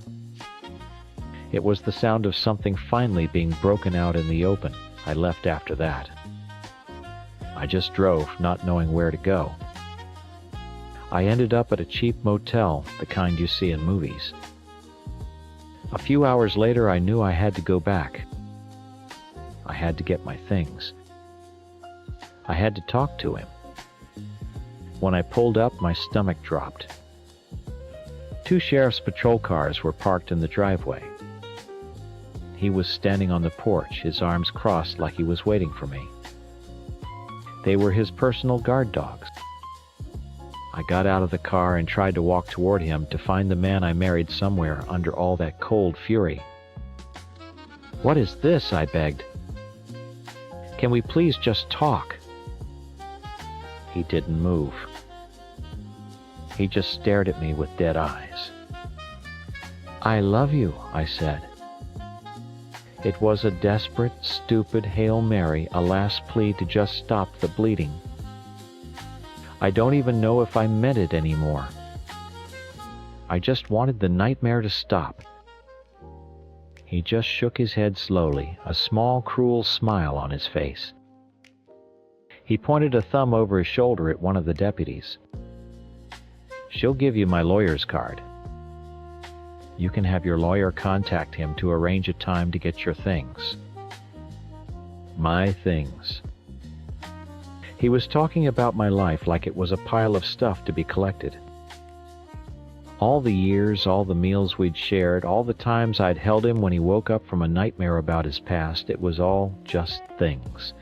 Speaker 3: It was the sound of something finally being broken out in the open. I left after that. I just drove, not knowing where to go. I ended up at a cheap motel, the kind you see in movies. A few hours later, I knew I had to go back. I had to get my things. I had to talk to him. When I pulled up, my stomach dropped. 2 sheriff's patrol cars were parked in the driveway. He was standing on the porch, his arms crossed like he was waiting for me. They were his personal guard dogs. I got out of the car and tried to walk toward him to find the man I married somewhere under all that cold fury. "What is this?" I begged. "Can we please just talk?" He didn't move. He just stared at me with dead eyes. "I love you," I said. It was a desperate, stupid Hail Mary, a last plea to just stop the bleeding. I don't even know if I meant it anymore. I just wanted the nightmare to stop. He just shook his head slowly, a small, cruel smile on his face. He pointed a thumb over his shoulder at one of the deputies. "She'll give you my lawyer's card. You can have your lawyer contact him to arrange a time to get your things." My things. He was talking about my life like it was a pile of stuff to be collected. All the years, all the meals we'd shared, all the times I'd held him when he woke up from a nightmare about his past, it was all just things.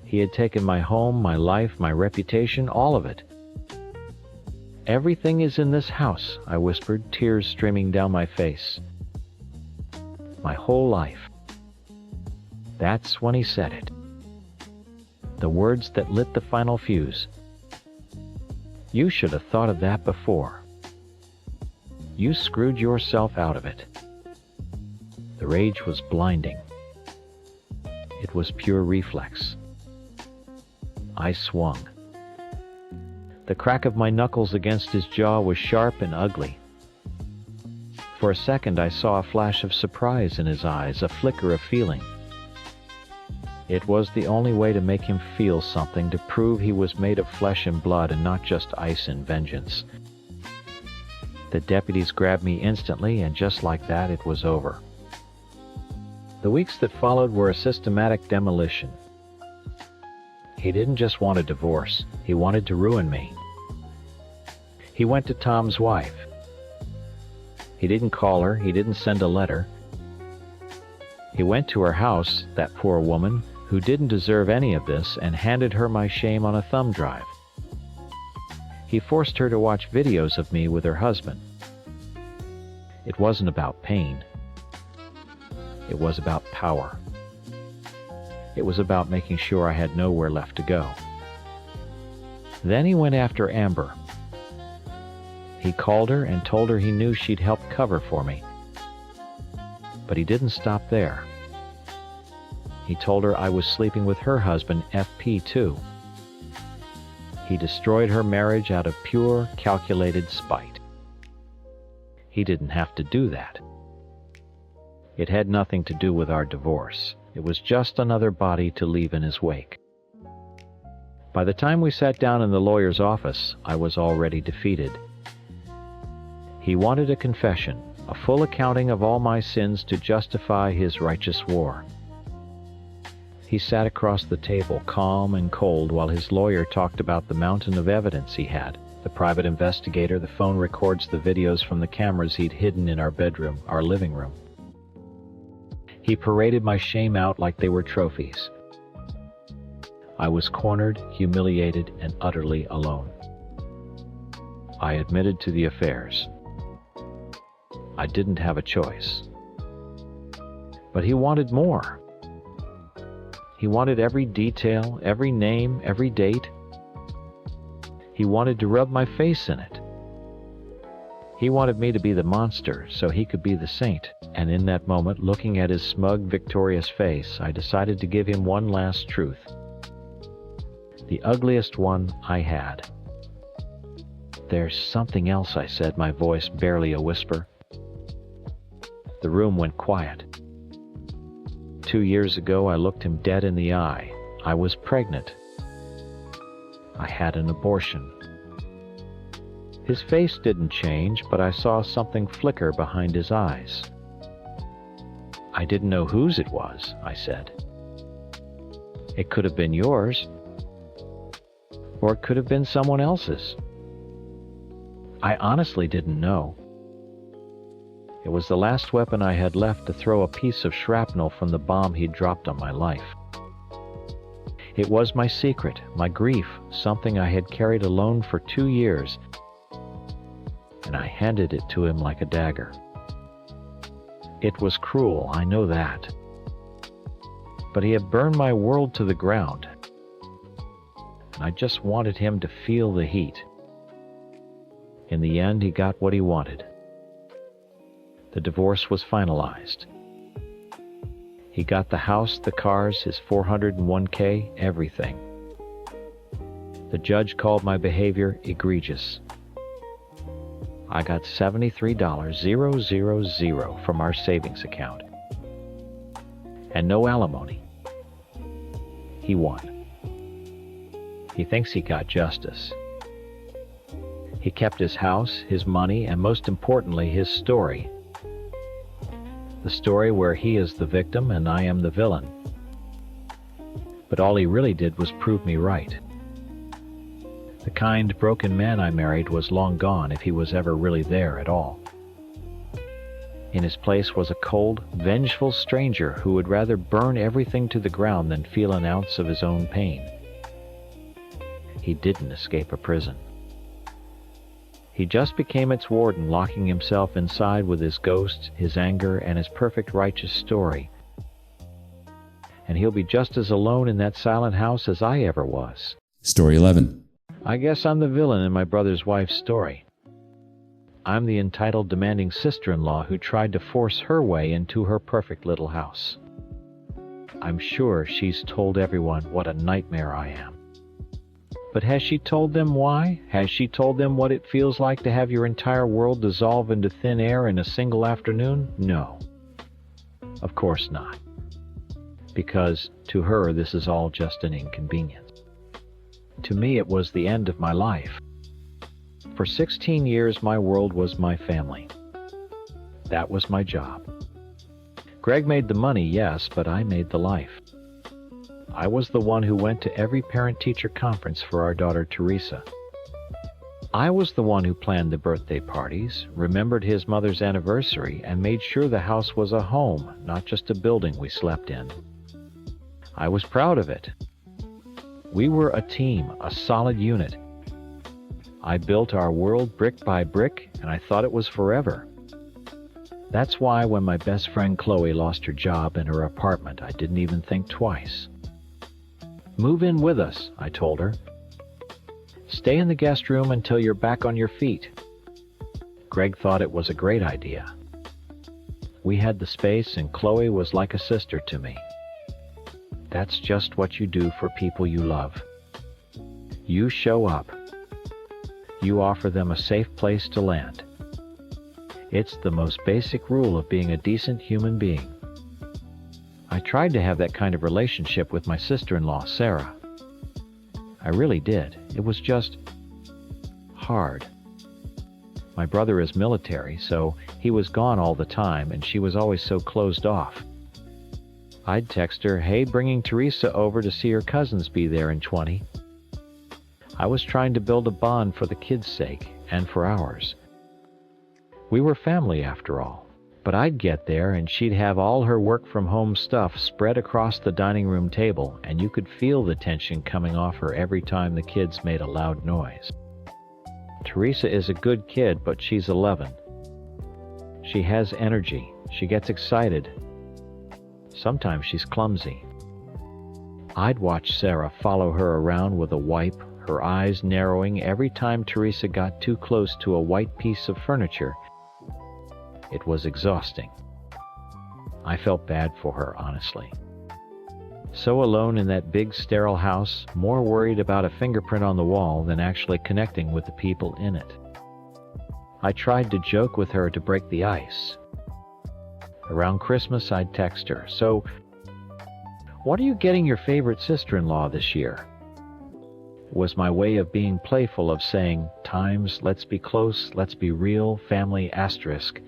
Speaker 3: He had taken my home, my life, my reputation, all of it. "Everything is in this house," I whispered, tears streaming down my face. "My whole life." That's when he said it. The words that lit the final fuse. "You should have thought of that before. You screwed yourself out of it." The rage was blinding. It was pure reflex. I swung. The crack of my knuckles against his jaw was sharp and ugly. For a second I saw a flash of surprise in his eyes, a flicker of feeling. It was the only way to make him feel something, to prove he was made of flesh and blood and not just ice and vengeance. The deputies grabbed me instantly, and just like that, it was over. The weeks that followed were a systematic demolition. He didn't just want a divorce, he wanted to ruin me. He went to Tom's wife. He didn't call her, he didn't send a letter. He went to her house, that poor woman, who didn't deserve any of this, and handed her my shame on a thumb drive. He forced her to watch videos of me with her husband. It wasn't about pain. It was about power. It was about making sure I had nowhere left to go. Then he went after Amber. He called her and told her he knew she'd help cover for me. But he didn't stop there. He told her I was sleeping with her husband, FP, too. He destroyed her marriage out of pure, calculated spite. He didn't have to do that. It had nothing to do with our divorce. It was just another body to leave in his wake. By the time we sat down in the lawyer's office, I was already defeated. He wanted a confession, a full accounting of all my sins to justify his righteous war. He sat across the table, calm and cold, while his lawyer talked about the mountain of evidence he had, The private investigator, the phone records the videos from the cameras he'd hidden in our bedroom, our living room. He paraded my shame out like they were trophies. I was cornered, humiliated, and utterly alone. I admitted to the affairs. I didn't have a choice. But he wanted more. He wanted every detail, every name, every date. He wanted to rub my face in it. He wanted me to be the monster so he could be the saint. And in that moment, looking at his smug, victorious face, I decided to give him one last truth. The ugliest one I had. "There's something else," I said, my voice barely a whisper. The room went quiet. 2 years ago, I looked him dead in the eye. I was pregnant. I had an abortion. His face didn't change, but I saw something flicker behind his eyes. "I didn't know whose it was," I said. "It could have been yours, or it could have been someone else's." I honestly didn't know. It was the last weapon I had left to throw a piece of shrapnel from the bomb he'd dropped on my life. It was my secret, my grief, something I had carried alone for 2 years, and I handed it to him like a dagger. It was cruel, I know that. But he had burned my world to the ground, and I just wanted him to feel the heat. In the end, he got what he wanted. The divorce was finalized. He got the house, the cars, his $401k, everything. The judge called my behavior egregious. I got $73,000 from our savings account. And no alimony. He won. He thinks he got justice. He kept his house, his money, and most importantly, his story. The story where he is the victim and I am the villain. But all he really did was prove me right. The kind, broken man I married was long gone if he was ever really there at all. In his place was a cold, vengeful stranger who would rather burn everything to the ground than feel an ounce of his own pain. He didn't escape a prison. He just became its warden, locking himself inside with his ghosts, his anger, and his perfect righteous story. And he'll be just as alone in that silent house as I ever was.
Speaker 2: Story 11.
Speaker 3: I guess I'm the villain in my brother's wife's story. I'm the entitled, demanding sister-in-law who tried to force her way into her perfect little house. I'm sure she's told everyone what a nightmare I am. But has she told them why? Has she told them what it feels like to have your entire world dissolve into thin air in a single afternoon? No. Of course not. Because to her, this is all just an inconvenience. To me, it was the end of my life. For 16 years, my world was my family. That was my job. Greg made the money, yes, but I made the life. I was the one who went to every parent-teacher conference for our daughter Teresa. I was the one who planned the birthday parties, remembered his mother's anniversary, and made sure the house was a home, not just a building we slept in. I was proud of it. We were a team, a solid unit. I built our world brick by brick, and I thought it was forever. That's why when my best friend Chloe lost her job and her apartment, I didn't even think twice. Move in with us, I told her. Stay in the guest room until you're back on your feet. Greg thought it was a great idea. We had the space, and Chloe was like a sister to me. That's just what you do for people you love. You show up. You offer them a safe place to land. It's the most basic rule of being a decent human being. I tried to have that kind of relationship with my sister-in-law, Sarah. I really did. It was just hard. My brother is military, so he was gone all the time, and she was always so closed off. I'd text her, "Hey, bringing Teresa over to see her cousins be there in 20." I was trying to build a bond for the kids' sake and for ours. We were family after all. But I'd get there and she'd have all her work-from-home stuff spread across the dining room table, and you could feel the tension coming off her every time the kids made a loud noise. Teresa is a good kid, but she's 11. She has energy. She gets excited. Sometimes she's clumsy. I'd watch Sarah follow her around with a wipe, her eyes narrowing every time Teresa got too close to a white piece of furniture. It was exhausting. I felt bad for her, honestly. So alone in that big, sterile house, more worried about a fingerprint on the wall than actually connecting with the people in it. I tried to joke with her to break the ice. Around Christmas, I'd text her, "So, what are you getting your favorite sister-in-law this year?" It was my way of being playful, of saying, times, let's be close, let's be real, family asterisk.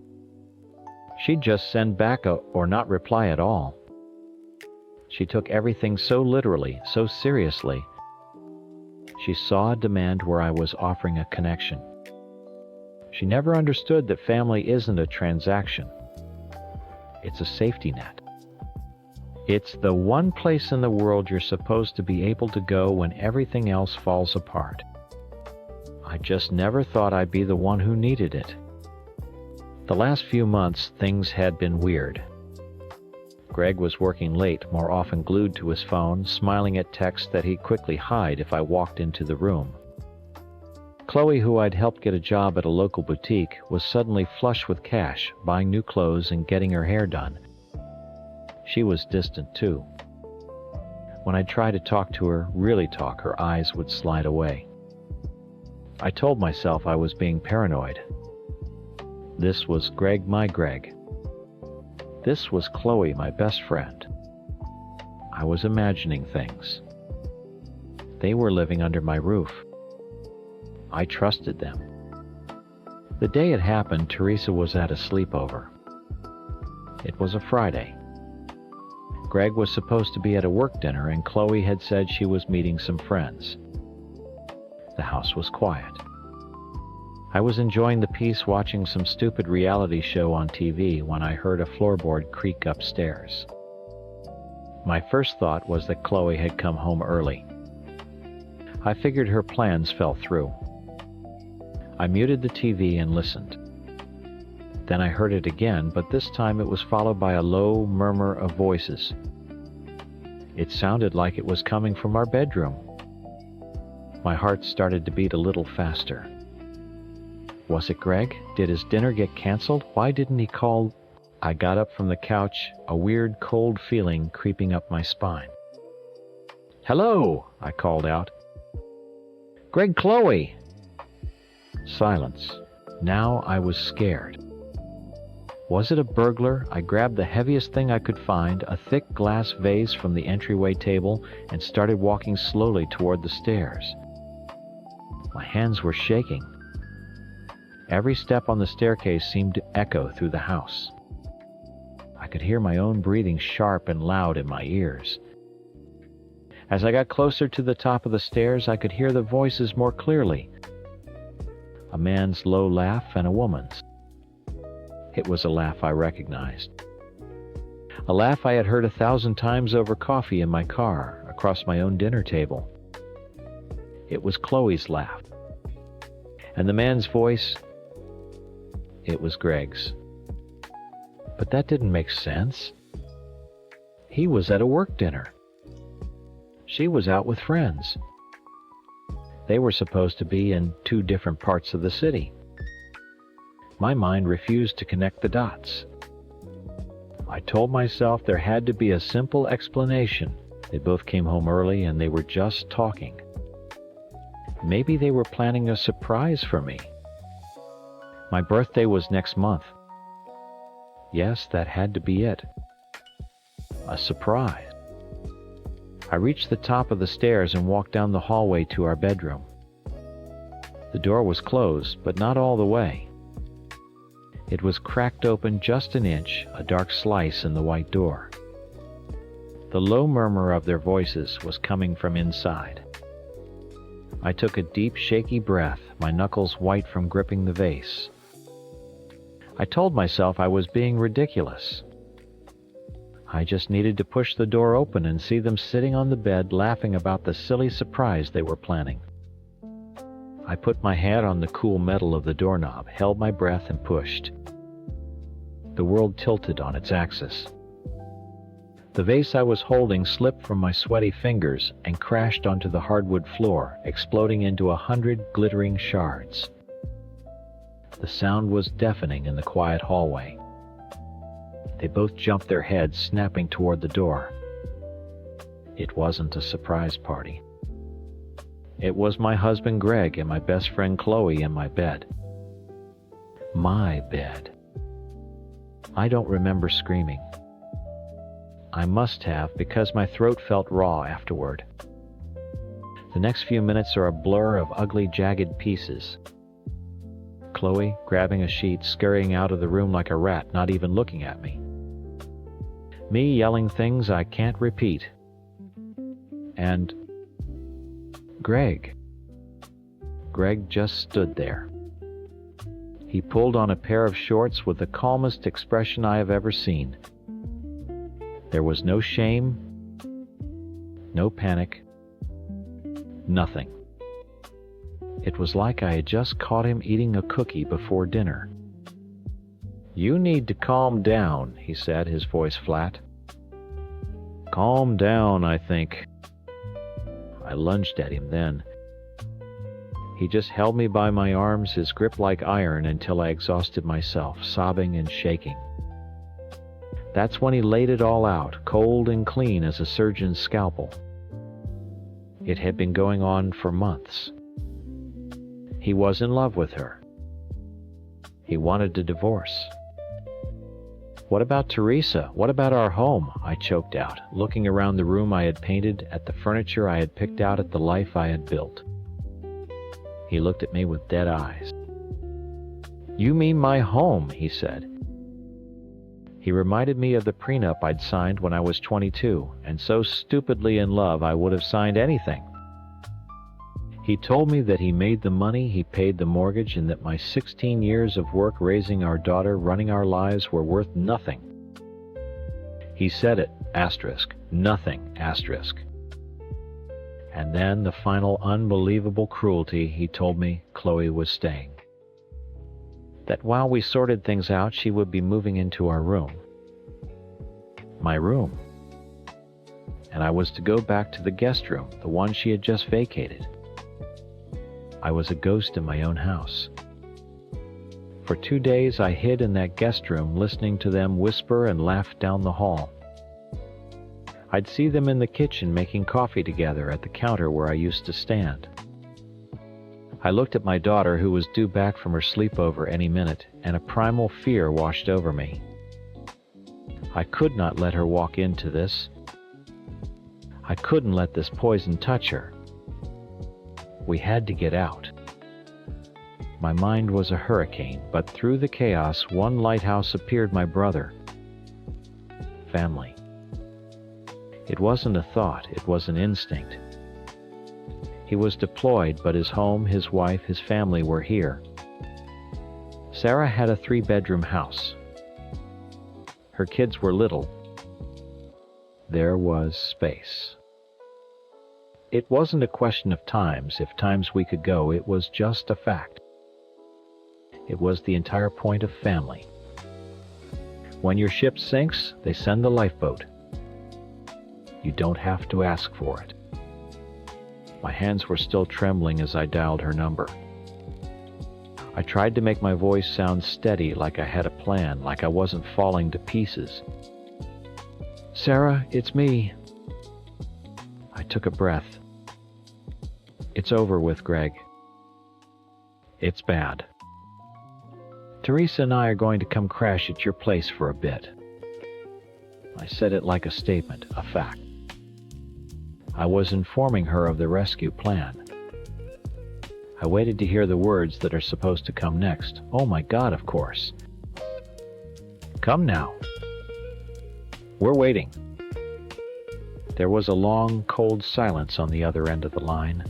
Speaker 3: She'd just send back or not reply at all. She took everything so literally, so seriously. She saw a demand where I was offering a connection. She never understood that family isn't a transaction. It's a safety net. It's the one place in the world you're supposed to be able to go when everything else falls apart. I just never thought I'd be the one who needed it. The last few months, things had been weird. Greg was working late, more often glued to his phone, smiling at texts that he'd quickly hide if I walked into the room. Chloe, who I'd helped get a job at a local boutique, was suddenly flush with cash, buying new clothes and getting her hair done. She was distant too. When I'd try to talk to her, really talk, her eyes would slide away. I told myself I was being paranoid. This was Greg, my Greg. This was Chloe, my best friend. I was imagining things. They were living under my roof. I trusted them. The day it happened, Teresa was at a sleepover. It was a Friday. Greg was supposed to be at a work dinner, and Chloe had said she was meeting some friends. The house was quiet. I was enjoying the peace watching some stupid reality show on TV when I heard a floorboard creak upstairs. My first thought was that Chloe had come home early. I figured her plans fell through. I muted the TV and listened. Then I heard it again, but this time it was followed by a low murmur of voices. It sounded like it was coming from our bedroom. My heart started to beat a little faster. Was it Greg? Did his dinner get canceled? Why didn't he call? I got up from the couch, a weird cold feeling creeping up my spine. "Hello," I called out. "Greg, Chloe." Silence. Now I was scared. Was it a burglar? I grabbed the heaviest thing I could find, a thick glass vase from the entryway table, and started walking slowly toward the stairs. My hands were shaking. Every step on the staircase seemed to echo through the house. I could hear my own breathing sharp and loud in my ears. As I got closer to the top of the stairs, I could hear the voices more clearly. A man's low laugh and a woman's. It was a laugh I recognized. A laugh I had heard 1,000 times over coffee in my car, across my own dinner table. It was Chloe's laugh. And the man's voice, it was Greg's. But that didn't make sense. He was at a work dinner. She was out with friends. They were supposed to be in 2 different parts of the city. My mind refused to connect the dots. I told myself there had to be a simple explanation. They both came home early and they were just talking. Maybe they were planning a surprise for me. My birthday was next month. Yes, that had to be it. A surprise. I reached the top of the stairs and walked down the hallway to our bedroom. The door was closed, but not all the way. It was cracked open just an inch, a dark slice in the white door. The low murmur of their voices was coming from inside. I took a deep, shaky breath, my knuckles white from gripping the vase. I told myself I was being ridiculous. I just needed to push the door open and see them sitting on the bed laughing about the silly surprise they were planning. I put my hand on the cool metal of the doorknob, held my breath, and pushed. The world tilted on its axis. The vase I was holding slipped from my sweaty fingers and crashed onto the hardwood floor, exploding into 100 glittering shards. The sound was deafening in the quiet hallway. They both jumped their heads, snapping toward the door. It wasn't a surprise party. It was my husband Greg and my best friend Chloe in my bed. My bed. I don't remember screaming. I must have, because my throat felt raw afterward. The next few minutes are a blur of ugly, jagged pieces. Chloe, grabbing a sheet, scurrying out of the room like a rat, not even looking at me. Me yelling things I can't repeat. And Greg. Greg just stood there. He pulled on a pair of shorts with the calmest expression I have ever seen. There was no shame, no panic, nothing. It was like I had just caught him eating a cookie before dinner. "You need to calm down," he said, his voice flat. "Calm down, I think." I lunged at him then. He just held me by my arms, his grip like iron, until I exhausted myself, sobbing and shaking. That's when he laid it all out, cold and clean as a surgeon's scalpel. It had been going on for months. He was in love with her. He wanted a divorce. "What about Teresa? What about our home?" I choked out, looking around the room I had painted, at the furniture I had picked out, at the life I had built. He looked at me with dead eyes. "You mean my home," he said. He reminded me of the prenup I'd signed when I was 22, and so stupidly in love I would have signed anything. He told me that he made the money, he paid the mortgage, and that my 16 years of work raising our daughter, running our lives, were worth nothing. He said it, asterisk, nothing, asterisk. And then the final unbelievable cruelty, he told me Chloe was staying. That while we sorted things out, she would be moving into our room. My room. And I was to go back to the guest room, the one she had just vacated. I was a ghost in my own house. For 2 days I hid in that guest room, listening to them whisper and laugh down the hall. I'd see them in the kitchen making coffee together at the counter where I used to stand. I looked at my daughter, who was due back from her sleepover any minute, and a primal fear washed over me. I could not let her walk into this. I couldn't let this poison touch her. We had to get out. My mind was a hurricane, but through the chaos, one lighthouse appeared: my brother. Family. It wasn't a thought, it was an instinct. He was deployed, but his home, his wife, his family were here. Sarah had a 3-bedroom house. Her kids were little. There was space. It wasn't a question of times, if times we could go, it was just a fact. It was the entire point of family. When your ship sinks, they send the lifeboat. You don't have to ask for it. My hands were still trembling as I dialed her number. I tried to make my voice sound steady, like I had a plan, like I wasn't falling to pieces. "Sarah, it's me." I took a breath. "It's over with, Greg. It's bad. Teresa and I are going to come crash at your place for a bit." I said it like a statement, a fact. I was informing her of the rescue plan. I waited to hear the words that are supposed to come next. Oh my God, of course. "Come now. We're waiting." There was a long, cold silence on the other end of the line.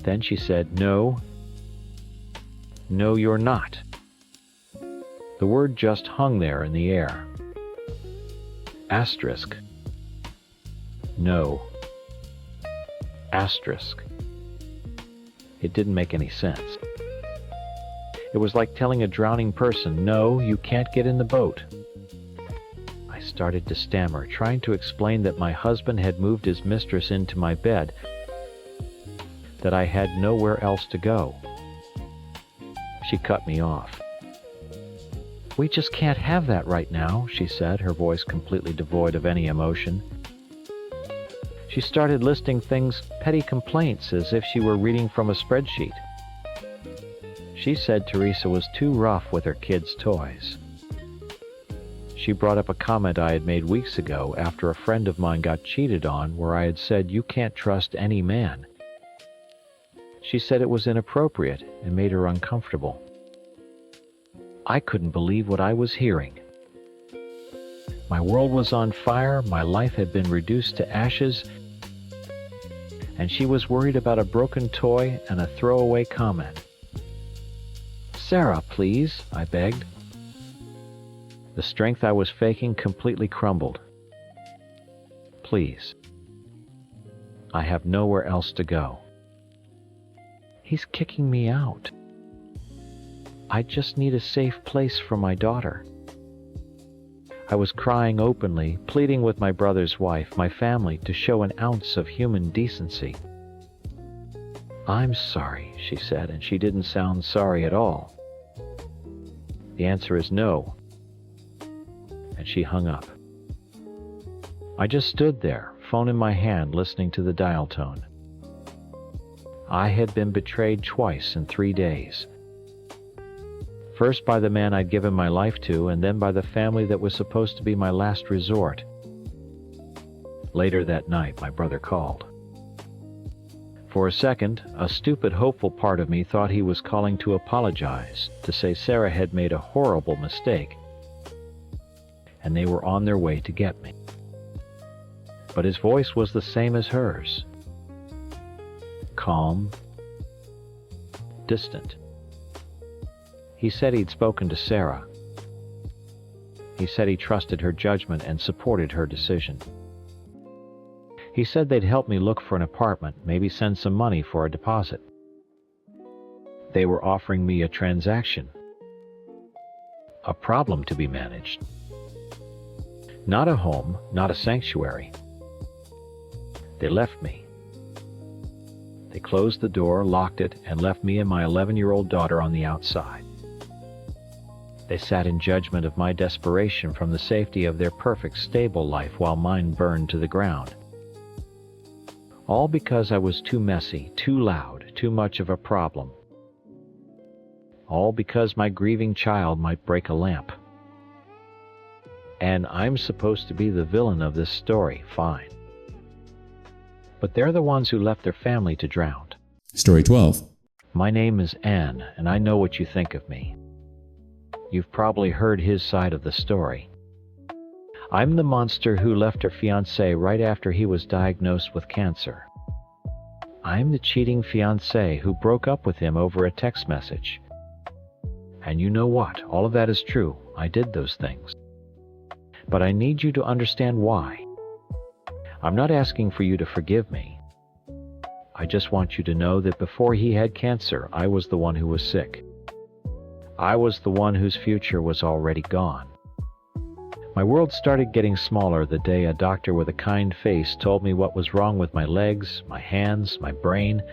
Speaker 3: Then she said, "No, you're not." The word just hung there in the air. Asterisk. No. Asterisk. It didn't make any sense. It was like telling a drowning person, "No, you can't get in the boat." I started to stammer, trying to explain that my husband had moved his mistress into my bed, that I had nowhere else to go. She cut me off. "We just can't have that right now," she said, her voice completely devoid of any emotion. She started listing things, petty complaints, as if she were reading from a spreadsheet. She said Teresa was too rough with her kids' toys. She brought up a comment I had made weeks ago after a friend of mine got cheated on, where I had said, "You can't trust any man." She said it was inappropriate and made her uncomfortable. I couldn't believe what I was hearing. My world was on fire, my life had been reduced to ashes, and she was worried about a broken toy and a throwaway comment. "Sarah, please," I begged. The strength I was faking completely crumbled. "Please. I have nowhere else to go. He's kicking me out. I just need a safe place for my daughter." I was crying openly, pleading with my brother's wife, my family, to show an ounce of human decency. "I'm sorry," she said, and she didn't sound sorry at all. "The answer is no." And she hung up. I just stood there, phone in my hand, listening to the dial tone. I had been betrayed twice in 3 days. First by the man I'd given my life to, and then by the family that was supposed to be my last resort. Later that night, my brother called. For a second, a stupid, hopeful part of me thought he was calling to apologize, to say Sarah had made a horrible mistake, and they were on their way to get me. But his voice was the same as hers. Calm, distant. He said he'd spoken to Sarah. He said he trusted her judgment and supported her decision. He said they'd help me look for an apartment, maybe send some money for a deposit. They were offering me a transaction. A problem to be managed. Not a home, not a sanctuary. They left me. They closed the door, locked it, and left me and my 11-year-old daughter on the outside. They sat in judgment of my desperation from the safety of their perfect, stable life while mine burned to the ground. All because I was too messy, too loud, too much of a problem. All because my grieving child might break a lamp. And I'm supposed to be the villain of this story, fine. But they're the ones who left their family to drown.
Speaker 2: Story 12.
Speaker 3: My name is Ann, and I know what you think of me. You've probably heard his side of the story. I'm the monster who left her fiancé right after he was diagnosed with cancer. I'm the cheating fiancé who broke up with him over a text message. And you know what? All of that is true. I did those things. But I need you to understand why. I'm not asking for you to forgive me. I just want you to know that before he had cancer, I was the one who was sick. I was the one whose future was already gone. My world started getting smaller the day a doctor with a kind face told me what was wrong with my legs, my hands, my brain.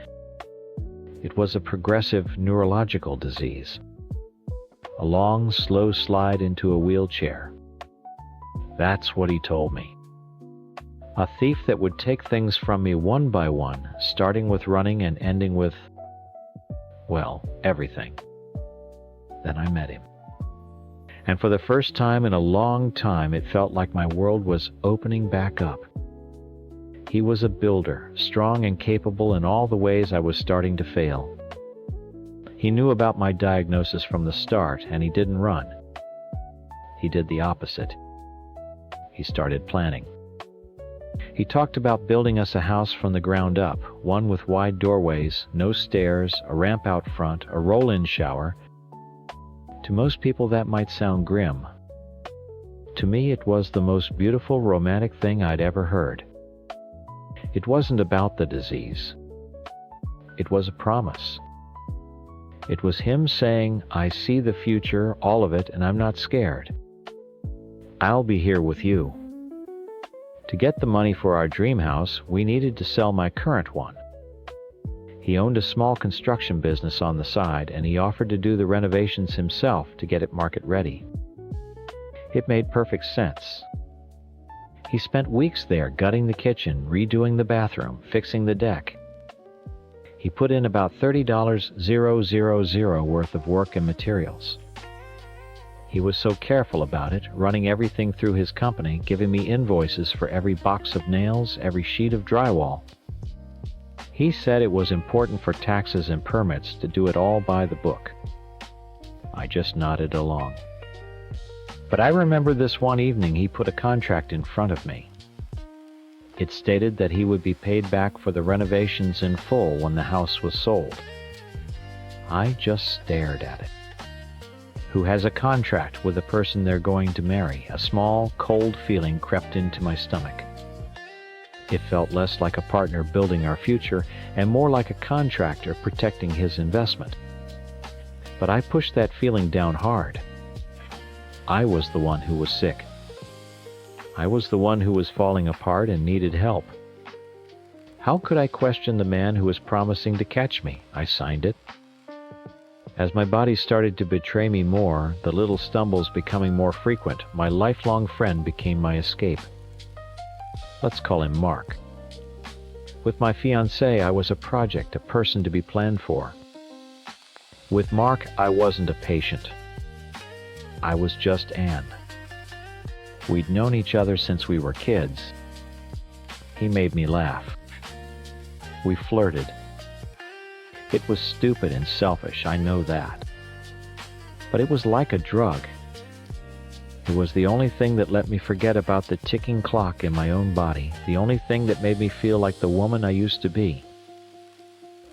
Speaker 3: It was a progressive neurological disease. A long, slow slide into a wheelchair. That's what he told me. A thief that would take things from me one by one, starting with running and ending with, well, everything. Then I met him. And for the first time in a long time, it felt like my world was opening back up. He was a builder, strong and capable in all the ways I was starting to fail. He knew about my diagnosis from the start, and he didn't run. He did the opposite. He started planning. He talked about building us a house from the ground up, one with wide doorways, no stairs, a ramp out front, a roll-in shower. To most people that might sound grim. To me, it was the most beautiful romantic thing I'd ever heard. It wasn't about the disease. It was a promise. It was him saying, I see the future, all of it, and I'm not scared. I'll be here with you. To get the money for our dream house, we needed to sell my current one. He owned a small construction business on the side, and he offered to do the renovations himself to get it market ready. It made perfect sense. He spent weeks there gutting the kitchen, redoing the bathroom, fixing the deck. He put in about $30,000 worth of work and materials. He was so careful about it, running everything through his company, giving me invoices for every box of nails, every sheet of drywall. He said it was important for taxes and permits to do it all by the book. I just nodded along. But I remember this one evening he put a contract in front of me. It stated that he would be paid back for the renovations in full when the house was sold. I just stared at it. Who has a contract with the person they're going to marry? A small, cold feeling crept into my stomach. It felt less like a partner building our future and more like a contractor protecting his investment. But I pushed that feeling down hard. I was the one who was sick. I was the one who was falling apart and needed help. How could I question the man who was promising to catch me? I signed it. As my body started to betray me more, the little stumbles becoming more frequent, my lifelong friend became my escape. Let's call him Mark. With my fiancée, I was a project, a person to be planned for. With Mark, I wasn't a patient. I was just Anne. We'd known each other since we were kids. He made me laugh. We flirted. It was stupid and selfish, I know that. But it was like a drug. It was the only thing that let me forget about the ticking clock in my own body, the only thing that made me feel like the woman I used to be.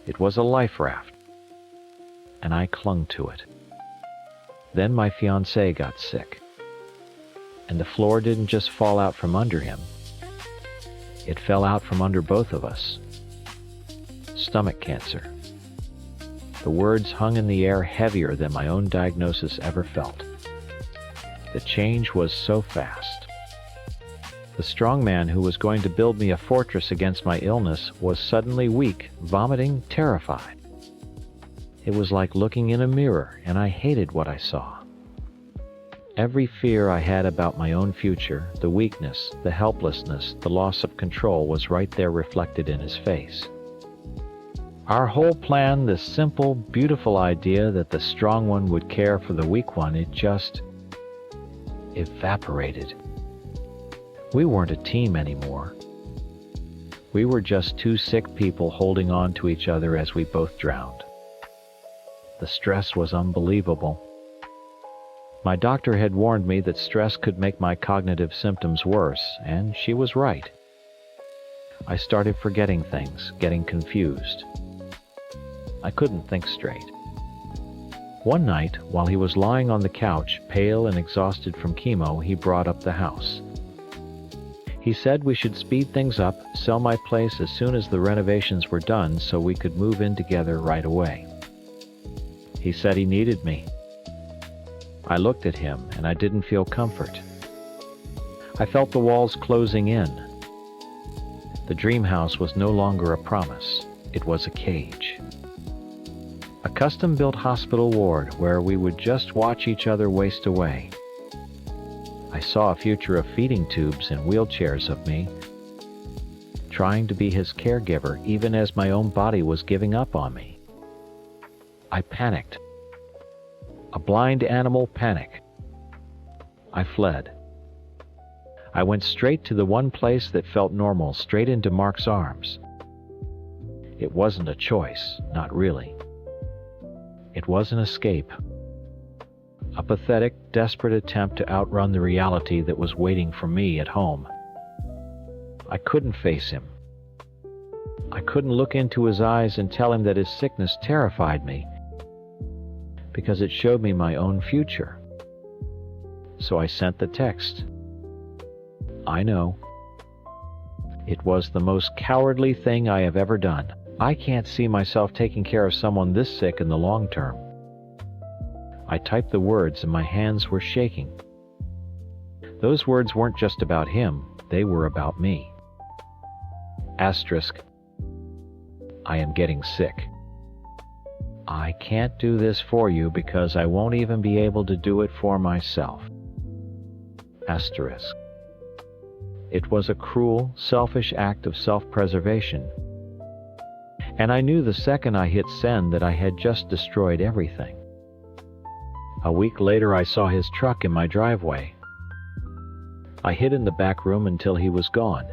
Speaker 3: It was a life raft, and I clung to it. Then my fiancé got sick, and the floor didn't just fall out from under him. It fell out from under both of us. Stomach cancer. The words hung in the air heavier than my own diagnosis ever felt. The change was so fast. The strong man who was going to build me a fortress against my illness was suddenly weak, vomiting, terrified. It was like looking in a mirror, and I hated what I saw. Every fear I had about my own future, the weakness, the helplessness, the loss of control was right there reflected in his face. Our whole plan, this simple, beautiful idea that the strong one would care for the weak one, it just evaporated. We weren't a team anymore. We were just two sick people holding on to each other as we both drowned. The stress was unbelievable. My doctor had warned me that stress could make my cognitive symptoms worse, and she was right. I started forgetting things, getting confused. I couldn't think straight. One night, while he was lying on the couch, pale and exhausted from chemo, he brought up the house. He said we should speed things up, sell my place as soon as the renovations were done so we could move in together right away. He said he needed me. I looked at him, and I didn't feel comfort. I felt the walls closing in. The dream house was no longer a promise. It was a cage. A custom-built hospital ward where we would just watch each other waste away. I saw a future of feeding tubes and wheelchairs of me, trying to be his caregiver even as my own body was giving up on me. I panicked. A blind animal panic. I fled. I went straight to the one place that felt normal, straight into Mark's arms. It wasn't a choice, not really. It was an escape. A pathetic, desperate attempt to outrun the reality that was waiting for me at home. I couldn't face him. I couldn't look into his eyes and tell him that his sickness terrified me, because it showed me my own future. So I sent the text. I know. It was the most cowardly thing I have ever done. I can't see myself taking care of someone this sick in the long term. I typed the words and my hands were shaking. Those words weren't just about him, they were about me. Asterisk. I am getting sick. I can't do this for you because I won't even be able to do it for myself. Asterisk. It was a cruel, selfish act of self-preservation. And I knew the second I hit send that I had just destroyed everything. A week later, I saw his truck in my driveway. I hid in the back room until he was gone.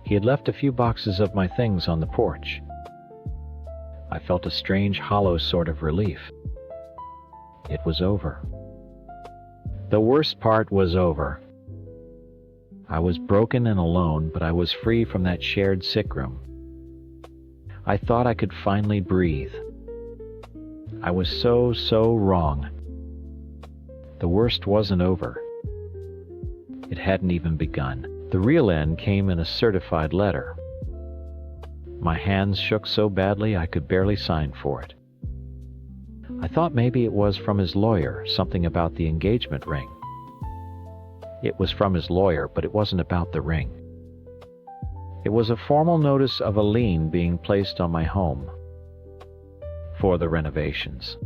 Speaker 3: He had left a few boxes of my things on the porch. I felt a strange, hollow sort of relief. It was over. The worst part was over. I was broken and alone, but I was free from that shared sick room. I thought I could finally breathe. I was so wrong. The worst wasn't over. It hadn't even begun. The real end came in a certified letter. My hands shook so badly I could barely sign for it. I thought maybe it was from his lawyer, something about the engagement ring. It was from his lawyer, but it wasn't about the ring. It was a formal notice of a lien being placed on my home. For the renovations.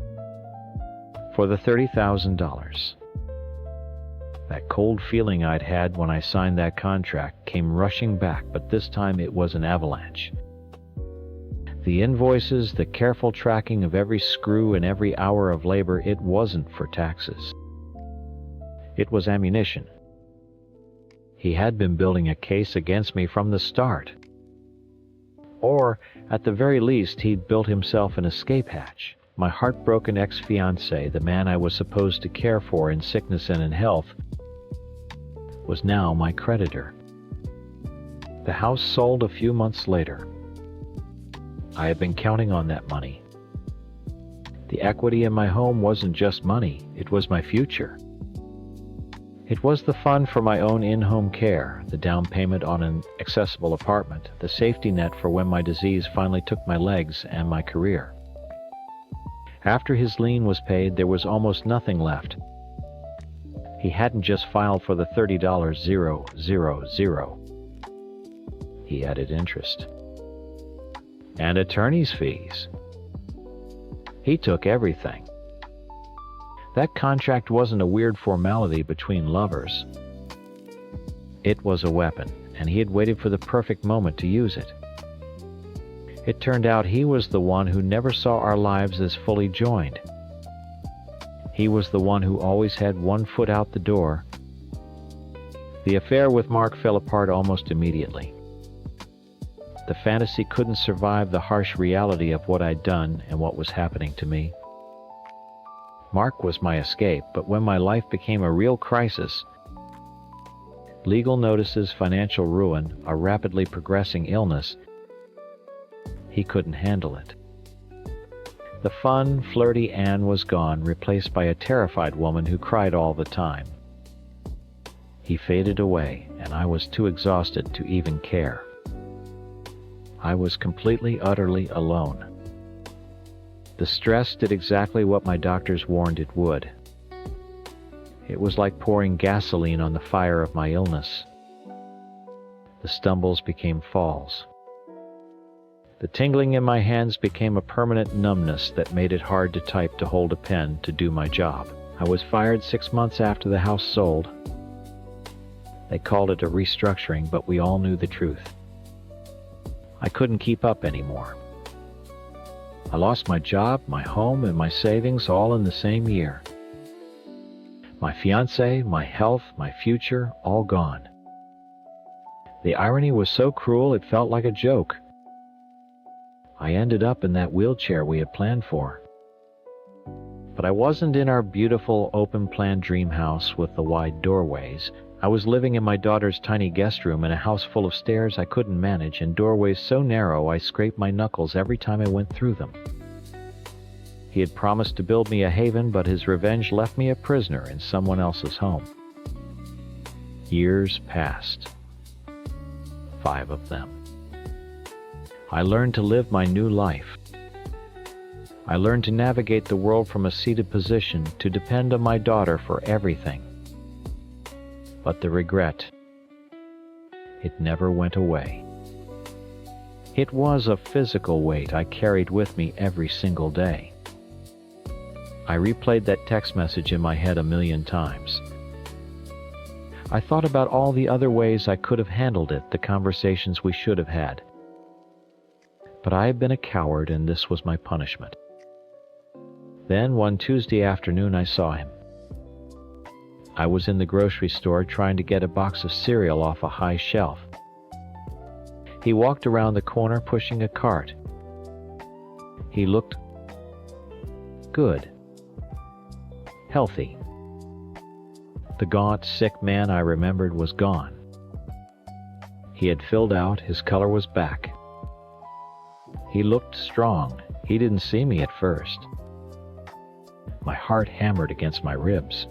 Speaker 3: For the $30,000. That cold feeling I'd had when I signed that contract came rushing back, but this time it was an avalanche. The invoices, the careful tracking of every screw and every hour of labor, it wasn't for taxes. It was ammunition. He had been building a case against me from the start. Or, at the very least, he'd built himself an escape hatch. My heartbroken ex-fiancé, the man I was supposed to care for in sickness and in health, was now my creditor. The house sold a few months later. I had been counting on that money. The equity in my home wasn't just money, it was my future. It was the fund for my own in-home care, the down payment on an accessible apartment, the safety net for when my disease finally took my legs and my career. After his lien was paid, there was almost nothing left. He hadn't just filed for the $30,000. He added interest. And attorney's fees. He took everything. That contract wasn't a weird formality between lovers. It was a weapon, and he had waited for the perfect moment to use it. It turned out he was the one who never saw our lives as fully joined. He was the one who always had one foot out the door. The affair with Mark fell apart almost immediately. The fantasy couldn't survive the harsh reality of what I'd done and what was happening to me. Mark was my escape, but when my life became a real crisis, legal notices, financial ruin, a rapidly progressing illness, he couldn't handle it. The fun, flirty Anne was gone, replaced by a terrified woman who cried all the time. He faded away, and I was too exhausted to even care. I was completely, utterly alone. The stress did exactly what my doctors warned it would. It was like pouring gasoline on the fire of my illness. The stumbles became falls. The tingling in my hands became a permanent numbness that made it hard to type, to hold a pen, to do my job. I was fired 6 months after the house sold. They called it a restructuring, but we all knew the truth. I couldn't keep up anymore. I lost my job, my home, and my savings all in the same year. My fiancé, my health, my future, all gone. The irony was so cruel it felt like a joke. I ended up in that wheelchair we had planned for. But I wasn't in our beautiful open-plan dream house with the wide doorways. I was living in my daughter's tiny guest room in a house full of stairs I couldn't manage and doorways so narrow I scraped my knuckles every time I went through them. He had promised to build me a haven, but his revenge left me a prisoner in someone else's home. Years passed. 5 of them. I learned to live my new life. I learned to navigate the world from a seated position, to depend on my daughter for everything. But the regret, it never went away. It was a physical weight I carried with me every single day. I replayed that text message in my head 1,000,000 times. I thought about all the other ways I could have handled it, the conversations we should have had. But I had been a coward, and this was my punishment. Then, one Tuesday afternoon, I saw him. I was in the grocery store trying to get a box of cereal off a high shelf. He walked around the corner pushing a cart. He looked good, healthy. The gaunt, sick man I remembered was gone. He had filled out, his color was back. He looked strong. He didn't see me at first. My heart hammered against my ribs.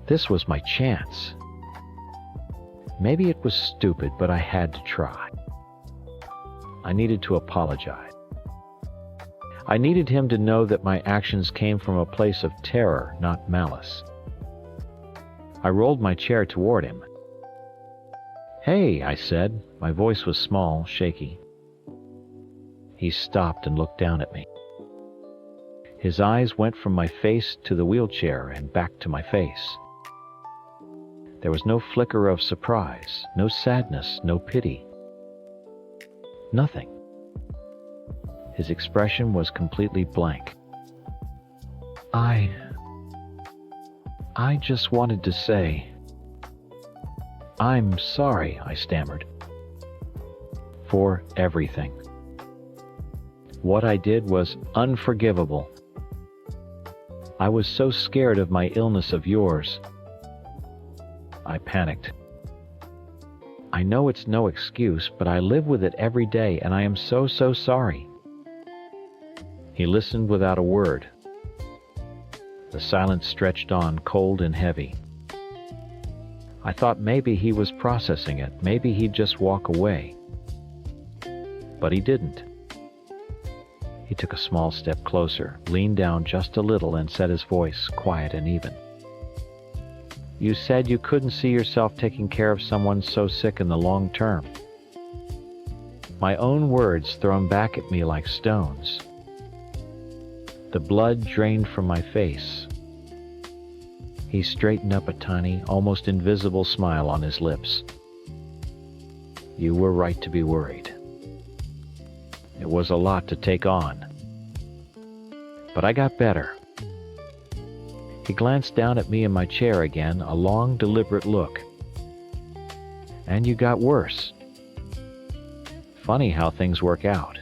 Speaker 3: This was my chance. Maybe it was stupid, but I had to try. I needed to apologize. I needed him to know that my actions came from a place of terror, not malice. I rolled my chair toward him. "Hey," I said. My voice was small, shaky. He stopped and looked down at me. His eyes went from my face to the wheelchair and back to my face. There was no flicker of surprise, no sadness, no pity. Nothing. His expression was completely blank. I just wanted to say, "I'm sorry," I stammered. "For everything. What I did was unforgivable. I was so scared of my illness of yours." I panicked. "I know it's no excuse, but I live with it every day, and I am so sorry." He listened without a word. The silence stretched on, cold and heavy. I thought maybe he was processing it, maybe he'd just walk away. But he didn't. He took a small step closer, leaned down just a little, and said, his voice quiet and even, "You said you couldn't see yourself taking care of someone so sick in the long term." My own words thrown back at me like stones. The blood drained from my face. He straightened up, a tiny, almost invisible smile on his lips. "You were right to be worried. It was a lot to take on. But I got better." He glanced down at me in my chair again, a long, deliberate look. "And you got worse. Funny how things work out."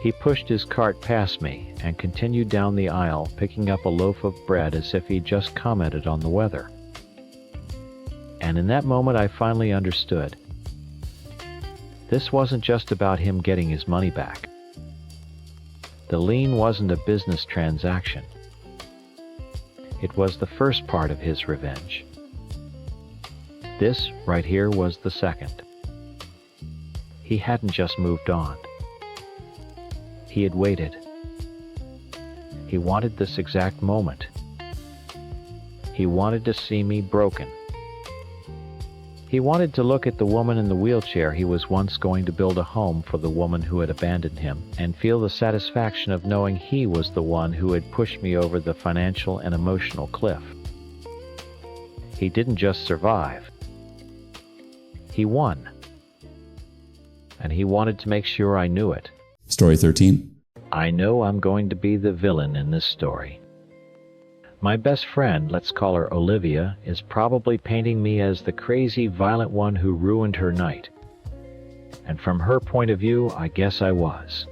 Speaker 3: He pushed his cart past me and continued down the aisle, picking up a loaf of bread as if he'd just commented on the weather. And in that moment I finally understood. This wasn't just about him getting his money back. The lien wasn't a business transaction. It was the first part of his revenge. This right here was the second. He hadn't just moved on. He had waited. He wanted this exact moment. He wanted to see me broken. He wanted to look at the woman in the wheelchair he was once going to build a home for, the woman who had abandoned him, and feel the satisfaction of knowing he was the one who had pushed me over the financial and emotional cliff. He didn't just survive. He won. And he wanted to make sure I knew it.
Speaker 2: Story 13.
Speaker 3: I know I'm going to be the villain in this story. My best friend, let's call her Olivia, is probably painting me as the crazy, violent one who ruined her night. And from her point of view, I guess I was.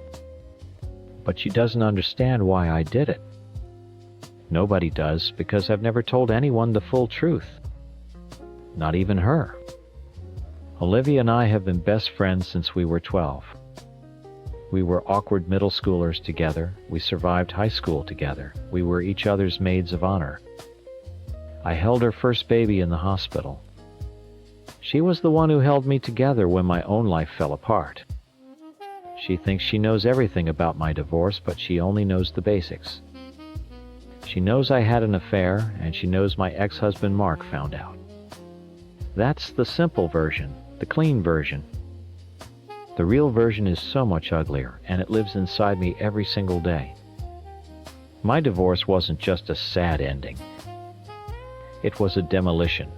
Speaker 3: But she doesn't understand why I did it. Nobody does, because I've never told anyone the full truth. Not even her. Olivia and I have been best friends since we were 12. We were awkward middle schoolers together. We survived high school together. We were each other's maids of honor. I held her first baby in the hospital. She was the one who held me together when my own life fell apart. She thinks she knows everything about my divorce, but she only knows the basics. She knows I had an affair, and she knows my ex-husband Mark found out. That's the simple version, the clean version. The real version is so much uglier, and it lives inside me every single day. My divorce wasn't just a sad ending. It was a demolition.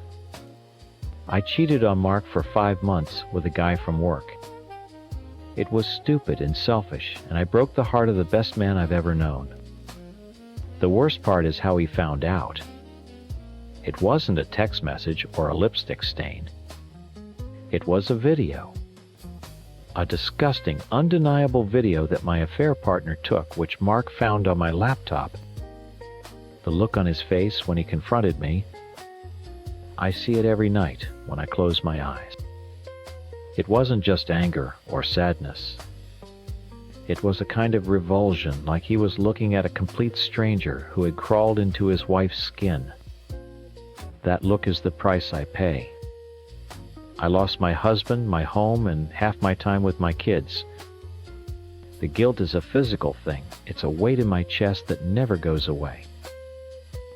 Speaker 3: I cheated on Mark for 5 months with a guy from work. It was stupid and selfish, and I broke the heart of the best man I've ever known. The worst part is how he found out. It wasn't a text message or a lipstick stain. It was a video. A disgusting, undeniable video that my affair partner took, which Mark found on my laptop. The look on his face when he confronted me, I see it every night when I close my eyes. It wasn't just anger or sadness. It was a kind of revulsion, like he was looking at a complete stranger who had crawled into his wife's skin. That look is the price I pay. I lost my husband, my home, and half my time with my kids. The guilt is a physical thing. It's a weight in my chest that never goes away.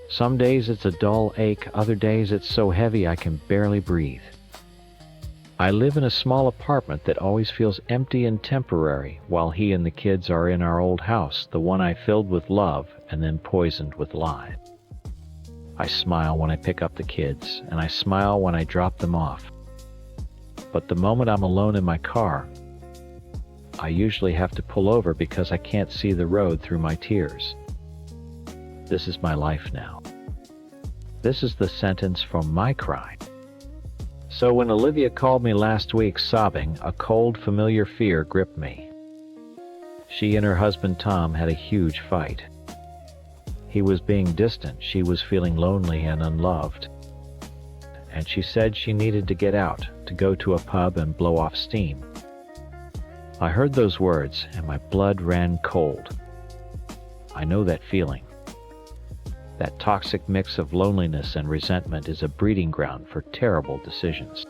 Speaker 3: Some days it's a dull ache, other days it's so heavy I can barely breathe. I live in a small apartment that always feels empty and temporary, while he and the kids are in our old house, the one I filled with love and then poisoned with lies. I smile when I pick up the kids, and I smile when I drop them off. But the moment I'm alone in my car, I usually have to pull over because I can't see the road through my tears. This is my life now. This is the sentence from my crime. So when Olivia called me last week sobbing, a cold, familiar fear gripped me. She and her husband Tom had a huge fight. He was being distant, she was feeling lonely and unloved. And she said she needed to get out, to go to a pub and blow off steam. I heard those words and my blood ran cold. I know that feeling. That toxic mix of loneliness and resentment is a breeding ground for terrible decisions.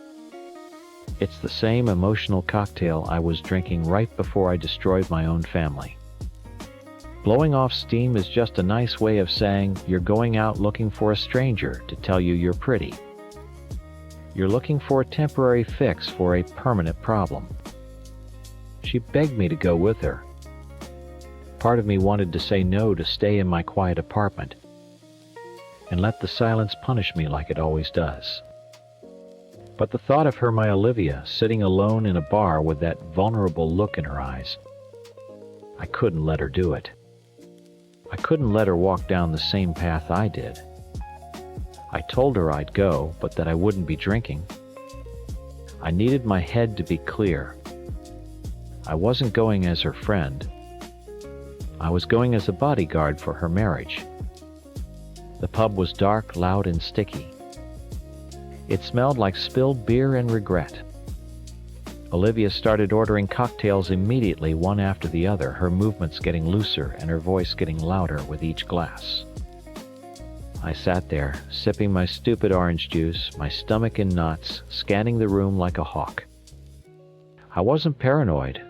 Speaker 3: It's the same emotional cocktail I was drinking right before I destroyed my own family. Blowing off steam is just a nice way of saying you're going out looking for a stranger to tell you you're pretty. You're looking for a temporary fix for a permanent problem. She begged me to go with her. Part of me wanted to say no to stay in my quiet apartment and let the silence punish me like it always does. But the thought of her, my Olivia, sitting alone in a bar with that vulnerable look in her eyes, I couldn't let her do it. I couldn't let her walk down the same path I did. I told her I'd go, but that I wouldn't be drinking. I needed my head to be clear. I wasn't going as her friend. I was going as a bodyguard for her marriage. The pub was dark, loud, and sticky. It smelled like spilled beer and regret. Olivia started ordering cocktails immediately, one after the other, her movements getting looser and her voice getting louder with each glass. I sat there, sipping my stupid orange juice, my stomach in knots, scanning the room like a hawk. I wasn't paranoid.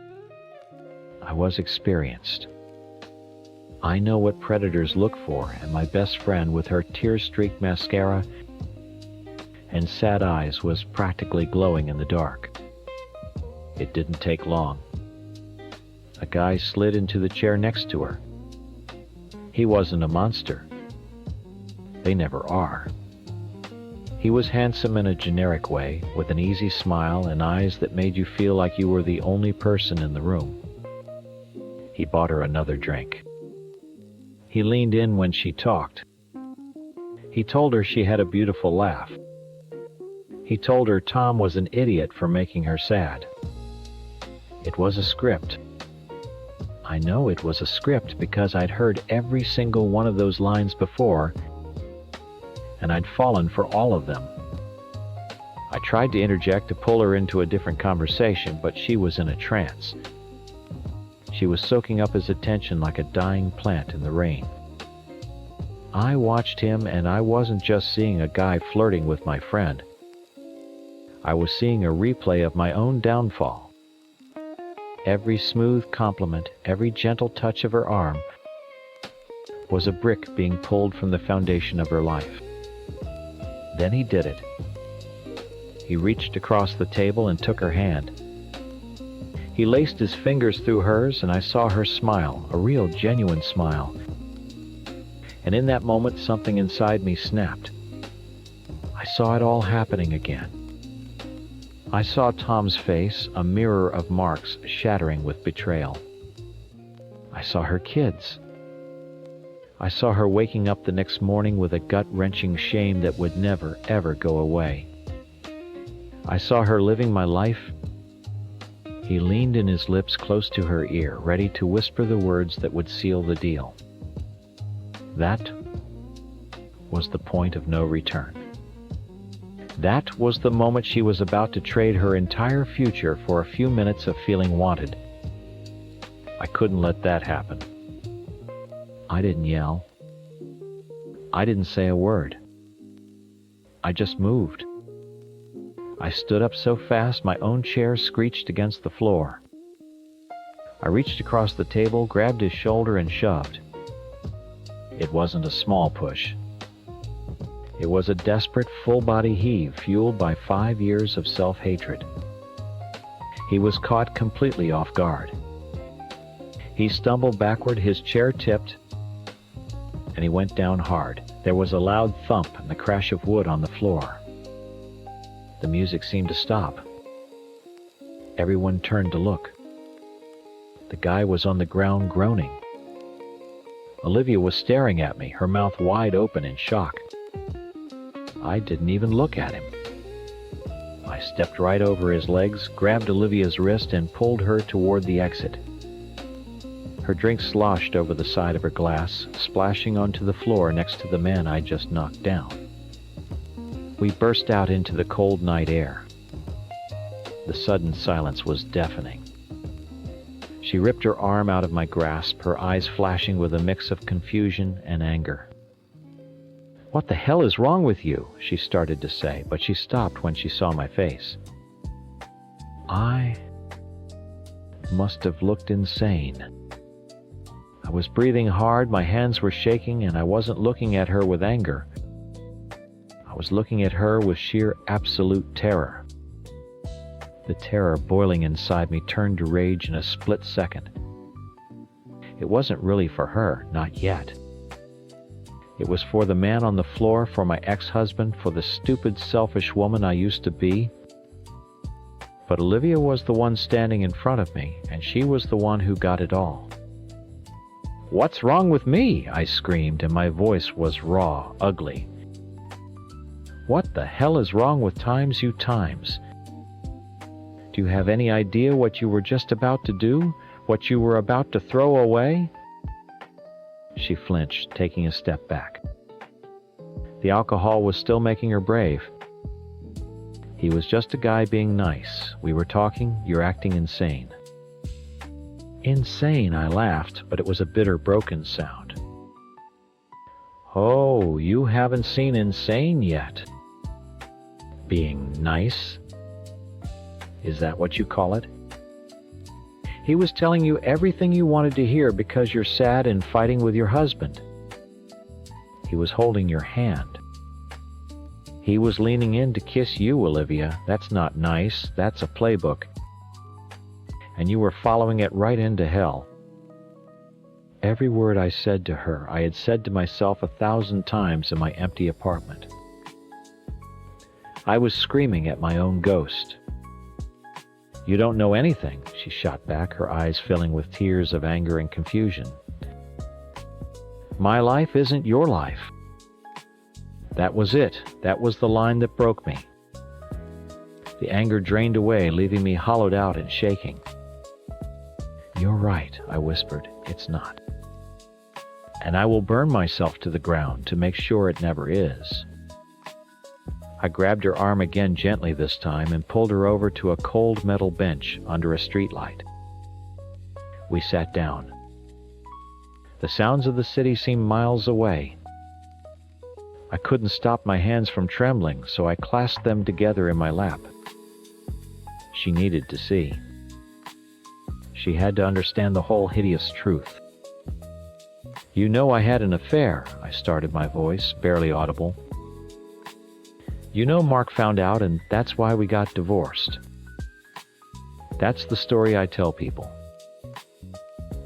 Speaker 3: I was experienced. I know what predators look for, and my best friend with her tear-streaked mascara and sad eyes was practically glowing in the dark. It didn't take long. A guy slid into the chair next to her. He wasn't a monster. They never are. He was handsome in a generic way, with an easy smile and eyes that made you feel like you were the only person in the room. He bought her another drink. He leaned in when she talked. He told her she had a beautiful laugh. He told her Tom was an idiot for making her sad. It was a script. I know it was a script because I'd heard every single one of those lines before, and I'd fallen for all of them. I tried to interject to pull her into a different conversation, but she was in a trance. She was soaking up his attention like a dying plant in the rain. I watched him, and I wasn't just seeing a guy flirting with my friend. I was seeing a replay of my own downfall. Every smooth compliment, every gentle touch of her arm was a brick being pulled from the foundation of her life. Then he did it. He reached across the table and took her hand. He laced his fingers through hers, and I saw her smile, a real, genuine smile. And in that moment, something inside me snapped. I saw it all happening again. I saw Tom's face, a mirror of marks shattering with betrayal. I saw her kids. I saw her waking up the next morning with a gut-wrenching shame that would never, ever go away. I saw her living my life. He leaned in his lips close to her ear, ready to whisper the words that would seal the deal. That was the point of no return. That was the moment she was about to trade her entire future for a few minutes of feeling wanted. I couldn't let that happen. I didn't yell. I didn't say a word. I just moved. I stood up so fast my own chair screeched against the floor. I reached across the table, grabbed his shoulder, and shoved. It wasn't a small push. It was a desperate, full-body heave fueled by 5 years of self-hatred. He was caught completely off guard. He stumbled backward, his chair tipped, and he went down hard. There was a loud thump and the crash of wood on the floor. The music seemed to stop. Everyone turned to look. The guy was on the ground groaning. Olivia was staring at me, her mouth wide open in shock. I didn't even look at him. I stepped right over his legs, grabbed Olivia's wrist, and pulled her toward the exit. Her drink sloshed over the side of her glass, splashing onto the floor next to the man I just knocked down. We burst out into the cold night air. The sudden silence was deafening. She ripped her arm out of my grasp, her eyes flashing with a mix of confusion and anger. "What the hell is wrong with you?" she started to say, but she stopped when she saw my face. I must have looked insane. I was breathing hard, my hands were shaking, and I wasn't looking at her with anger. I was looking at her with sheer absolute terror. The terror boiling inside me turned to rage in a split second. It wasn't really for her, not yet. It was for the man on the floor, for my ex-husband, for the stupid, selfish woman I used to be. But Olivia was the one standing in front of me, and she was the one who got it all. "What's wrong with me?" I screamed, and my voice was raw, ugly. "What the hell is wrong with Times You Times? Do you have any idea what you were just about to do? What you were about to throw away?" She flinched, taking a step back. The alcohol was still making her brave. "He was just a guy being nice. We were talking. You're acting insane." "Insane," I laughed, but it was a bitter, broken sound. "Oh, you haven't seen insane yet. Being nice? Is that what you call it? He was telling you everything you wanted to hear because you're sad and fighting with your husband. He was holding your hand. He was leaning in to kiss you, Olivia. That's not nice. That's a playbook. And you were following it right into hell." Every word I said to her, I had said to myself 1,000 times in my empty apartment. I was screaming at my own ghost. "You don't know anything," she shot back, her eyes filling with tears of anger and confusion. "My life isn't your life." That was it. That was the line that broke me. The anger drained away, leaving me hollowed out and shaking. "You're right," I whispered. "It's not. And I will burn myself to the ground to make sure it never is." I grabbed her arm again gently this time and pulled her over to a cold metal bench under a streetlight. We sat down. The sounds of the city seemed miles away. I couldn't stop my hands from trembling, so I clasped them together in my lap. She needed to see. She had to understand the whole hideous truth. "You know I had an affair," I started, my voice barely audible. "You know Mark found out, and that's why we got divorced." That's the story I tell people.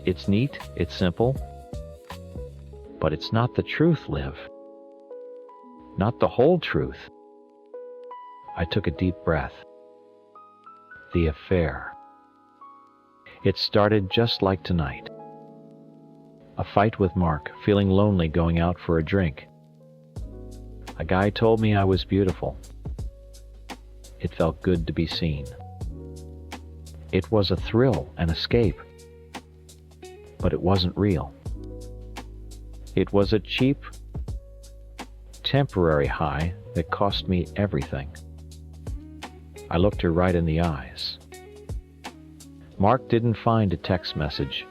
Speaker 3: It's neat, it's simple, but it's not the truth, Liv. Not the whole truth. I took a deep breath. The affair. It started just like tonight. A fight with Mark, feeling lonely going out for a drink. A guy told me I was beautiful. It felt good to be seen. It was a thrill, an escape. But it wasn't real. It was a cheap, temporary high that cost me everything. I looked her right in the eyes. Mark didn't find a text message.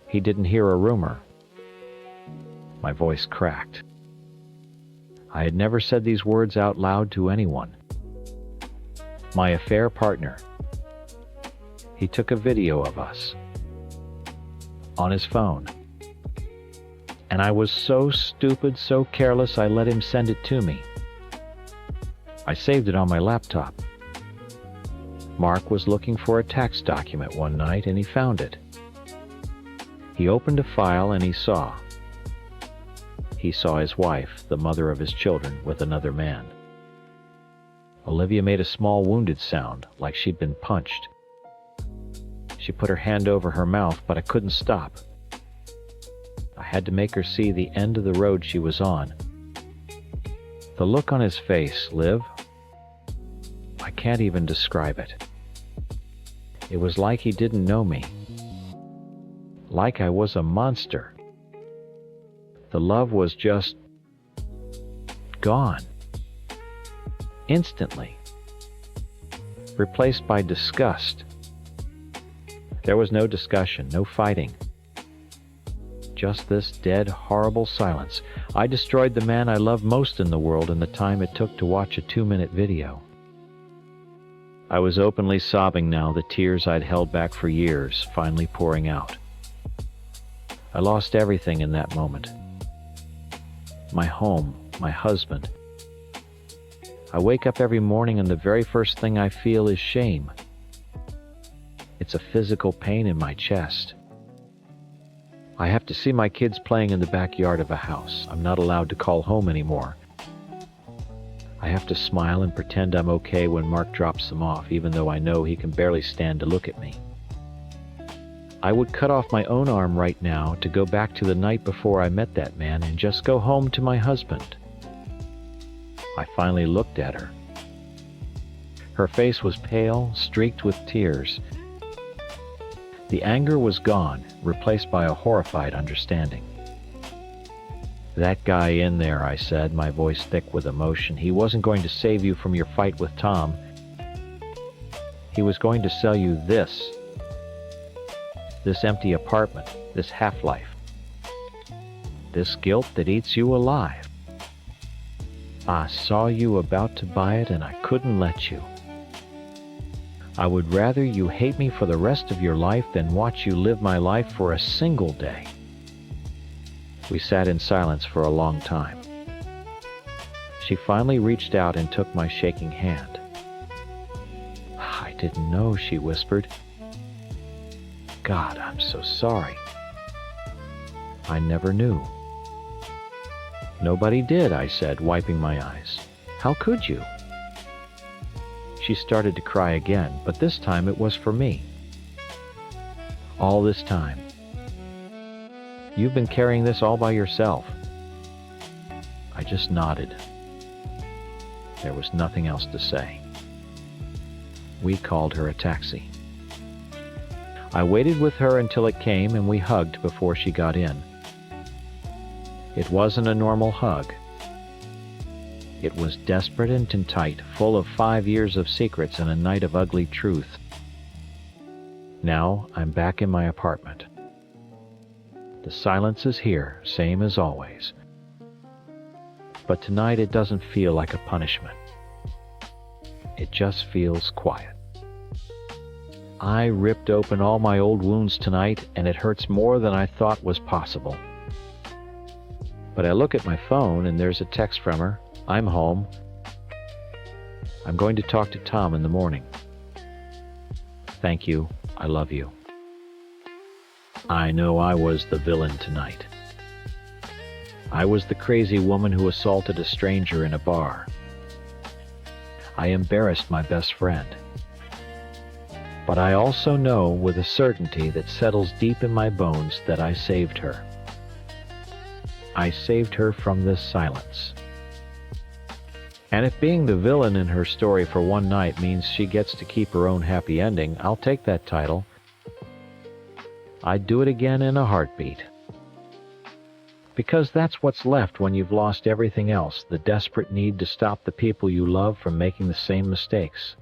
Speaker 3: He didn't hear a rumor. My voice cracked. I had never said these words out loud to anyone. My affair partner. He took a video of us on his phone. And I was so stupid, so careless, I let him send it to me. I saved it on my laptop. Mark was looking for a tax document one night and he found it. He opened a file and he saw his wife, the mother of his children, with another man. Olivia made a small wounded sound, like she'd been punched. She put her hand over her mouth, but I couldn't stop. I had to make her see the end of the road she was on. The look on his face, Liv, I can't even describe it. It was like he didn't know me. Like I was a monster. The love was just gone. Instantly. Replaced by disgust. There was no discussion, no fighting. Just this dead, horrible silence. I destroyed the man I loved most in the world in the time it took to watch a 2-minute video. I was openly sobbing now, the tears I'd held back for years finally pouring out. I lost everything in that moment. My home, my husband. I wake up every morning and the very first thing I feel is shame. It's a physical pain in my chest. I have to see my kids playing in the backyard of a house. I'm not allowed to call home anymore. I have to smile and pretend I'm okay when Mark drops them off, even though I know he can barely stand to look at me. I would cut off my own arm right now to go back to the night before I met that man and just go home to my husband. I finally looked at her. Her face was pale, streaked with tears. The anger was gone, replaced by a horrified understanding. "That guy in there," I said, my voice thick with emotion, "he wasn't going to save you from your fight with Tom. He was going to sell you this empty apartment, this half-life, this guilt that eats you alive. I saw you about to buy it and I couldn't let you. I would rather you hate me for the rest of your life than watch you live my life for a single day." We sat in silence for a long time. She finally reached out and took my shaking hand. "I didn't know," she whispered. "God, I'm so sorry. I never knew." "Nobody did," I said, wiping my eyes. "How could you?" She started to cry again, but this time it was for me. "All this time. You've been carrying this all by yourself." I just nodded. There was nothing else to say. We called her a taxi. I waited with her until it came and we hugged before she got in. It wasn't a normal hug. It was desperate and tight, full of 5 years of secrets and a night of ugly truth. Now I'm back in my apartment. The silence is here, same as always. But tonight it doesn't feel like a punishment. It just feels quiet. I ripped open all my old wounds tonight, and it hurts more than I thought was possible. But I look at my phone and there's a text from her. I'm home. I'm going to talk to Tom in the morning. Thank you. I love you. I know I was the villain tonight. I was the crazy woman who assaulted a stranger in a bar. I embarrassed my best friend. But I also know with a certainty that settles deep in my bones that I saved her. I saved her from this silence. And if being the villain in her story for one night means she gets to keep her own happy ending, I'll take that title. I'd do it again in a heartbeat. Because that's what's left when you've lost everything else, the desperate need to stop the people you love from making the same mistakes.